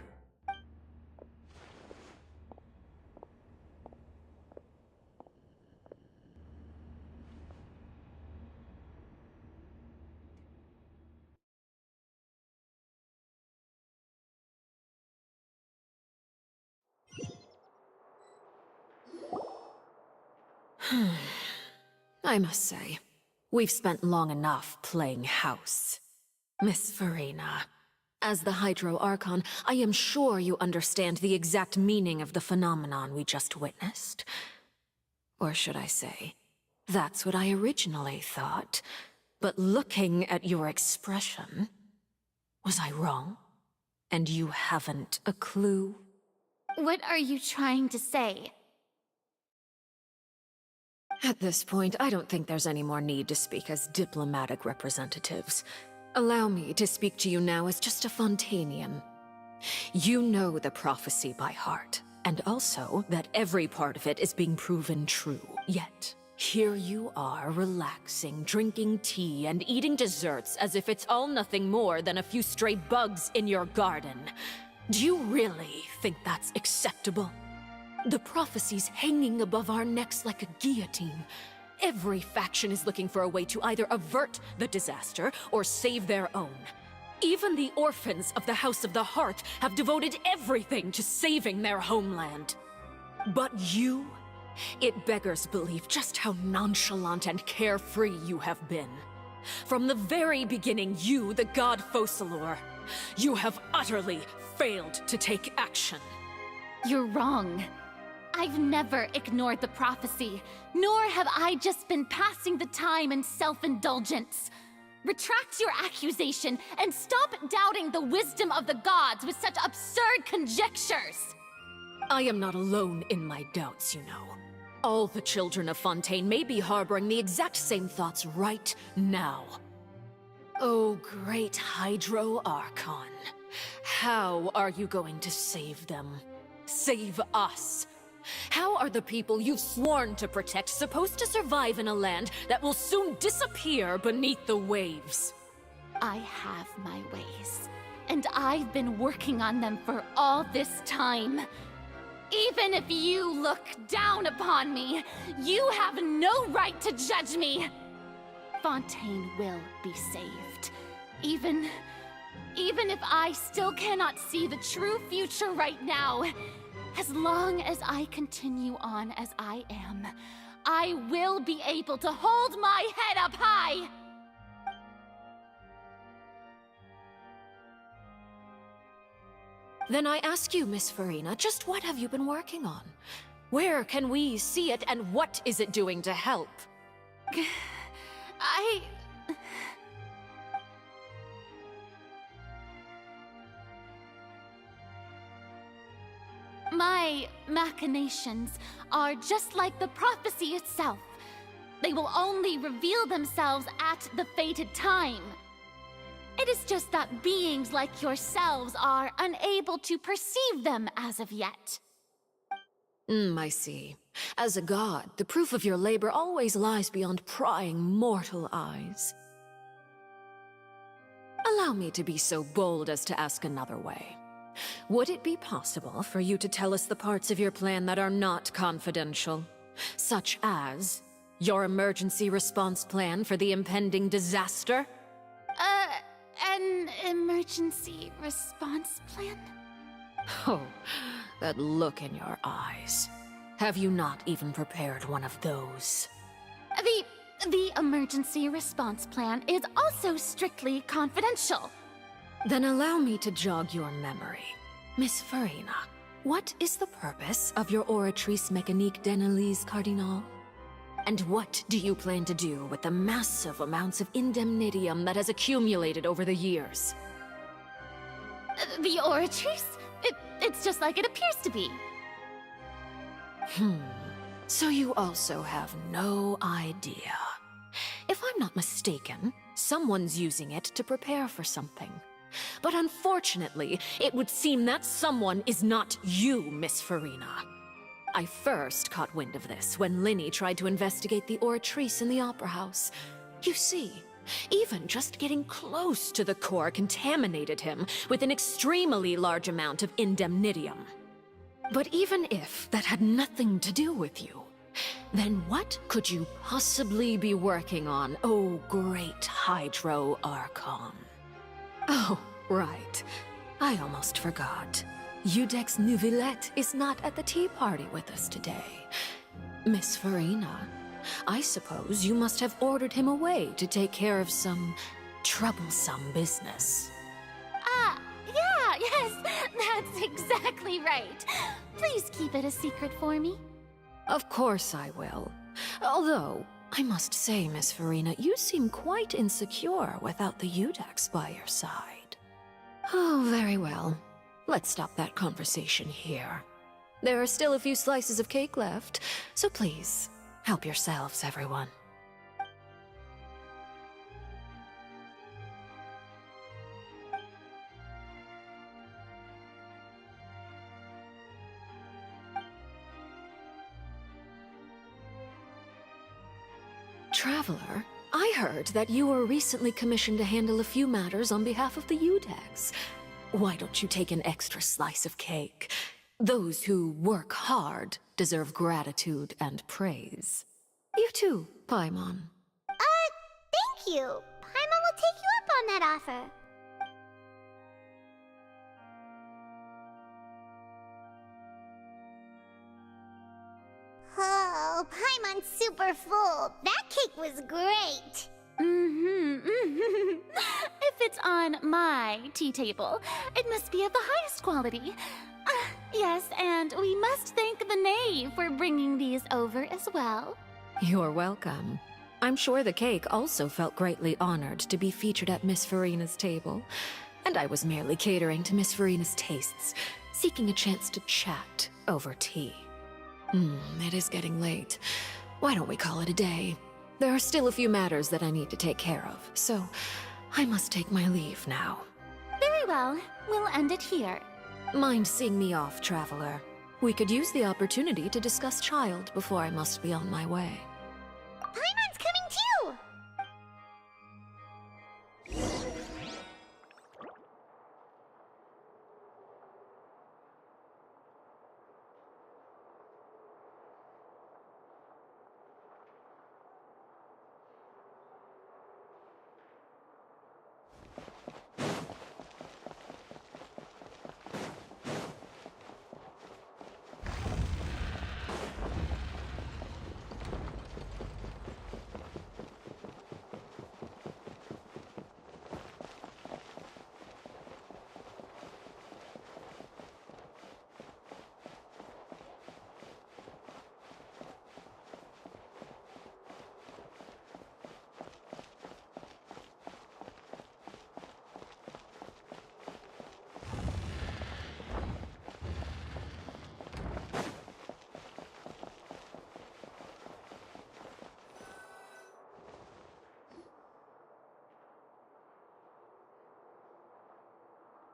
I must say, we've spent long enough playing house. Miss Farina, as the Hydro Archon, I am sure you understand the exact meaning of the phenomenon we just witnessed. Or should I say, that's what I originally thought. But looking at your expression, was I wrong? And you haven't a clue? What are you trying to say? At this point, I don't think there's any more need to speak as diplomatic representatives. Allow me to speak to you now as just a Fontanian. You know the prophecy by heart, and also that every part of it is being proven true. Yet, here you are relaxing, drinking tea, and eating desserts as if it's all nothing more than a few stray bugs in your garden. Do you really think that's acceptable? The prophecy's hanging above our necks like a guillotine. Every faction is looking for a way to either avert the disaster or save their own. Even the orphans of the House of the Hearth have devoted everything to saving their homeland. But you? It beggars belief just how nonchalant and carefree you have been. From the very beginning, you, the god Focalor, you have utterly failed to take action. You're wrong. I've never ignored the prophecy, nor have I just been passing the time in self-indulgence. Retract your accusation and stop doubting the wisdom of the gods with such absurd conjectures! I am not alone in my doubts, you know. All the children of Fontaine may be harboring the exact same thoughts right now. Oh, great Hydro Archon. How are you going to save them? Save us? How are the people you've sworn to protect supposed to survive in a land that will soon disappear beneath the waves? I have my ways, and I've been working on them for all this time. Even if you look down upon me, you have no right to judge me. Fontaine will be saved. Even if I still cannot see the true future right now, as long as I continue on as I am, I will be able to hold my head up high! Then I ask you, Miss Farina, just what have you been working on? Where can we see it, and what is it doing to help? My machinations are just like the prophecy itself. They will only reveal themselves at the fated time. It is just that beings like yourselves are unable to perceive them as of yet. I see. As a god, the proof of your labor always lies beyond prying mortal eyes. Allow me to be so bold as to ask another way. Would it be possible for you to tell us the parts of your plan that are not confidential? Such as your emergency response plan for the impending disaster? An emergency response plan? Oh, that look in your eyes. Have you not even prepared one of those? The emergency response plan is also strictly confidential. Then allow me to jog your memory. Miss Farina, what is the purpose of your Oratrice Mécanique d'Analyse Cardinal? And what do you plan to do with the massive amounts of indemnitium that has accumulated over the years? The Oratrice? It's just like it appears to be. So you also have no idea. If I'm not mistaken, someone's using it to prepare for something. But unfortunately, it would seem that someone is not you, Miss Farina. I first caught wind of this when Linny tried to investigate the Oratrice in the Opera House. You see, even just getting close to the core contaminated him with an extremely large amount of indemnitium. But even if that had nothing to do with you, then what could you possibly be working on, oh great Hydro Archon? Oh, right. I almost forgot. Udex Neuvillette is not at the tea party with us today. Miss Farina, I suppose you must have ordered him away to take care of some troublesome business. Yeah, yes, that's exactly right. Please keep it a secret for me. Of course I will. Although, I must say, Miss Farina, you seem quite insecure without the Udex by your side. Oh, very well. Let's stop that conversation here. There are still a few slices of cake left, so please, help yourselves, everyone. Traveler, I heard that you were recently commissioned to handle a few matters on behalf of the Udex. Why don't you take an extra slice of cake? Those who work hard deserve gratitude and praise. You too, Paimon. Thank you. Paimon will take you up on that offer. Oh, Paimon's super full. That cake was great. If it's on my tea table, it must be of the highest quality. Yes, and we must thank the knave for bringing these over as well. You're welcome. I'm sure the cake also felt greatly honored to be featured at Miss Farina's table. And I was merely catering to Miss Farina's tastes, seeking a chance to chat over tea. It is getting late. Why don't we call it a day? There are still a few matters that I need to take care of, so I must take my leave now. Very well. We'll end it here. Mind seeing me off, traveler? We could use the opportunity to discuss Child before I must be on my way. Paimon's coming too!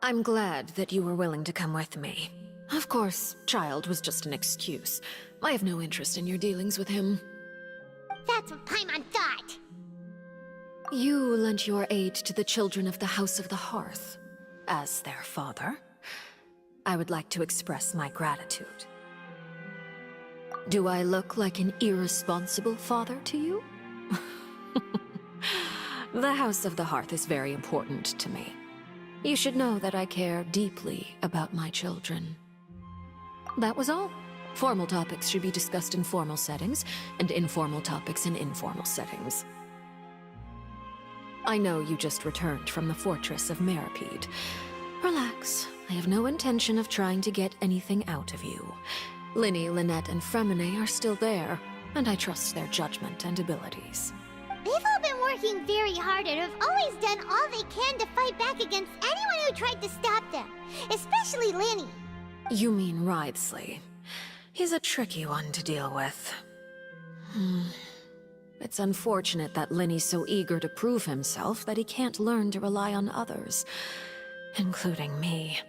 I'm glad that you were willing to come with me. Of course, Child was just an excuse. I have no interest in your dealings with him. That's what Paimon thought. You lent your aid to the children of the House of the Hearth. As their father, I would like to express my gratitude. Do I look like an irresponsible father to you? The House of the Hearth is very important to me. You should know that I care deeply about my children. That was all. Formal topics should be discussed in formal settings, and informal topics in informal settings. I know you just returned from the fortress of Meripede. Relax. I have no intention of trying to get anything out of you. Linny, Lynette, and Fremine are still there, and I trust their judgment and abilities. They've all been working very hard and have always done all they can to fight back against anyone who tried to stop them, especially Linny. You mean Wriothesley. He's a tricky one to deal with. It's unfortunate that Linny's so eager to prove himself that he can't learn to rely on others, including me.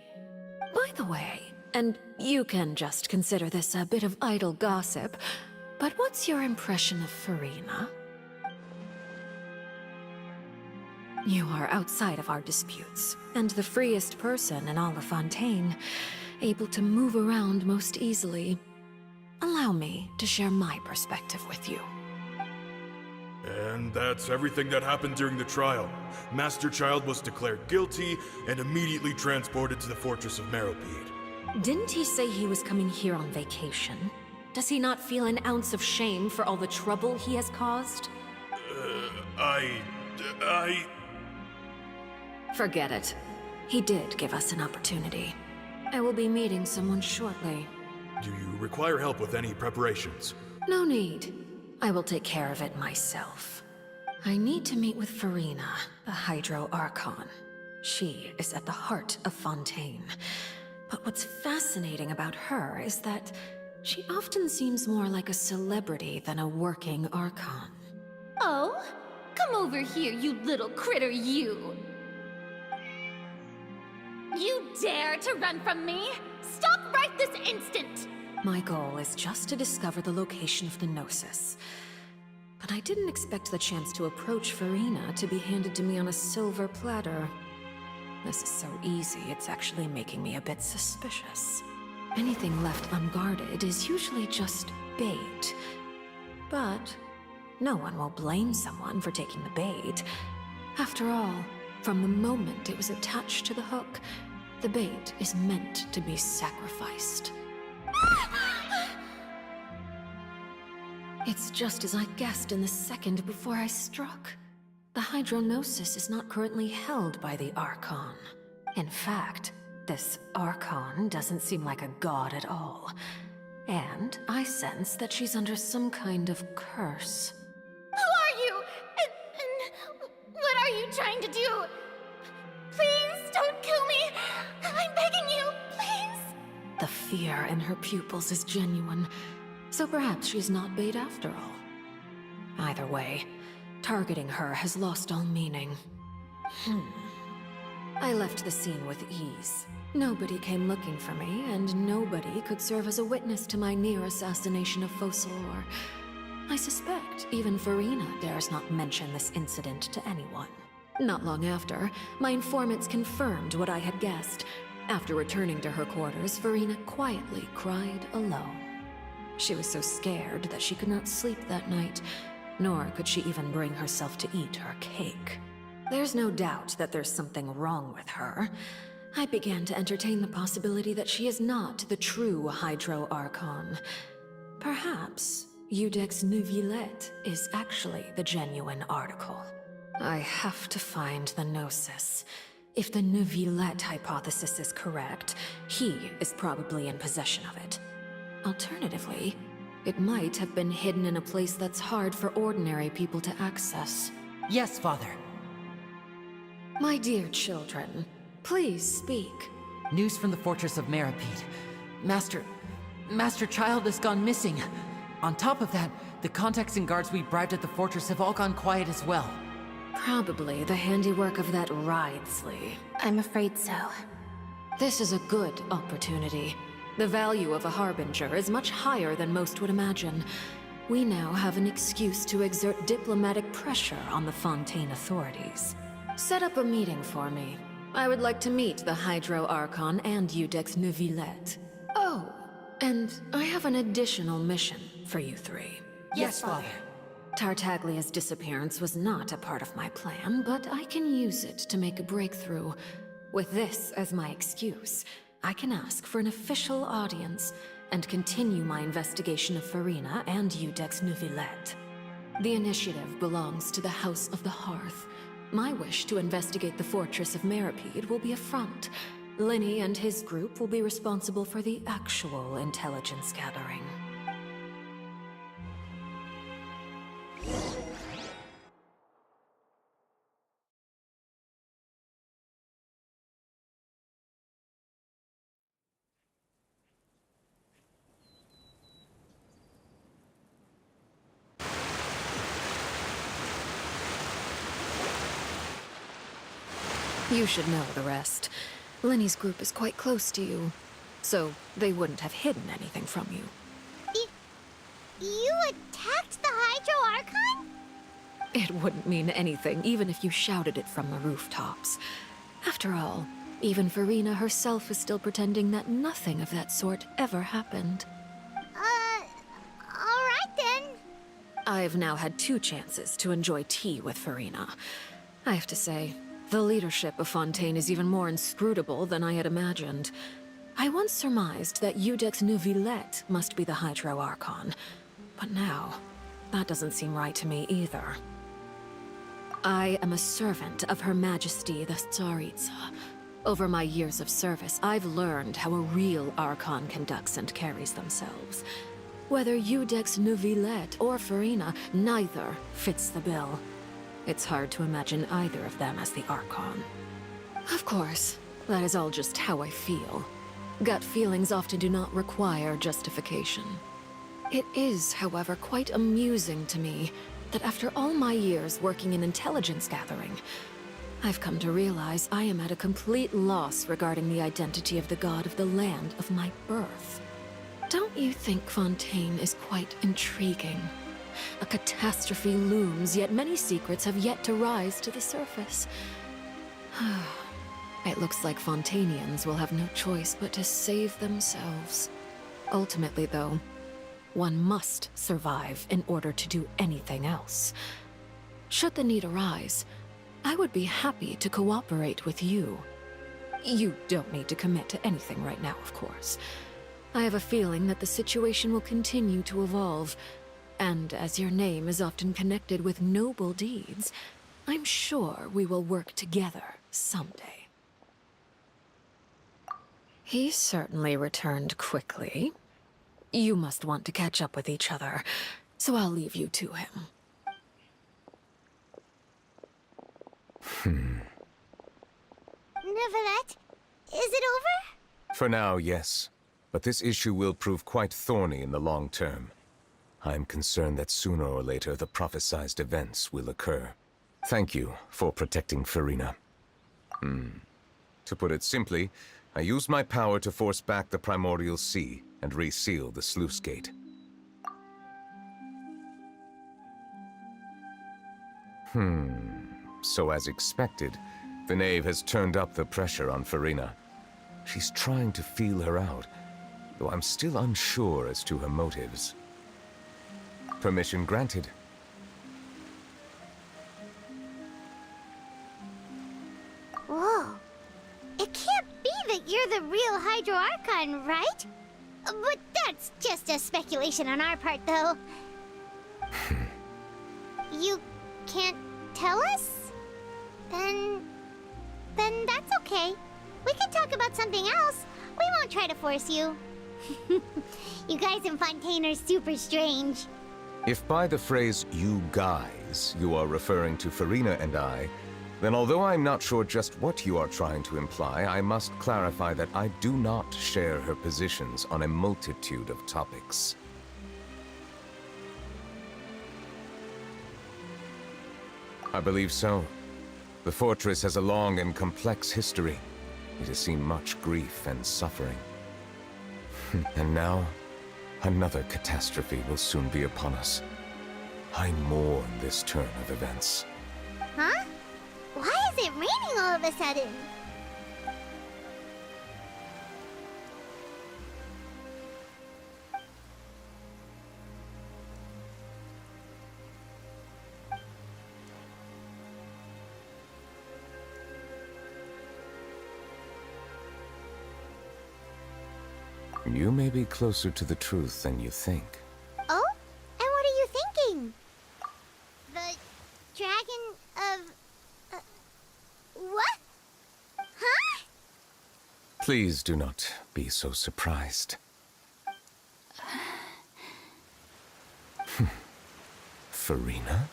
By the way, and you can just consider this a bit of idle gossip, but what's your impression of Farina? You are outside of our disputes, and the freest person in all of Fontaine, able to move around most easily. Allow me to share my perspective with you. And that's everything that happened during the trial. Master Child was declared guilty and immediately transported to the Fortress of Meripede. Didn't he say he was coming here on vacation? Does he not feel an ounce of shame for all the trouble he has caused? Forget it. He did give us an opportunity. I will be meeting someone shortly. Do you require help with any preparations? No need. I will take care of it myself. I need to meet with Farina, the Hydro Archon. She is at the heart of Fontaine. But what's fascinating about her is that she often seems more like a celebrity than a working Archon. Oh? Come over here, you little critter, you! You dare to run from me? Stop right this instant! My goal is just to discover the location of the Gnosis. But I didn't expect the chance to approach Farina to be handed to me on a silver platter. This is so easy, it's actually making me a bit suspicious. Anything left unguarded is usually just bait. But No one will blame someone for taking the bait. After all, from the moment it was attached to the hook, the bait is meant to be sacrificed. It's just as I guessed in the second before I struck. The Hydronosis is not currently held by the Archon. In fact, this Archon doesn't seem like a god at all. And I sense that she's under some kind of curse. Who are you? And what are you trying to do? Please don't kill me. I'm begging you, please. The fear in her pupils is genuine, so perhaps she's not bait after all. Either way, targeting her has lost all meaning. I left the scene with ease. Nobody came looking for me, and nobody could serve as a witness to my near assassination of Focalor. I suspect even Farina dares not mention this incident to anyone. Not long after, my informants confirmed what I had guessed. After returning to her quarters, Farina quietly cried alone. She was so scared that she could not sleep that night, nor could she even bring herself to eat her cake. There's no doubt that there's something wrong with her. I began to entertain the possibility that she is not the true Hydro Archon. Perhaps Iudex Neuvillette is actually the genuine article. I have to find the Gnosis. If the Neuvillette hypothesis is correct, he is probably in possession of it. Alternatively, it might have been hidden in a place that's hard for ordinary people to access. Yes, Father. My dear children, please speak. News from the fortress of Meripede. Master Child has gone missing. On top of that, the contacts and guards we bribed at the fortress have all gone quiet as well. Probably the handiwork of that Ridesley. I'm afraid so. This is a good opportunity. The value of a Harbinger is much higher than most would imagine. We now have an excuse to exert diplomatic pressure on the Fontaine authorities. Set up a meeting for me. I would like to meet the Hydro Archon and Iudex Neuvillette. Oh, and I have an additional mission for you three. Yes, Father. Tartaglia's disappearance was not a part of my plan, but I can use it to make a breakthrough. With this as my excuse, I can ask for an official audience and continue my investigation of Farina and Iudex Neuvillette. The initiative belongs to the House of the Hearth. My wish to investigate the fortress of Meripede will be a front. Linny and his group will be responsible for the actual intelligence gathering. You should know the rest. Linny's group is quite close to you, so they wouldn't have hidden anything from you. You attacked the Hydro Archon? It wouldn't mean anything, even if you shouted it from the rooftops. After all, even Farina herself is still pretending that nothing of that sort ever happened. Alright then. I've now had 2 chances to enjoy tea with Farina. I have to say, the leadership of Fontaine is even more inscrutable than I had imagined. I once surmised that Iudex Neuvillette must be the Hydro Archon, but now, that doesn't seem right to me either. I am a servant of Her Majesty the Tsaritsa. Over my years of service, I've learned how a real Archon conducts and carries themselves. Whether Iudex Neuvillette or Farina, neither fits the bill. It's hard to imagine either of them as the Archon. Of course, that is all just how I feel. Gut feelings often do not require justification. It is, however, quite amusing to me that after all my years working in intelligence gathering, I've come to realize I am at a complete loss regarding the identity of the god of the land of my birth. Don't you think Fontaine is quite intriguing? A catastrophe looms, yet many secrets have yet to rise to the surface. It looks like Fontainians will have no choice but to save themselves. Ultimately, though, One must survive in order to do anything else. Should the need arise, I would be happy to cooperate with you. You don't need to commit to anything right now, of course. I have a feeling that the situation will continue to evolve, and as your name is often connected with noble deeds, I'm sure we will work together someday. He certainly returned quickly. You must want to catch up with each other, so I'll leave you to him. Neuvillette, is it over? For now, yes. But this issue will prove quite thorny in the long term. I am concerned that sooner or later the prophesized events will occur. Thank you for protecting Farina. To put it simply, I used my power to force back the Primordial Sea and reseal the sluice gate. So as expected, the Knave has turned up the pressure on Farina. She's trying to feel her out, though I'm still unsure as to her motives. Permission granted. Whoa. It can't be that you're the real Hydro Archon, right? But that's just a speculation on our part, though. You can't tell us? Then that's okay. We can talk about something else. We won't try to force you. You guys in Fontaine are super strange. If by the phrase, you guys, you are referring to Farina and I, then although I'm not sure just what you are trying to imply, I must clarify that I do not share her positions on a multitude of topics. I believe so. The fortress has a long and complex history. It has seen much grief and suffering. And now, another catastrophe will soon be upon us. I mourn this turn of events. Huh? Why is it raining all of a sudden? You may be closer to the truth than you think. Oh? And what are you thinking? The dragon of... what? Huh? Please do not be so surprised. Farina?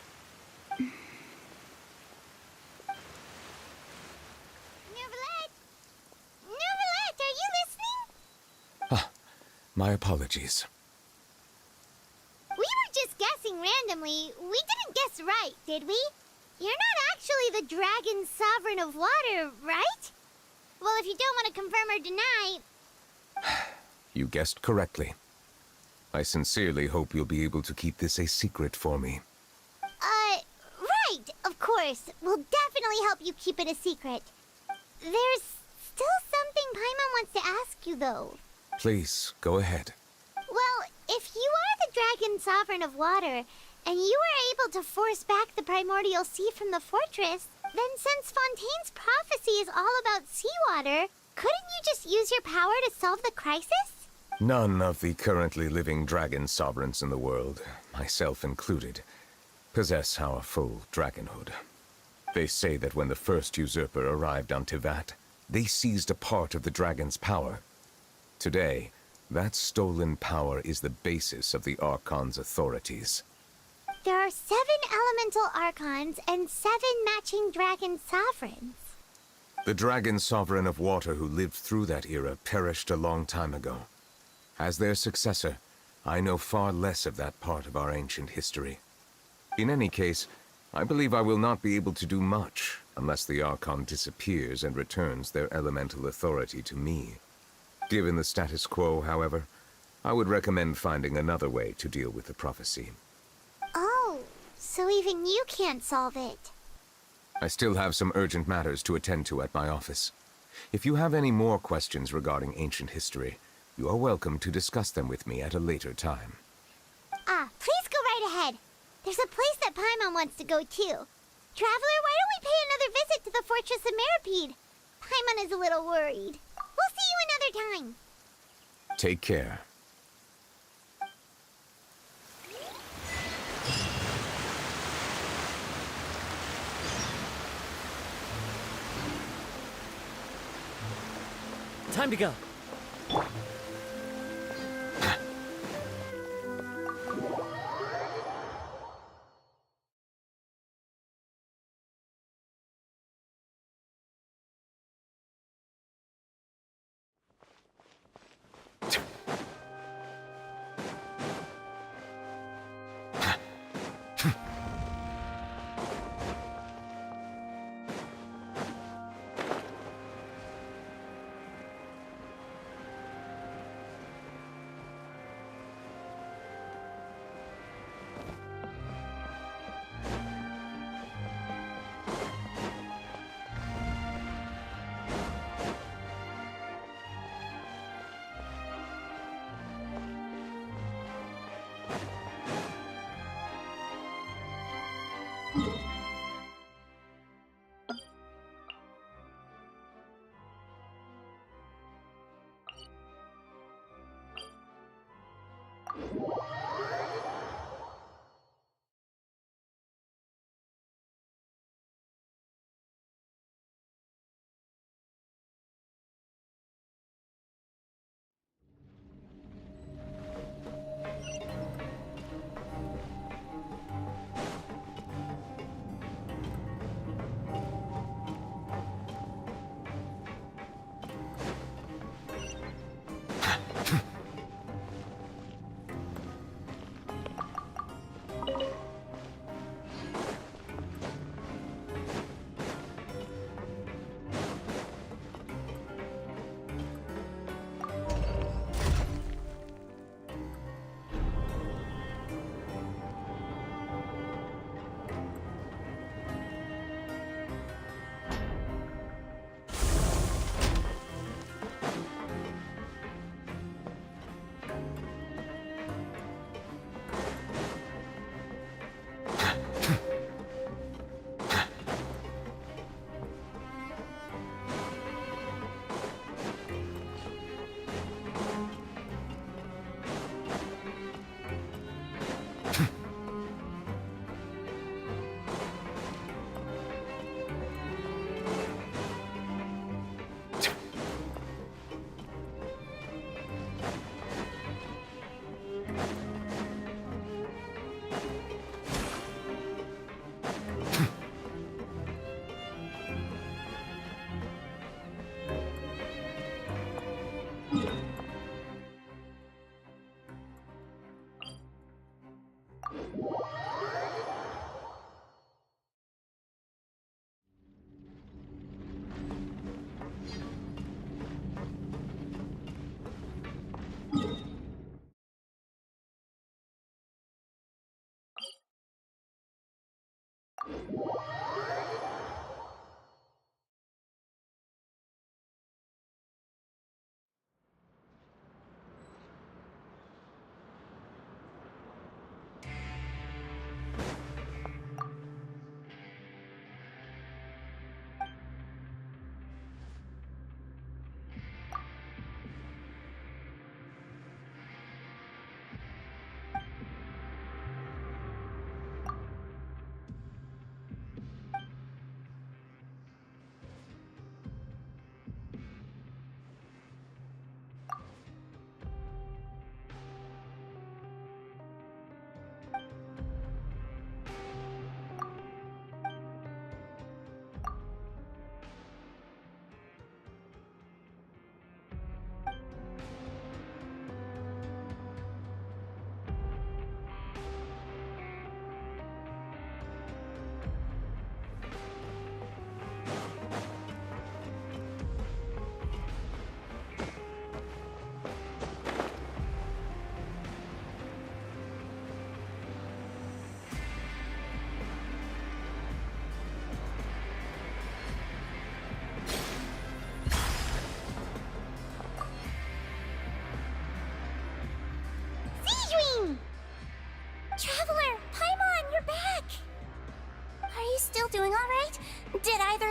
Neuvillette, are you listening? My apologies. We were just guessing randomly. We didn't guess right, did we? You're not actually the dragon sovereign of water, right? Well, if you don't want to confirm or deny... You guessed correctly. I sincerely hope you'll be able to keep this a secret for me. Right, of course. We'll definitely help you keep it a secret. There's still something Paimon wants to ask you, though. Please, go ahead. Well, if you are the dragon sovereign of water, and you were able to force back the primordial sea from the fortress, then since Fontaine's prophecy is all about seawater, couldn't you just use your power to solve the crisis? None of the currently living dragon sovereigns in the world, myself included, possess our full dragonhood. They say that when the first usurper arrived on Tivat, they seized a part of the dragon's power. Today, that stolen power is the basis of the Archon's authorities. There are 7 elemental Archons and 7 matching dragon sovereigns. The dragon sovereign of water who lived through that era perished a long time ago. As their successor, I know far less of that part of our ancient history. In any case, I believe I will not be able to do much unless the Archon disappears and returns their elemental authority to me. Given the status quo, however, I would recommend finding another way to deal with the prophecy. Oh, so even you can't solve it. I still have some urgent matters to attend to at my office. If you have any more questions regarding ancient history, you are welcome to discuss them with me at a later time. There's a place that Paimon wants to go too. Traveler, why don't we pay another visit to the Fortress of Meropide? Paimon is a little worried. We'll see you another time. Take care. Time to go.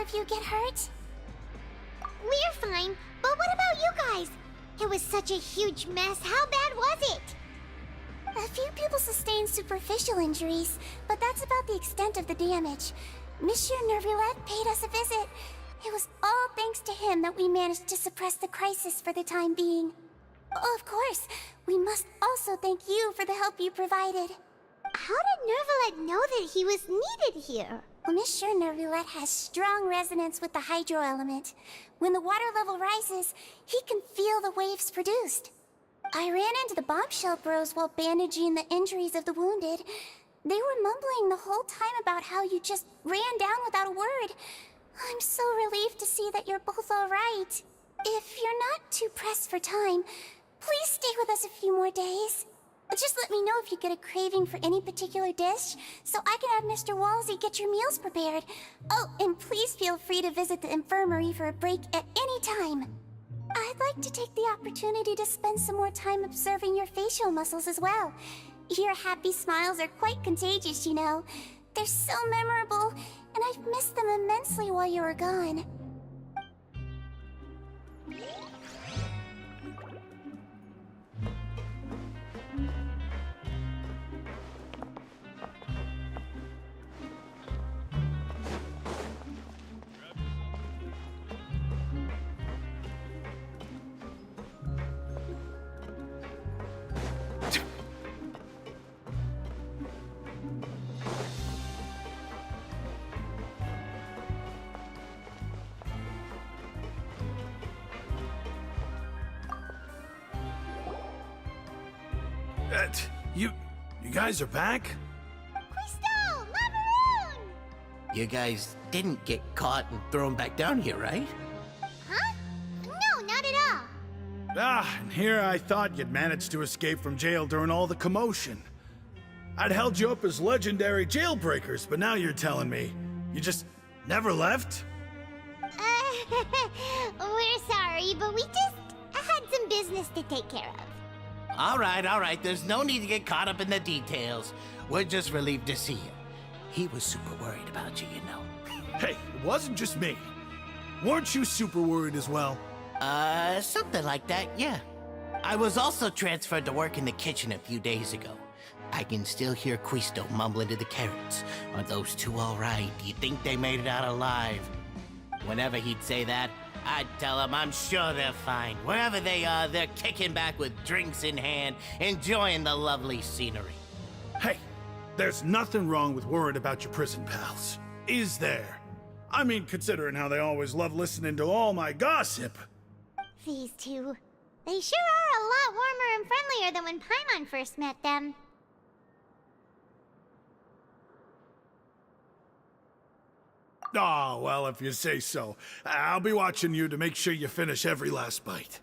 if you get hurt? We're fine, but what about you guys? It was such a huge mess. How bad was it? A few people sustained superficial injuries, but that's about the extent of the damage. Monsieur Nervillette paid us a visit. It was all thanks to him that we managed to suppress the crisis for the time being. Of course, we must also thank you for the help you provided. How did Nervillette know that he was needed here? Well, Monsieur Nervillette has strong resonance with the hydro element. When the water level rises, he can feel the waves produced. I ran into the bombshell bros while bandaging the injuries of the wounded. They were mumbling the whole time about how you just ran down without a word. I'm so relieved to see that you're both alright. If you're not too pressed for time, please stay with us a few more days. Just let me know if you get a craving for any particular dish, so I can have Mr. Walsey get your meals prepared. Oh, and please feel free to visit the infirmary for a break at any time. I'd like to take the opportunity to spend some more time observing your facial muscles as well. Your happy smiles are quite contagious, you know. They're so memorable, and I've missed them immensely while you were gone. You guys are back? Crystal! Macaroon! You guys didn't get caught and thrown back down here, right? Huh? No, not at all. And here I thought you'd managed to escape from jail during all the commotion. I'd held you up as legendary jailbreakers, but now you're telling me you just never left? We're sorry, but we just had some business to take care of. All right. There's no need to get caught up in the details. We're just relieved to see you. He was super worried about you, you know. Hey, it wasn't just me. Weren't you super worried as well? Something like that, yeah. I was also transferred to work in the kitchen a few days ago. I can still hear Quisto mumbling to the carrots. Are those two all right? Do you think they made it out alive? Whenever he'd say that, I'd tell him I'm sure they're fine. Wherever they are, they're kicking back with drinks in hand, enjoying the lovely scenery. Hey, there's nothing wrong with worrying about your prison pals, is there? I mean, considering how they always love listening to all my gossip. These two. They sure are a lot warmer and friendlier than when Paimon first met them. Oh, well, if you say so. I'll be watching you to make sure you finish every last bite.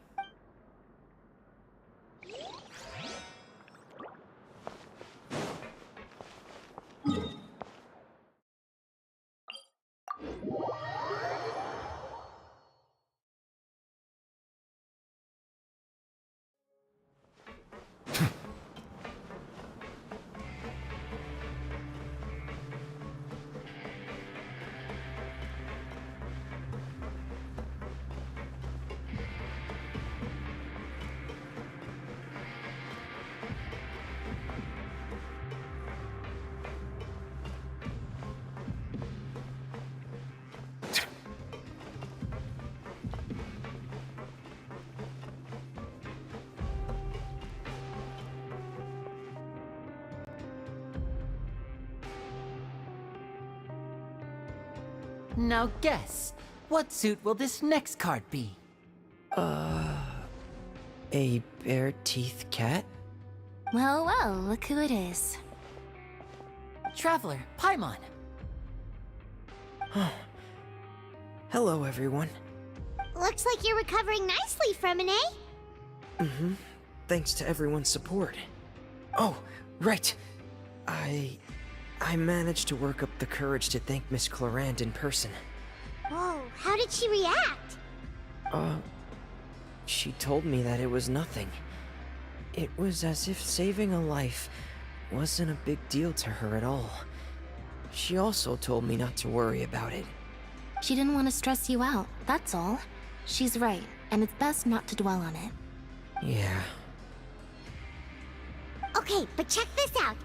Now guess, what suit will this next card be? A bare-teeth cat? Well, look who it is. Traveler, Paimon. Hello, everyone. Looks like you're recovering nicely from it, eh? Thanks to everyone's support. Oh, right. I managed to work up the courage to thank Miss Clorand in person. Whoa, how did she react? She told me that it was nothing. It was as if saving a life wasn't a big deal to her at all. She also told me not to worry about it. She didn't want to stress you out, that's all. She's right, and it's best not to dwell on it. Yeah. Okay, but check this out.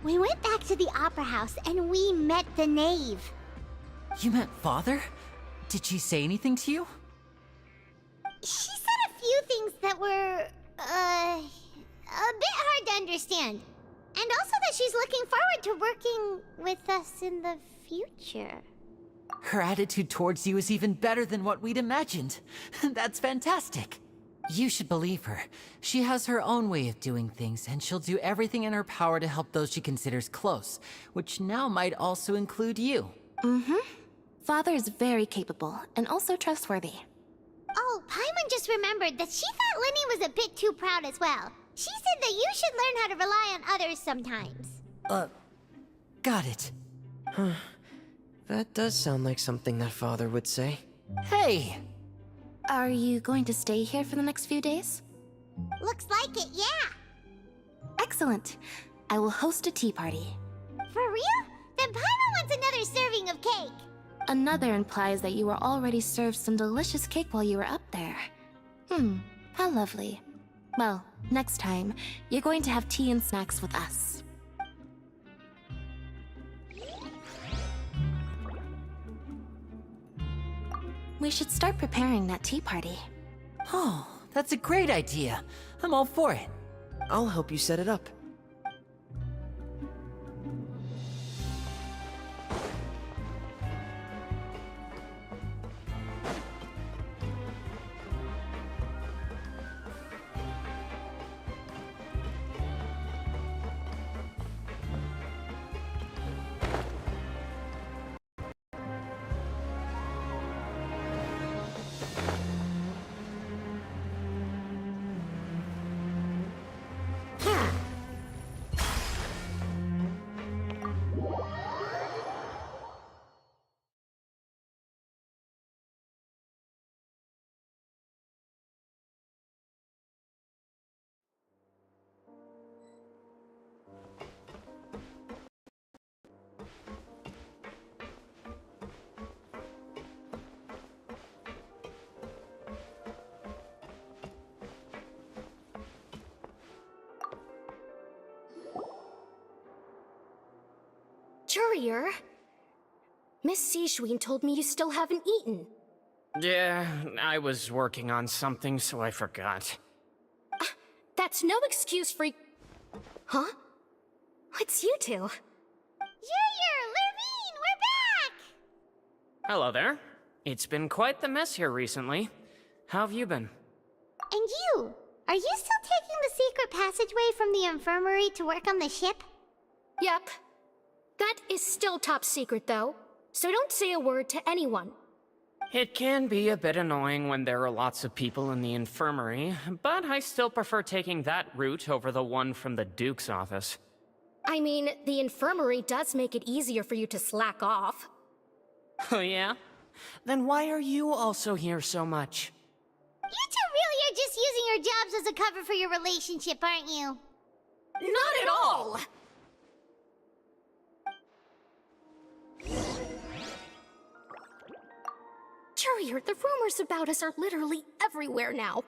We went back to the Opera House and we met the Knave. You met Father? Did she say anything to you? She said a few things that were, a bit hard to understand. And also that she's looking forward to working with us in the future. Her attitude towards you is even better than what we'd imagined. That's fantastic. You should believe her. She has her own way of doing things, and she'll do everything in her power to help those she considers close, which now might also include you. Mm-hmm. Father is very capable, and also trustworthy. Oh, Paimon just remembered that she thought Lenny was a bit too proud as well. She said that you should learn how to rely on others sometimes. Got it. Huh. That does sound like something that Father would say. Hey! Are you going to stay here for the next few days? Looks like it, yeah. Excellent. I will host a tea party. For real? Then Paimon wants another serving of cake. Another implies that you were already served some delicious cake while you were up there. How lovely. Well, next time, you're going to have tea and snacks with us. We should start preparing that tea party. Oh, that's a great idea. I'm all for it. I'll help you set it up. Courier? Miss Sijween told me you still haven't eaten. Yeah, I was working on something, so I forgot. That's no excuse for... Huh? It's you two. Junior, Lurvine, we're back! Hello there. It's been quite the mess here recently. How have you been? And you? Are you still taking the secret passageway from the infirmary to work on the ship? Yep. That is still top secret, though. So don't say a word to anyone. It can be a bit annoying when there are lots of people in the infirmary, but I still prefer taking that route over the one from the Duke's office. I mean, the infirmary does make it easier for you to slack off. Oh yeah? Then why are you also here so much? You two really are just using your jobs as a cover for your relationship, aren't you? Not at all! Courier, the rumors about us are literally everywhere now.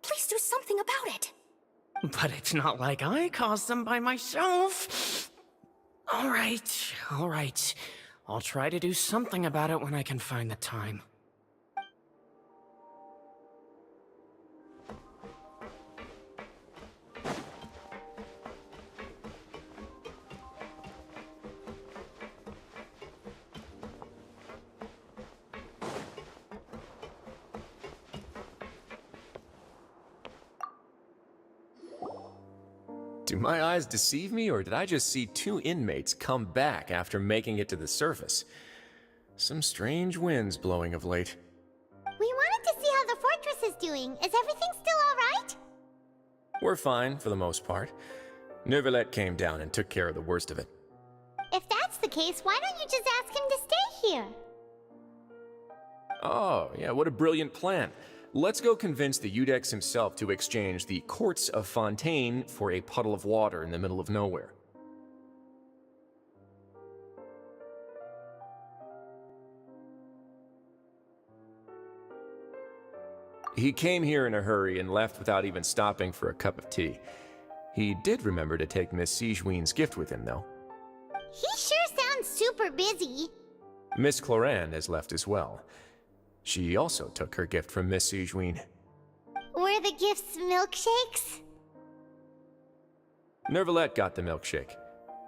Please do something about it. But it's not like I caused them by myself. All right. I'll try to do something about it when I can find the time. Do my eyes deceive me, or did I just see two inmates come back after making it to the surface? Some strange winds blowing of late. We wanted to see how the fortress is doing. Is everything still alright? We're fine, for the most part. Neuvillette came down and took care of the worst of it. If that's the case, why don't you just ask him to stay here? Oh, yeah, what a brilliant plan. Let's go convince the Eudex himself to exchange the Courts of Fontaine for a puddle of water in the middle of nowhere. He came here in a hurry and left without even stopping for a cup of tea. He did remember to take Miss Sigewin's gift with him, though. He sure sounds super busy. Miss Cloran has left as well. She also took her gift from Miss Sigewin. Were the gifts milkshakes? Nervalette got the milkshake.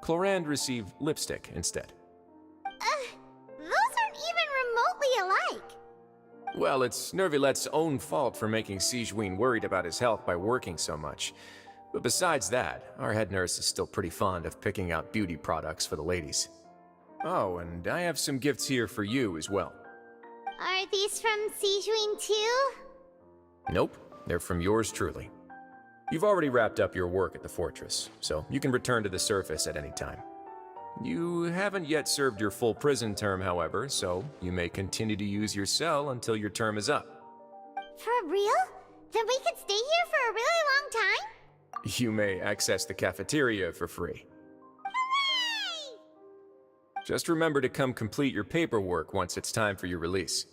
Cloran received lipstick instead. Those aren't even remotely alike. Well, it's Nervalette's own fault for making Sigewin worried about his health by working so much. But besides that, our head nurse is still pretty fond of picking out beauty products for the ladies. Oh, and I have some gifts here for you as well. Are these from Sigewin too? Nope, they're from yours truly. You've already wrapped up your work at the fortress, so you can return to the surface at any time. You haven't yet served your full prison term, however, so you may continue to use your cell until your term is up. For real? Then we could stay here for a really long time? You may access the cafeteria for free. Hooray! Just remember to come complete your paperwork once it's time for your release.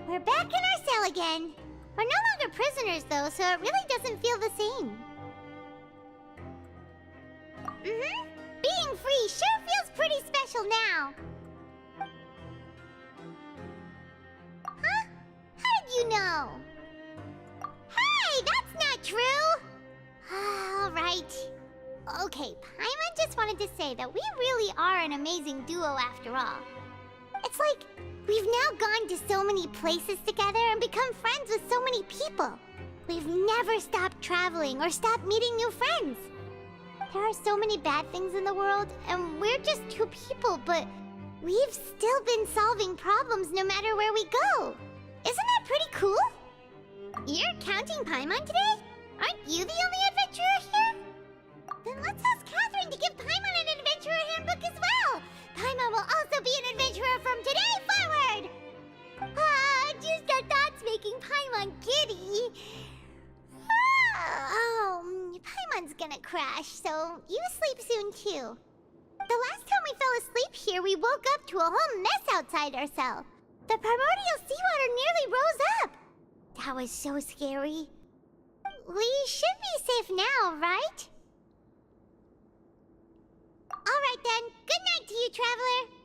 We're back in our cell again. We're no longer prisoners though, so it really doesn't feel the same. Being free sure feels pretty special now. Huh? How did you know? Hey, that's not true! Alright. Okay, Paimon just wanted to say that we really are an amazing duo after all. It's like we've now gone to so many places together and become friends with so many people. We've never stopped traveling or stopped meeting new friends. There are so many bad things in the world, and we're just two people, but we've still been solving problems no matter where we go. Isn't that pretty cool? You're counting Paimon today? Aren't you the only adventurer here? Then let's ask Catherine to give Paimon an adventurer handbook as well. Paimon will also be an adventurer from today forward! Just the thoughts making Paimon giddy. Paimon's gonna crash, so you sleep soon too. The last time we fell asleep here, we woke up to a whole mess outside our cell. The primordial seawater nearly rose up. That was so scary. We should be safe now, right? Alright then, good night to you, traveler.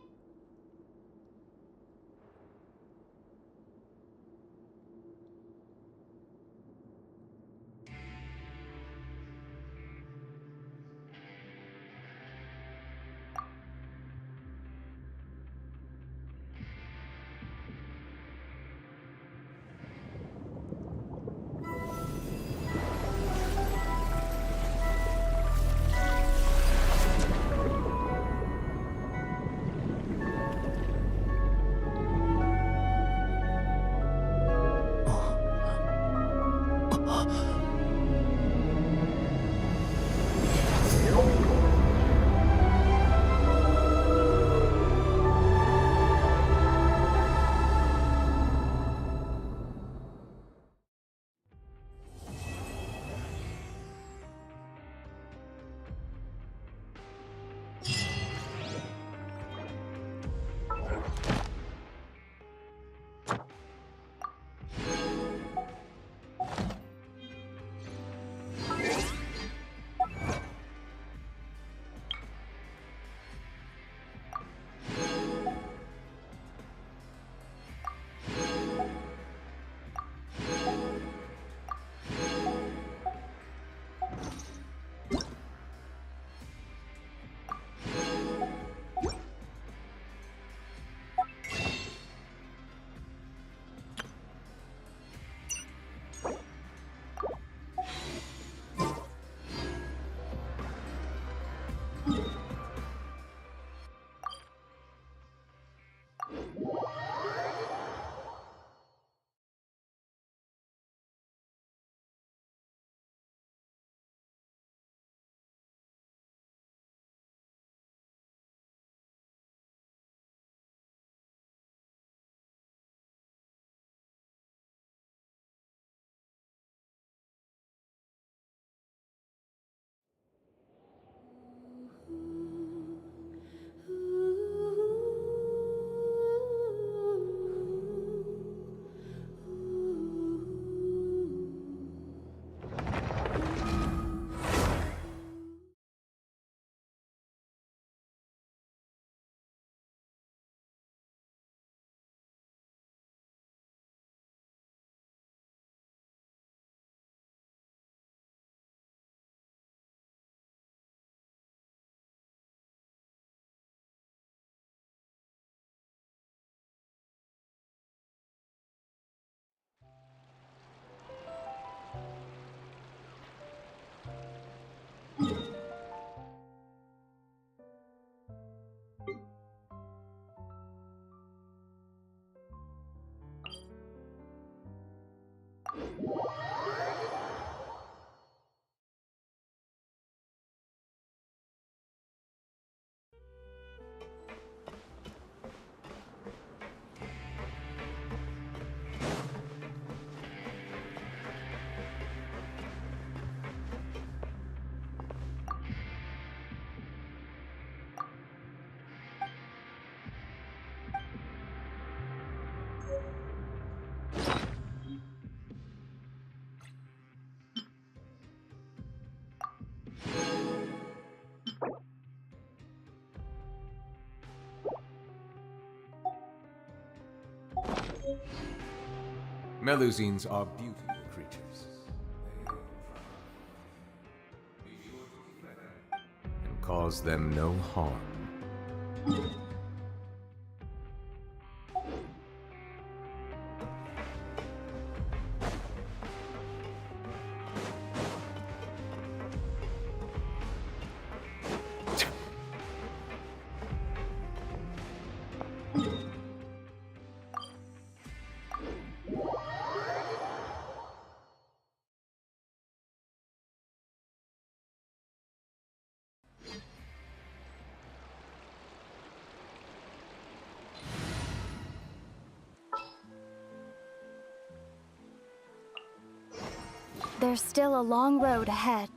Melusines are beautiful creatures. And cause them no harm. There's still a long road ahead.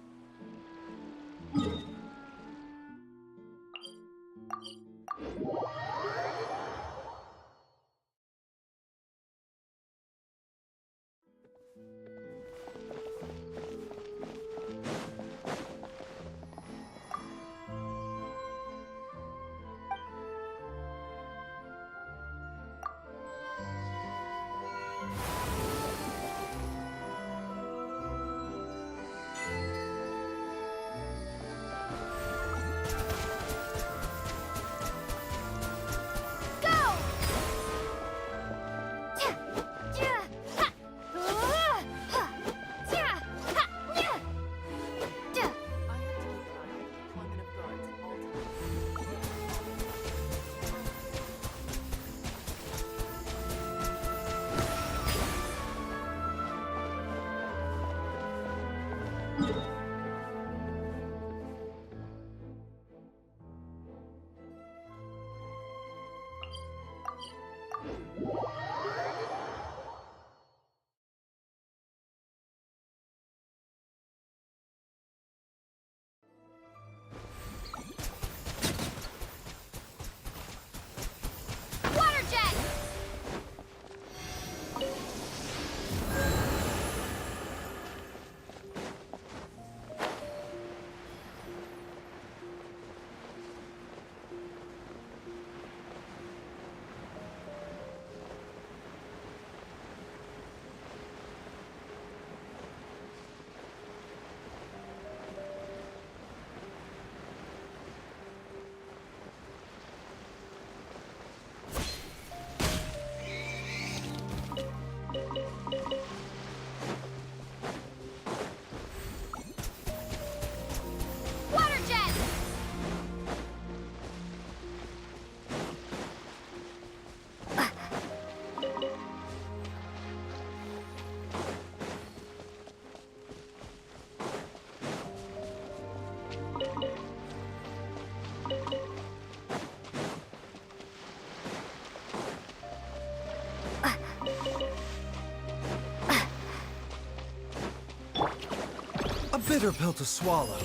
bitter pill to swallow.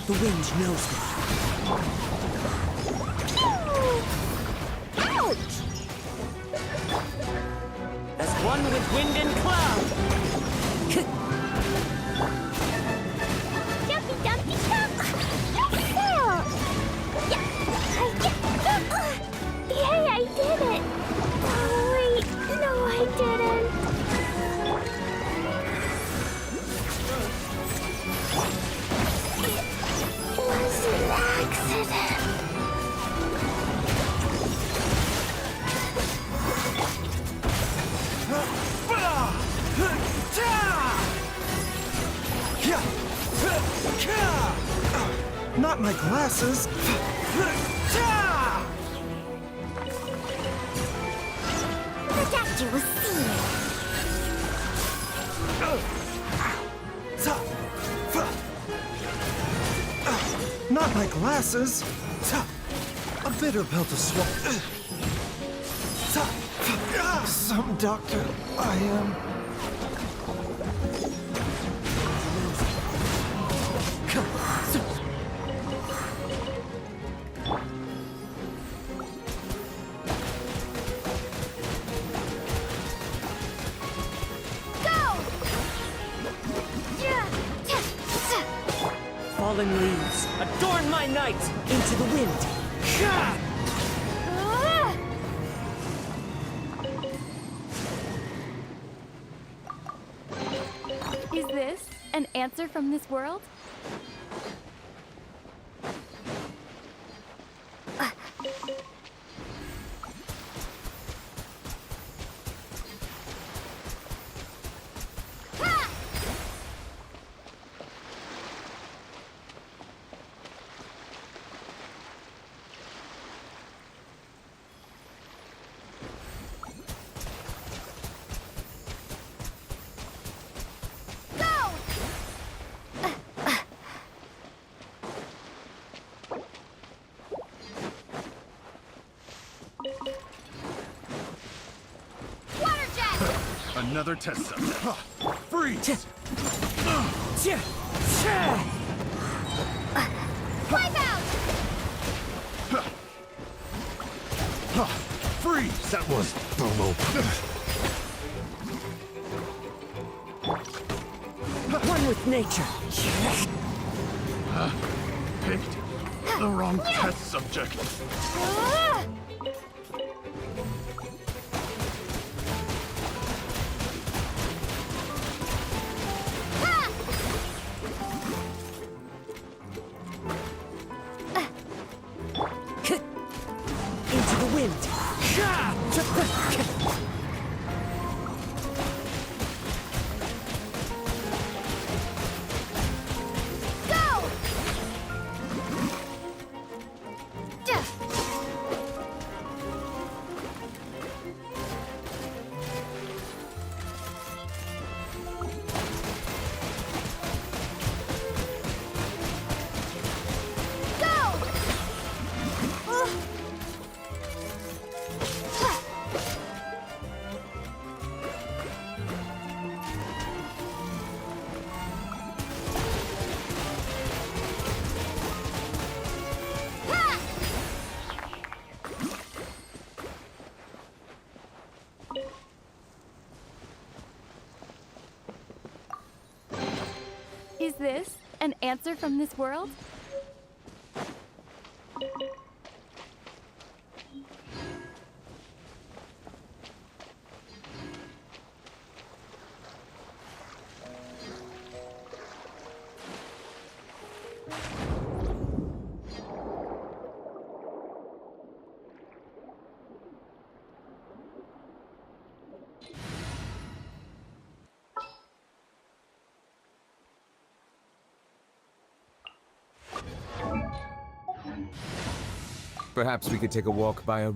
The wind knows me. Ouch! As one with wind and cloud. Jumpy, jumpy, jump! Yay, I did it! Oh, wait, no, I didn't. It was an accident. Not my glasses. Protect you with seeing. Not my glasses. A bitter pill to swallow. Some doctor I am. Fallen leaves, adorn my night into the wind. Is this an answer from this world? Another test subject. Freeze! Wipe out! Freeze! That was the low. One with nature. Picked the wrong test subject. Into the wind. Is this an answer from this world? Perhaps we could take a walk by a...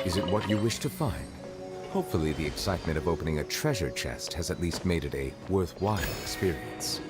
Is it what you wish to find? Hopefully the excitement of opening a treasure chest has at least made it a worthwhile experience.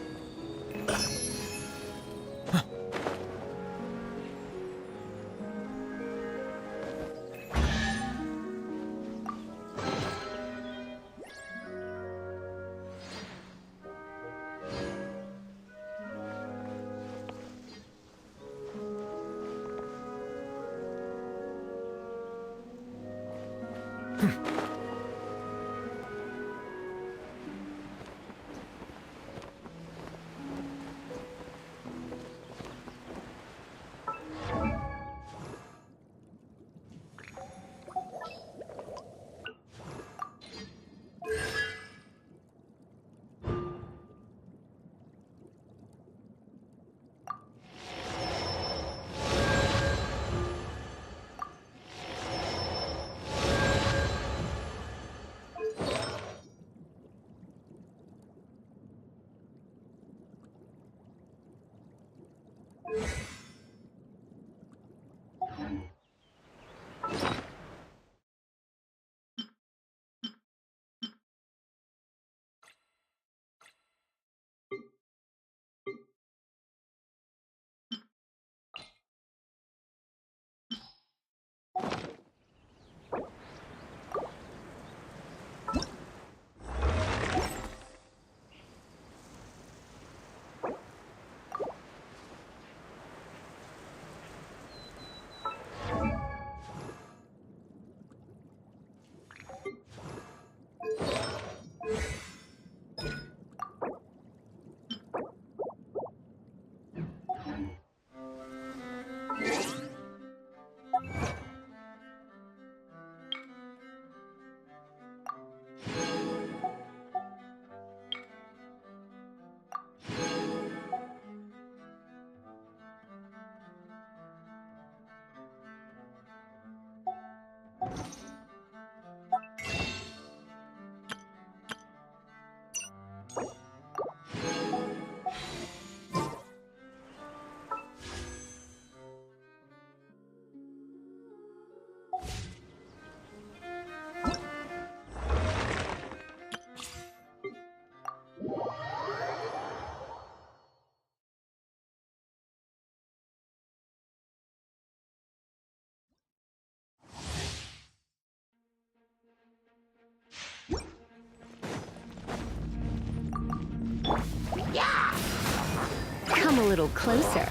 Come a little closer.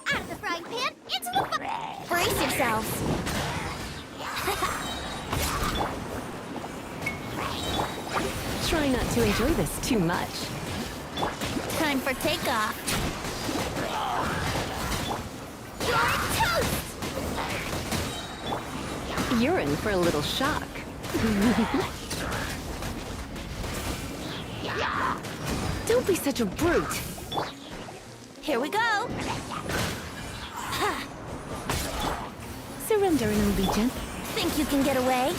Out of the frying pan, into the brace yourselves! Try not to enjoy this too much. Time for takeoff. You're toast! You're in for a little shock. Don't be such a brute. Here we go. Surrender in allegiance. Think you can get away?